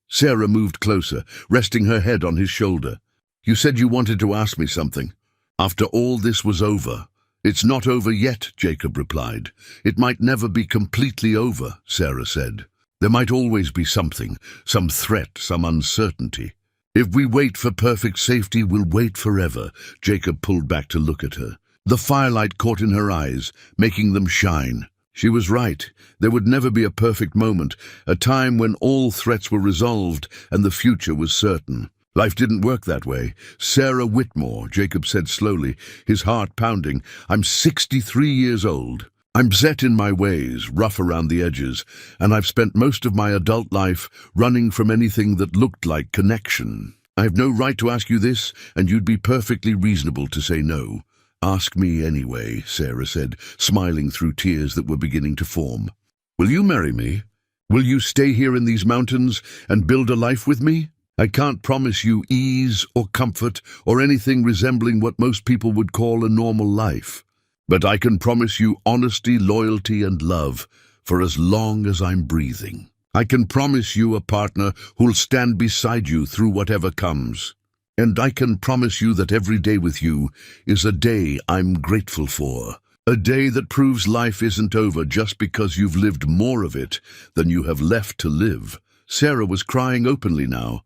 Sarah moved closer, resting her head on his shoulder. "You said you wanted to ask me something. After all this was over." "It's not over yet," Jacob replied. "It might never be completely over," Sarah said. "There might always be something, some threat, some uncertainty. If we wait for perfect safety, we'll wait forever." Jacob pulled back to look at her. The firelight caught in her eyes, making them shine. She was right. There would never be a perfect moment, a time when all threats were resolved and the future was certain. Life didn't work that way. "Sarah Whitmore," Jacob said slowly, his heart pounding, "I'm 63 years old. I'm set in my ways, rough around the edges, and I've spent most of my adult life running from anything that looked like connection. I have no right to ask you this, and you'd be perfectly reasonable to say no." "Ask me anyway," Sarah said, smiling through tears that were beginning to form. "Will you marry me? Will you stay here in these mountains and build a life with me? I can't promise you ease or comfort or anything resembling what most people would call a normal life. But I can promise you honesty, loyalty, and love for as long as I'm breathing. I can promise you a partner who'll stand beside you through whatever comes. And I can promise you that every day with you is a day I'm grateful for. A day that proves life isn't over just because you've lived more of it than you have left to live." Sarah was crying openly now,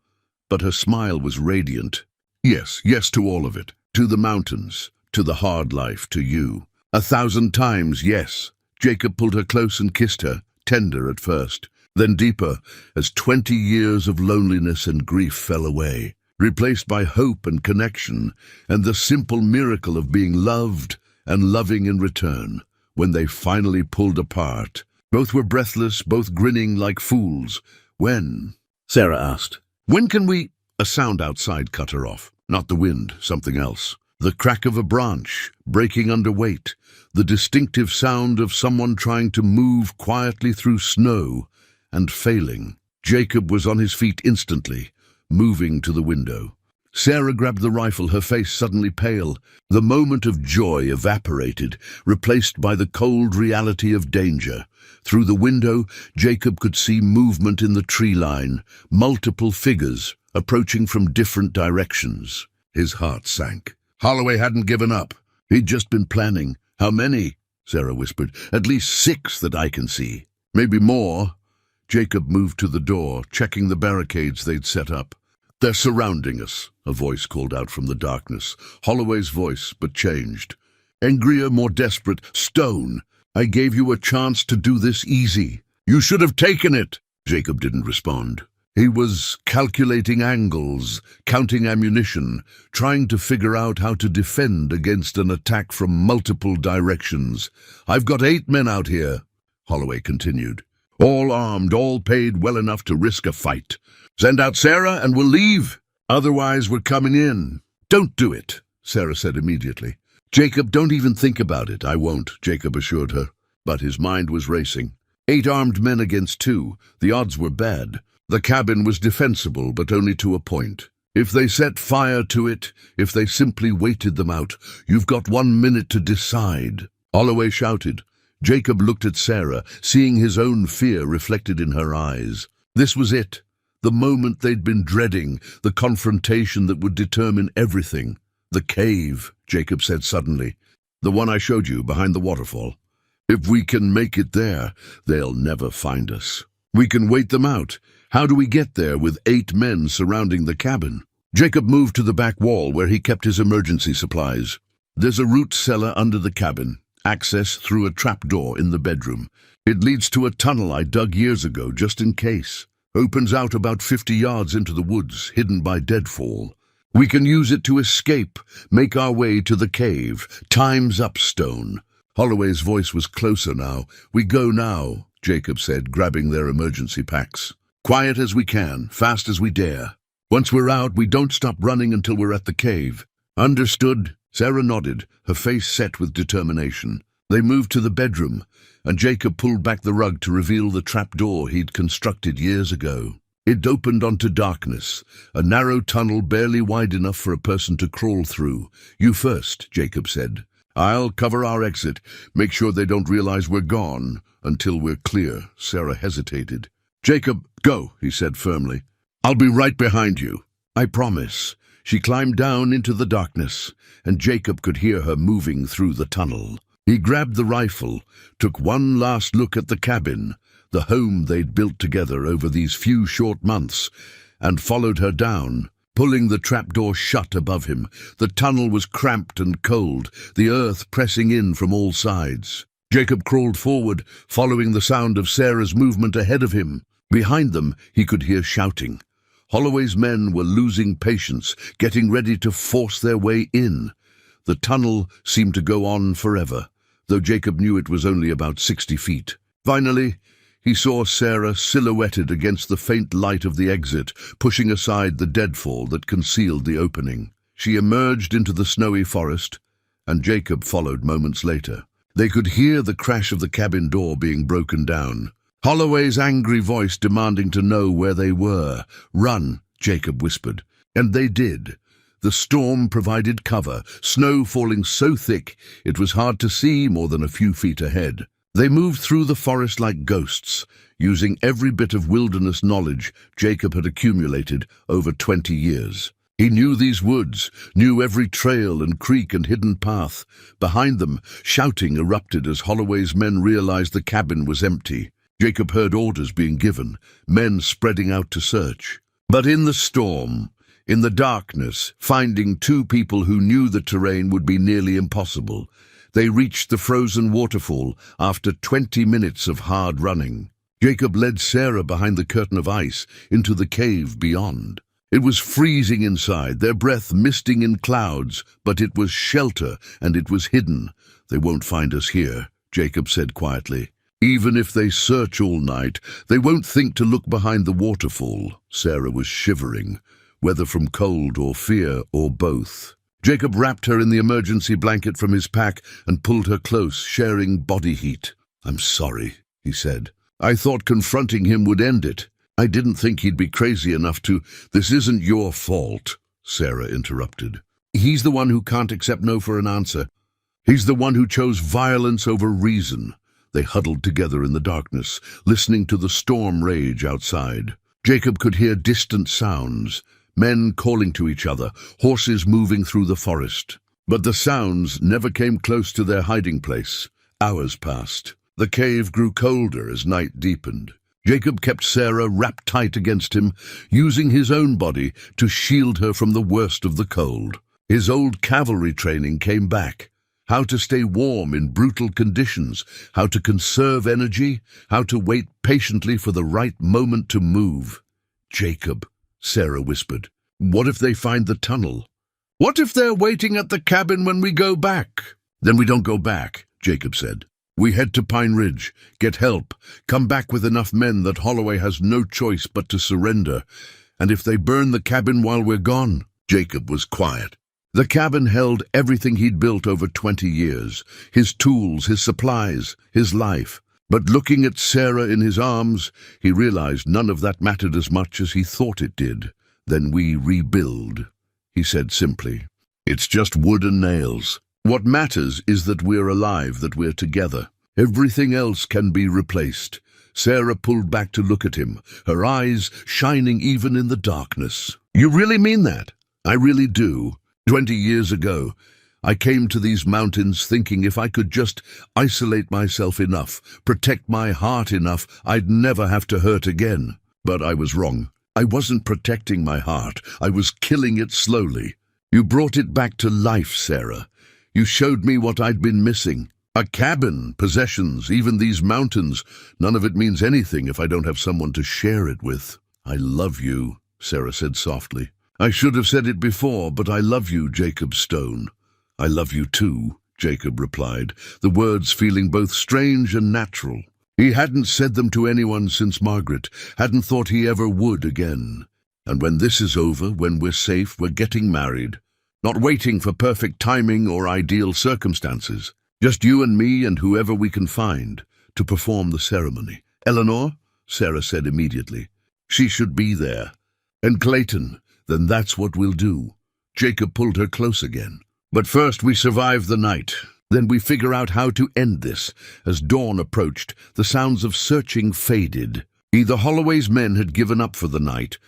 but her smile was radiant. "Yes, yes to all of it. To the mountains, to the hard life, to you. 1,000 times, yes. Jacob pulled her close and kissed her, tender at first, then deeper, as 20 years of loneliness and grief fell away, replaced by hope and connection, and the simple miracle of being loved and loving in return. When they finally pulled apart, both were breathless, both grinning like fools. "When?" Sarah asked. "When can we—" A sound outside cut her off. Not the wind, something else. The crack of a branch, breaking under weight. The distinctive sound of someone trying to move quietly through snow and failing. Jacob was on his feet instantly, moving to the window. Sarah grabbed the rifle, her face suddenly pale. The moment of joy evaporated, replaced by the cold reality of danger. Through the window, Jacob could see movement in the tree line, multiple figures approaching from different directions. His heart sank. Holloway hadn't given up. He'd just been planning. "How many?" Sarah whispered. "At least 6 that I can see. Maybe more." Jacob moved to the door, checking the barricades they'd set up. "They're surrounding us," a voice called out from the darkness. Holloway's voice, but changed. Angrier, more desperate. "Stone, I gave you a chance to do this easy. You should have taken it." Jacob didn't respond. He was calculating angles, counting ammunition, trying to figure out how to defend against an attack from multiple directions. "I've got 8 men out here," Holloway continued. "All armed, all paid well enough to risk a fight. Send out Sarah and we'll leave. Otherwise, we're coming in." "Don't do it," Sarah said immediately. "Jacob, don't even think about it." "I won't," Jacob assured her. But his mind was racing. 8 armed men against 2. The odds were bad. The cabin was defensible, but only to a point. If they set fire to it, if they simply waited them out, "You've got 1 minute to decide." Holloway shouted. Jacob looked at Sarah, seeing his own fear reflected in her eyes. This was it. The moment they'd been dreading, the confrontation that would determine everything. "The cave," Jacob said suddenly. "The one I showed you, behind the waterfall. If we can make it there, they'll never find us. We can wait them out. How do we get there with 8 men surrounding the cabin?" Jacob moved to the back wall where he kept his emergency supplies. "There's a root cellar under the cabin, access through a trapdoor in the bedroom. It leads to a tunnel I dug years ago, just in case. Opens out about 50 yards into the woods, hidden by deadfall. We can use it to escape, make our way to the cave. Time's up, Stone." Holloway's voice was closer now. "We go now," Jacob said, grabbing their emergency packs. "Quiet as we can, fast as we dare. Once we're out, we don't stop running until we're at the cave." "Understood." Sarah nodded, her face set with determination. They moved to the bedroom, and Jacob pulled back the rug to reveal the trapdoor he'd constructed years ago. It opened onto darkness, a narrow tunnel barely wide enough for a person to crawl through. "You first," Jacob said. "I'll cover our exit. Make sure they don't realize we're gone until we're clear." Sarah hesitated. "Jacob, go," he said firmly. "I'll be right behind you." "I promise." She climbed down into the darkness, and Jacob could hear her moving through the tunnel. He grabbed the rifle, took one last look at the cabin, the home they'd built together over these few short months, and followed her down, pulling the trapdoor shut above him. The tunnel was cramped and cold, the earth pressing in from all sides. Jacob crawled forward, following the sound of Sarah's movement ahead of him. Behind them, he could hear shouting. Holloway's men were losing patience, getting ready to force their way in. The tunnel seemed to go on forever, though Jacob knew it was only about 60 feet. Finally, he saw Sarah silhouetted against the faint light of the exit, pushing aside the deadfall that concealed the opening. She emerged into the snowy forest, and Jacob followed moments later. They could hear the crash of the cabin door being broken down. Holloway's angry voice demanding to know where they were. "Run," Jacob whispered. And they did. The storm provided cover, snow falling so thick it was hard to see more than a few feet ahead. They moved through the forest like ghosts, using every bit of wilderness knowledge Jacob had accumulated over 20 years. He knew these woods, knew every trail and creek and hidden path. Behind them, shouting erupted as Holloway's men realized the cabin was empty. Jacob heard orders being given, men spreading out to search. But in the storm, in the darkness, finding 2 people who knew the terrain would be nearly impossible. They reached the frozen waterfall after 20 minutes of hard running. Jacob led Sarah behind the curtain of ice into the cave beyond. It was freezing inside, their breath misting in clouds, but it was shelter and it was hidden. "They won't find us here," Jacob said quietly. "Even if they search all night, they won't think to look behind the waterfall." Sarah was shivering, whether from cold or fear or both. Jacob wrapped her in the emergency blanket from his pack and pulled her close, sharing body heat. "I'm sorry," he said. "I thought confronting him would end it. I didn't think he'd be crazy enough to—" "This isn't your fault," Sarah interrupted. "He's the one who can't accept no for an answer. He's the one who chose violence over reason." They huddled together in the darkness, listening to the storm rage outside. Jacob could hear distant sounds, men calling to each other, horses moving through the forest. But the sounds never came close to their hiding place. Hours passed. The cave grew colder as night deepened. Jacob kept Sarah wrapped tight against him, using his own body to shield her from the worst of the cold. His old cavalry training came back. How to stay warm in brutal conditions, how to conserve energy, how to wait patiently for the right moment to move. "Jacob," Sarah whispered, "what if they find the tunnel? What if they're waiting at the cabin when we go back?" "Then we don't go back," Jacob said. "We head to Pine Ridge, get help, come back with enough men that Holloway has no choice but to surrender. And if they burn the cabin while we're gone—" Jacob was quiet. The cabin held everything he'd built over 20 years, his tools, his supplies, his life. But looking at Sarah in his arms, he realized none of that mattered as much as he thought it did. "Then we rebuild," he said simply. "It's just wood and nails. What matters is that we're alive, that we're together. Everything else can be replaced." Sarah pulled back to look at him, her eyes shining even in the darkness. "You really mean that?" "I really do. 20 years ago, I came to these mountains thinking if I could just isolate myself enough, protect my heart enough, I'd never have to hurt again. But I was wrong. I wasn't protecting my heart. I was killing it slowly. You brought it back to life, Sarah. You showed me what I'd been missing. A cabin, possessions, even these mountains. None of it means anything if I don't have someone to share it with." "I love you," Sarah said softly. "I should have said it before, but I love you, Jacob Stone." "I love you too," Jacob replied, the words feeling both strange and natural. He hadn't said them to anyone since Margaret, hadn't thought he ever would again. "And when this is over, when we're safe, we're getting married. Not waiting for perfect timing or ideal circumstances. Just you and me and whoever we can find to perform the ceremony." "Eleanor?" Sarah said immediately. "She should be there. And Clayton, then that's what we'll do." Jacob pulled her close again. "But first we survive the night. Then we figure out how to end this." As dawn approached, the sounds of searching faded. Either Holloway's men had given up for the night,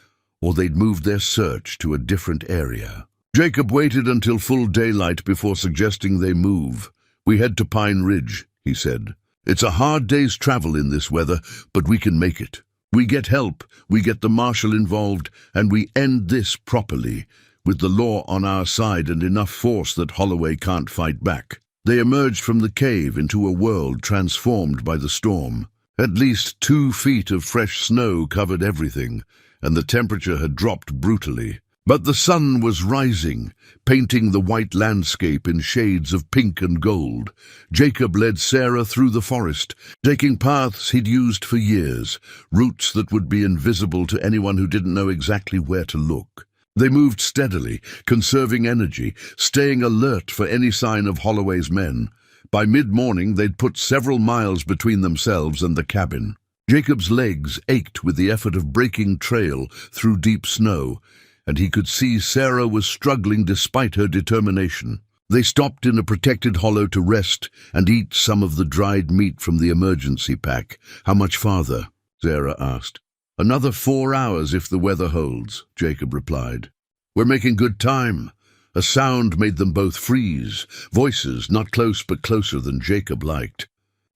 or they'd moved their search to a different area. Jacob waited until full daylight before suggesting they move. "We head to Pine Ridge," he said. "It's a hard day's travel in this weather, but we can make it. We get help, we get the marshal involved, and we end this properly, with the law on our side and enough force that Holloway can't fight back." They emerged from the cave into a world transformed by the storm. At least 2 feet of fresh snow covered everything, and the temperature had dropped brutally. But the sun was rising, painting the white landscape in shades of pink and gold. Jacob led Sarah through the forest, taking paths he'd used for years, routes that would be invisible to anyone who didn't know exactly where to look. They moved steadily, conserving energy, staying alert for any sign of Holloway's men. By mid-morning, they'd put several miles between themselves and the cabin. Jacob's legs ached with the effort of breaking trail through deep snow, and he could see Sarah was struggling despite her determination. They stopped in a protected hollow to rest and eat some of the dried meat from the emergency pack. "How much farther?" Sarah asked. "Another 4 hours if the weather holds," Jacob replied. "We're making good time." A sound made them both freeze, voices not close but closer than Jacob liked.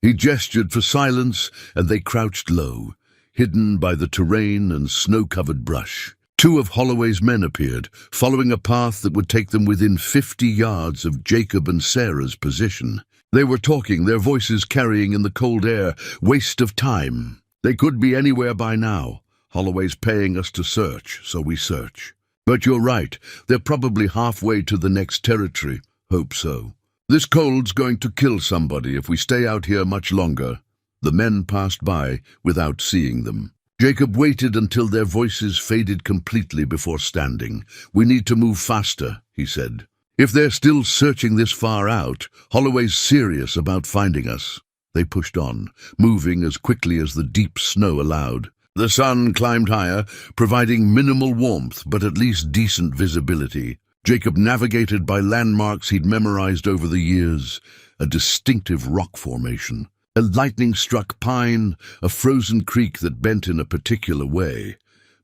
He gestured for silence, and they crouched low, hidden by the terrain and snow-covered brush. 2 of Holloway's men appeared, following a path that would take them within 50 yards of Jacob and Sarah's position. They were talking, their voices carrying in the cold air. Waste of time. They could be anywhere by now. Holloway's paying us to search, so we search. But you're right, they're probably halfway to the next territory. Hope so. This cold's going to kill somebody if we stay out here much longer. The men passed by without seeing them. Jacob waited until their voices faded completely before standing. We need to move faster, he said. If they're still searching this far out, Holloway's serious about finding us. They pushed on, moving as quickly as the deep snow allowed. The sun climbed higher, providing minimal warmth but at least decent visibility. Jacob navigated by landmarks he'd memorized over the years, a distinctive rock formation, a lightning-struck pine, a frozen creek that bent in a particular way.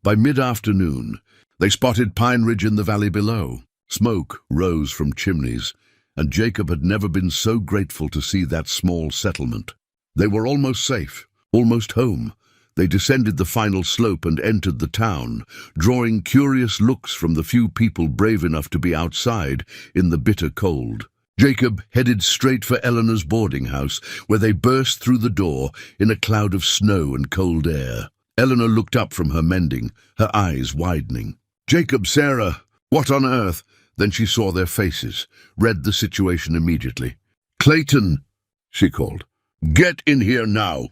By mid-afternoon, they spotted Pine Ridge in the valley below. Smoke rose from chimneys, and Jacob had never been so grateful to see that small settlement. They were almost safe, almost home. They descended the final slope and entered the town, drawing curious looks from the few people brave enough to be outside in the bitter cold. Jacob headed straight for Eleanor's boarding house, where they burst through the door in a cloud of snow and cold air. Eleanor looked up from her mending, her eyes widening. "Jacob, Sarah, what on earth?" Then she saw their faces, read the situation immediately. "Clayton," she called, "get in here now."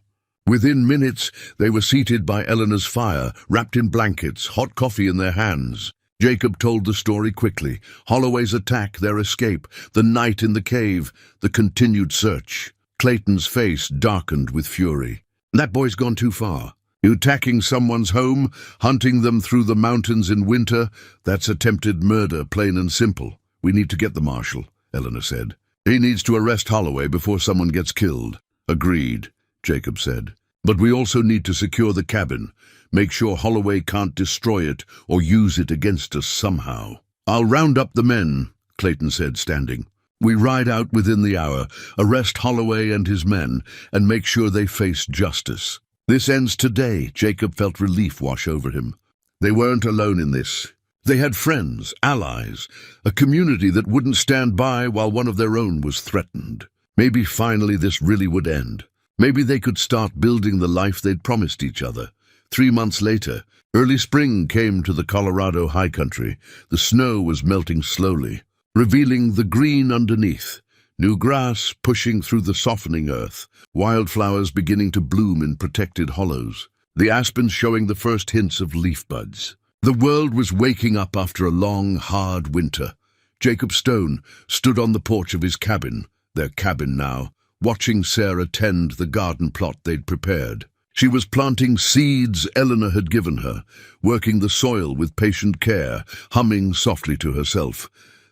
Within minutes, they were seated by Eleanor's fire, wrapped in blankets, hot coffee in their hands. Jacob told the story quickly. Holloway's attack, their escape, the night in the cave, the continued search. Clayton's face darkened with fury. "That boy's gone too far. You attacking someone's home, hunting them through the mountains in winter, that's attempted murder, plain and simple. We need to get the marshal," Eleanor said. "He needs to arrest Holloway before someone gets killed." "Agreed," Jacob said. "But we also need to secure the cabin. Make sure Holloway can't destroy it or use it against us somehow." "I'll round up the men," Clayton said, standing. "We ride out within the hour, arrest Holloway and his men, and make sure they face justice. This ends today." Jacob felt relief wash over him. They weren't alone in this. They had friends, allies, a community that wouldn't stand by while one of their own was threatened. Maybe finally this really would end. Maybe they could start building the life they'd promised each other. 3 months later, early spring came to the Colorado high country. The snow was melting slowly, revealing the green underneath. New grass pushing through the softening earth, wildflowers beginning to bloom in protected hollows, the aspens showing the first hints of leaf buds. The world was waking up after a long, hard winter. Jacob Stone stood on the porch of his cabin, their cabin now, watching Sarah tend the garden plot they'd prepared. She was planting seeds Eleanor had given her, working the soil with patient care, humming softly to herself.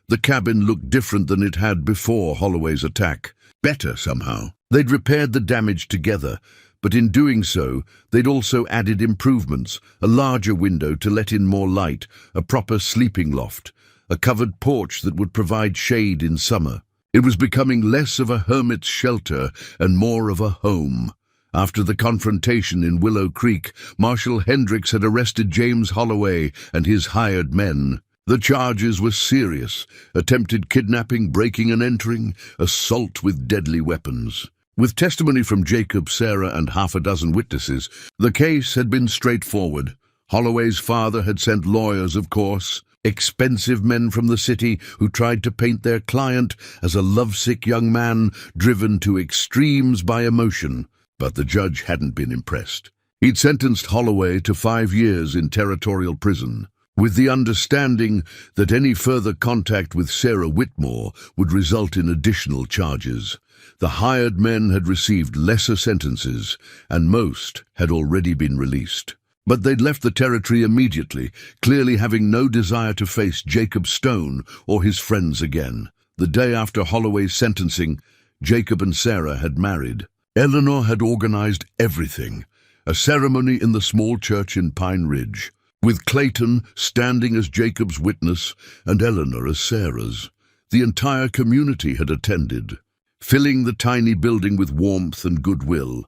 The cabin looked different than it had before Holloway's attack. Better, somehow. They'd repaired the damage together, but in doing so, they'd also added improvements, a larger window to let in more light, a proper sleeping loft, a covered porch that would provide shade in summer. It was becoming less of a hermit's shelter and more of a home. After the confrontation in Willow Creek, Marshal Hendricks had arrested James Holloway and his hired men. The charges were serious: attempted kidnapping, breaking and entering, assault with deadly weapons. With testimony from Jacob, Sarah, and half a dozen witnesses, the case had been straightforward. Holloway's father had sent lawyers, of course, expensive men from the city who tried to paint their client as a lovesick young man driven to extremes by emotion. But the judge hadn't been impressed. He'd sentenced Holloway to 5 years in territorial prison, with the understanding that any further contact with Sarah Whitmore would result in additional charges. The hired men had received lesser sentences, and most had already been released. But they'd left the territory immediately, clearly having no desire to face Jacob Stone or his friends again. The day after Holloway's sentencing, Jacob and Sarah had married. Eleanor had organized everything, a ceremony in the small church in Pine Ridge, with Clayton standing as Jacob's witness and Eleanor as Sarah's. The entire community had attended, filling the tiny building with warmth and goodwill.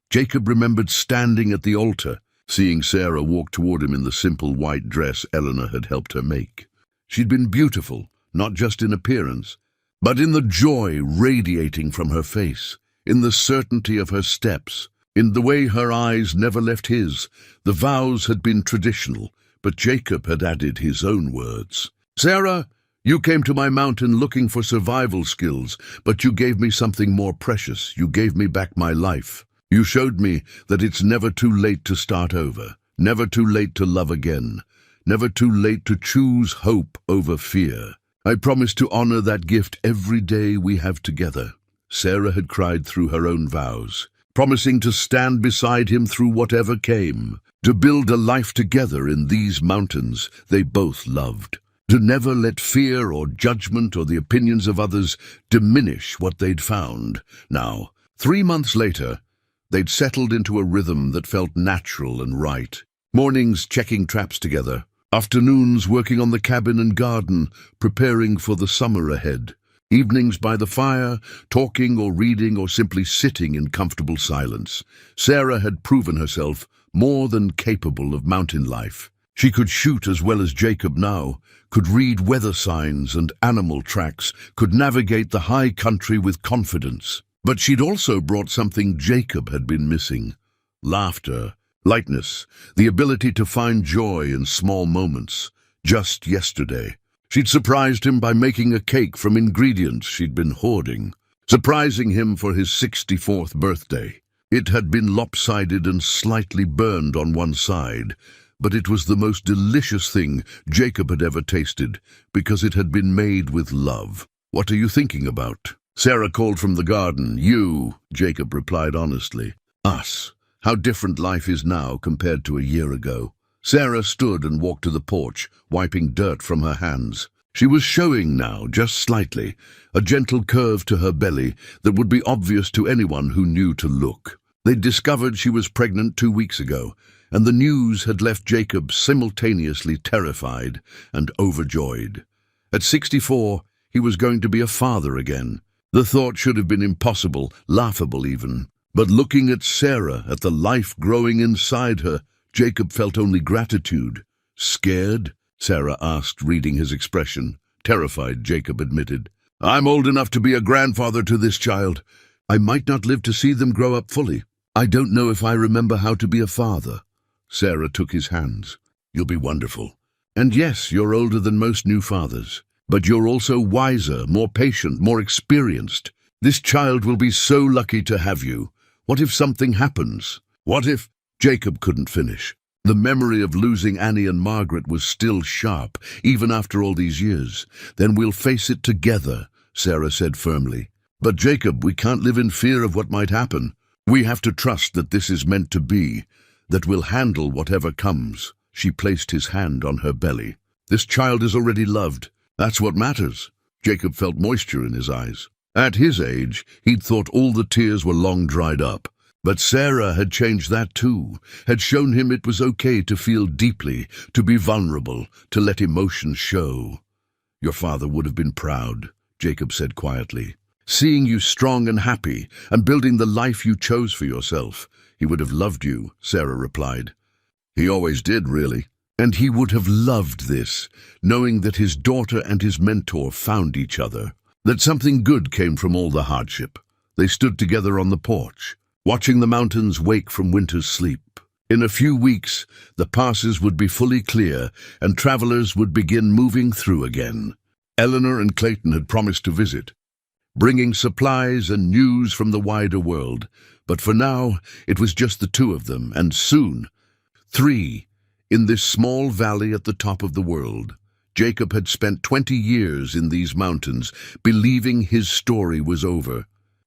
Jacob remembered standing at the altar, seeing Sarah walk toward him in the simple white dress Eleanor had helped her make. She'd been beautiful, not just in appearance, but in the joy radiating from her face, in the certainty of her steps, in the way her eyes never left his. The vows had been traditional, but Jacob had added his own words. "Sarah, you came to my mountain looking for survival skills, but you gave me something more precious. You gave me back my life. You showed me that it's never too late to start over, never too late to love again, never too late to choose hope over fear. I promise to honor that gift every day we have together." Sarah had cried through her own vows, promising to stand beside him through whatever came, to build a life together in these mountains they both loved, to never let fear or judgment or the opinions of others diminish what they'd found. Now, 3 months later, they'd settled into a rhythm that felt natural and right. Mornings checking traps together, afternoons working on the cabin and garden, preparing for the summer ahead. Evenings by the fire, talking or reading or simply sitting in comfortable silence. Sarah had proven herself more than capable of mountain life. She could shoot as well as Jacob now, could read weather signs and animal tracks, could navigate the high country with confidence. But she'd also brought something Jacob had been missing: laughter, lightness, the ability to find joy in small moments. Just yesterday, she'd surprised him by making a cake from ingredients she'd been hoarding, surprising him for his 64th birthday. It had been lopsided and slightly burned on one side, but it was the most delicious thing Jacob had ever tasted, because it had been made with love. "What are you thinking about?" Sarah called from the garden. "You," Jacob replied honestly. "Us. How different life is now compared to a year ago." Sarah stood and walked to the porch, wiping dirt from her hands. She was showing now, just slightly, a gentle curve to her belly that would be obvious to anyone who knew to look. They'd discovered she was pregnant 2 weeks ago, and the news had left Jacob simultaneously terrified and overjoyed. At 64, he was going to be a father again. The thought should have been impossible, laughable even. But looking at Sarah, at the life growing inside her, Jacob felt only gratitude. "Scared?" Sarah asked, reading his expression. "Terrified," Jacob admitted. "I'm old enough to be a grandfather to this child. I might not live to see them grow up fully. I don't know if I remember how to be a father." Sarah took his hands. "You'll be wonderful. And yes, you're older than most new fathers. But you're also wiser, more patient, more experienced. This child will be so lucky to have you. What if something happens? What if—" Jacob couldn't finish. The memory of losing Annie and Margaret was still sharp, even after all these years. "Then we'll face it together," Sarah said firmly. "But Jacob, we can't live in fear of what might happen. We have to trust that this is meant to be, that we'll handle whatever comes." She placed his hand on her belly. "This child is already loved. That's what matters." Jacob felt moisture in his eyes. At his age, he'd thought all the tears were long dried up. But Sarah had changed that too, had shown him it was okay to feel deeply, to be vulnerable, to let emotions show. "Your father would have been proud," Jacob said quietly. "Seeing you strong and happy, and building the life you chose for yourself. He would have loved you," Sarah replied. "He always did, really." And he would have loved this, knowing that his daughter and his mentor found each other, that something good came from all the hardship. They stood together on the porch, watching the mountains wake from winter's sleep. In a few weeks, the passes would be fully clear, and travelers would begin moving through again. Eleanor and Clayton had promised to visit, bringing supplies and news from the wider world. But for now, it was just the two of them, and soon, 3, in this small valley at the top of the world. Jacob had spent 20 years in these mountains, believing his story was over,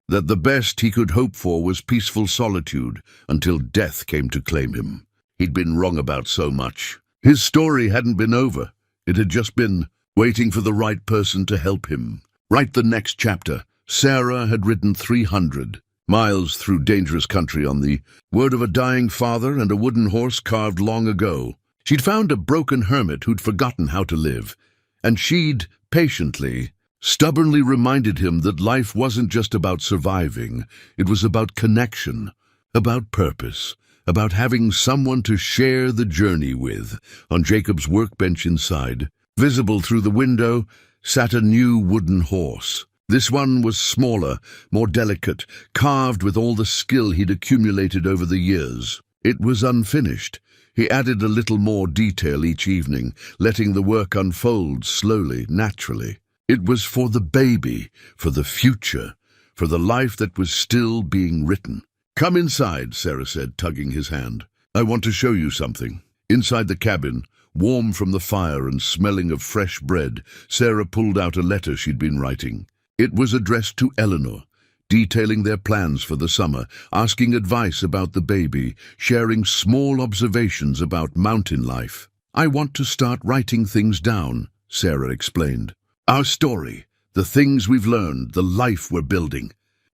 that the best he could hope for was peaceful solitude until death came to claim him. He'd been wrong about so much. His story hadn't been over. It had just been waiting for the right person to help him. Write the next chapter. Sarah had ridden 300 miles through dangerous country on the word of a dying father and a wooden horse carved long ago. She'd found a broken hermit who'd forgotten how to live, and she'd patiently, stubbornly reminded him that life wasn't just about surviving. It was about connection, about purpose, about having someone to share the journey with. On Jacob's workbench inside, visible through the window, sat a new wooden horse. This one was smaller, more delicate, carved with all the skill he'd accumulated over the years. It was unfinished. He added a little more detail each evening, letting the work unfold slowly, naturally. It was for the baby, for the future, for the life that was still being written. "Come inside," Sarah said, tugging his hand. "I want to show you something." Inside the cabin, warm from the fire and smelling of fresh bread, Sarah pulled out a letter she'd been writing. It was addressed to Eleanor, detailing their plans for the summer, asking advice about the baby, sharing small observations about mountain life. "I want to start writing things down," Sarah explained. "Our story, the things we've learned, the life we're building.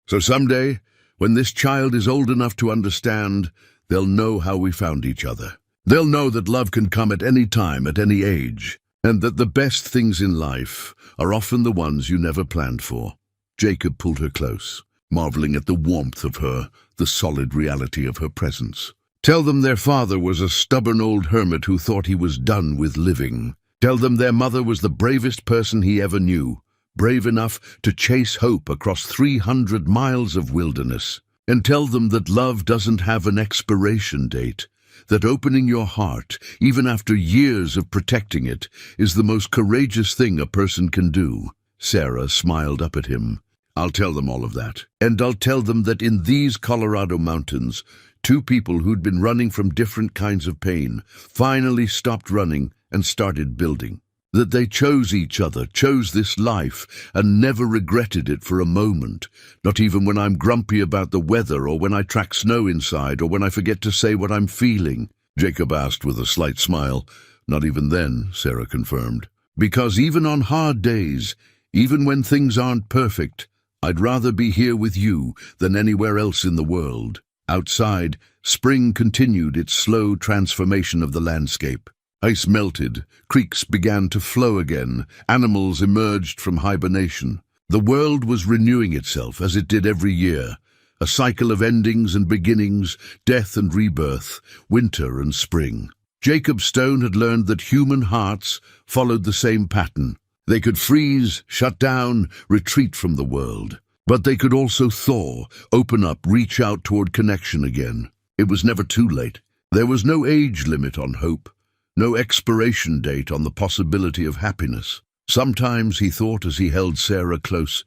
So someday, when this child is old enough to understand, they'll know how we found each other. They'll know that love can come at any time, at any age, and that the best things in life are often the ones you never planned for." Jacob pulled her close, marveling at the warmth of her, the solid reality of her presence. "Tell them their father was a stubborn old hermit who thought he was done with living. Tell them their mother was the bravest person he ever knew, brave enough to chase hope across 300 miles of wilderness. And tell them that love doesn't have an expiration date, that opening your heart, even after years of protecting it, is the most courageous thing a person can do." Sarah smiled up at him. "I'll tell them all of that. And I'll tell them that in these Colorado mountains, two people who'd been running from different kinds of pain finally stopped running and started building. That they chose each other, chose this life, and never regretted it for a moment, not even when I'm grumpy about the weather or when I track snow inside or when I forget to say what I'm feeling," Jacob asked with a slight smile. "Not even then," Sarah confirmed. "Because even on hard days, even when things aren't perfect, I'd rather be here with you than anywhere else in the world." Outside, spring continued its slow transformation of the landscape. Ice melted, creeks began to flow again, animals emerged from hibernation. The world was renewing itself as it did every year, a cycle of endings and beginnings, death and rebirth, winter and spring. Jacob Stone had learned that human hearts followed the same pattern. They could freeze, shut down, retreat from the world. But they could also thaw, open up, reach out toward connection again. It was never too late. There was no age limit on hope, no expiration date on the possibility of happiness. Sometimes, he thought as he held Sarah close,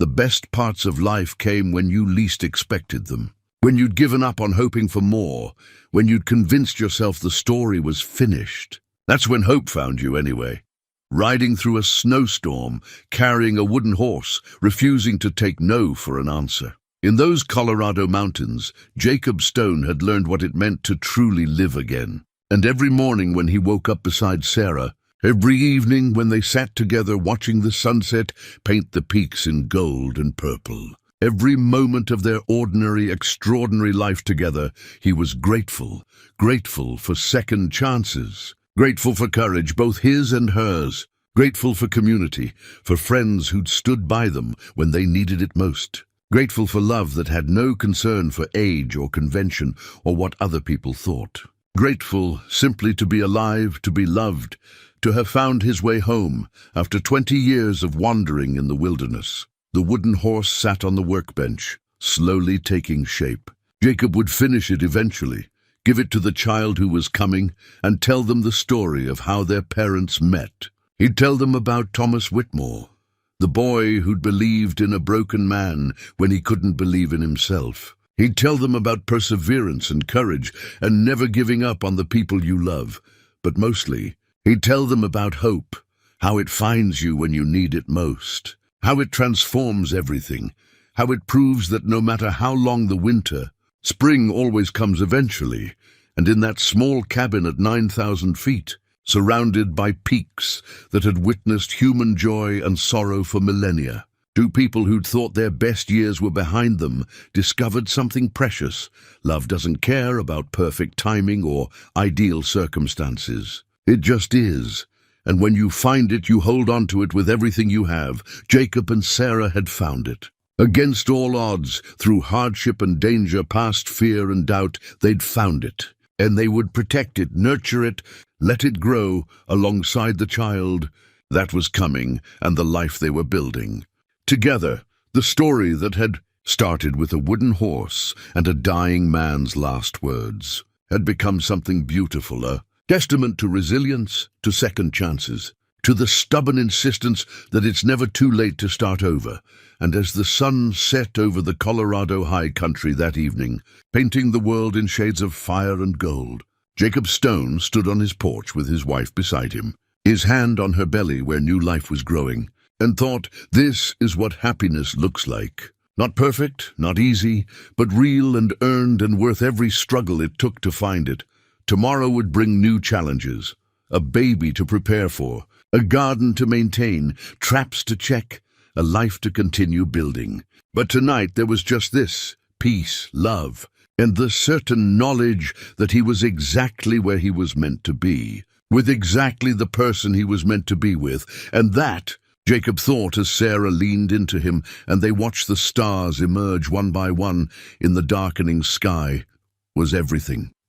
the best parts of life came when you least expected them. When you'd given up on hoping for more, when you'd convinced yourself the story was finished. That's when hope found you anyway. Riding through a snowstorm, carrying a wooden horse, refusing to take no for an answer. In those Colorado mountains, Jacob Stone had learned what it meant to truly live again. And every morning when he woke up beside Sarah, every evening when they sat together watching the sunset paint the peaks in gold and purple, every moment of their ordinary, extraordinary life together, he was grateful, grateful for second chances, grateful for courage, both his and hers, grateful for community, for friends who'd stood by them when they needed it most, grateful for love that had no concern for age or convention or what other people thought. Grateful simply to be alive, to be loved, to have found his way home after 20 years of wandering in the wilderness. The wooden horse sat on the workbench, slowly taking shape. Jacob would finish it eventually, give it to the child who was coming, and tell them the story of how their parents met. He'd tell them about Thomas Whitmore, the boy who'd believed in a broken man when he couldn't believe in himself. He'd tell them about perseverance and courage and never giving up on the people you love. But mostly, he'd tell them about hope, how it finds you when you need it most, how it transforms everything, how it proves that no matter how long the winter, spring always comes eventually, and in that small cabin at 9,000 feet, surrounded by peaks that had witnessed human joy and sorrow for millennia. Two people who'd thought their best years were behind them discovered something precious. Love doesn't care about perfect timing or ideal circumstances. It just is. And when you find it, you hold on to it with everything you have. Jacob and Sarah had found it. Against all odds, through hardship and danger, past fear and doubt, they'd found it. And they would protect it, nurture it, let it grow alongside the child that was coming and the life they were building. Together, the story that had started with a wooden horse and a dying man's last words had become something beautiful, a testament to resilience, to second chances, to the stubborn insistence that it's never too late to start over. And as the sun set over the Colorado high country that evening, painting the world in shades of fire and gold, Jacob Stone stood on his porch with his wife beside him, his hand on her belly where new life was growing, and thought, this is what happiness looks like. Not perfect, not easy, but real and earned and worth every struggle it took to find it. Tomorrow would bring new challenges, a baby to prepare for, a garden to maintain, traps to check, a life to continue building. But tonight there was just this, peace, love, and the certain knowledge that he was exactly where he was meant to be, with exactly the person he was meant to be with, and that, Jacob thought as Sarah leaned into him and they watched the stars emerge one by one in the darkening sky, was everything.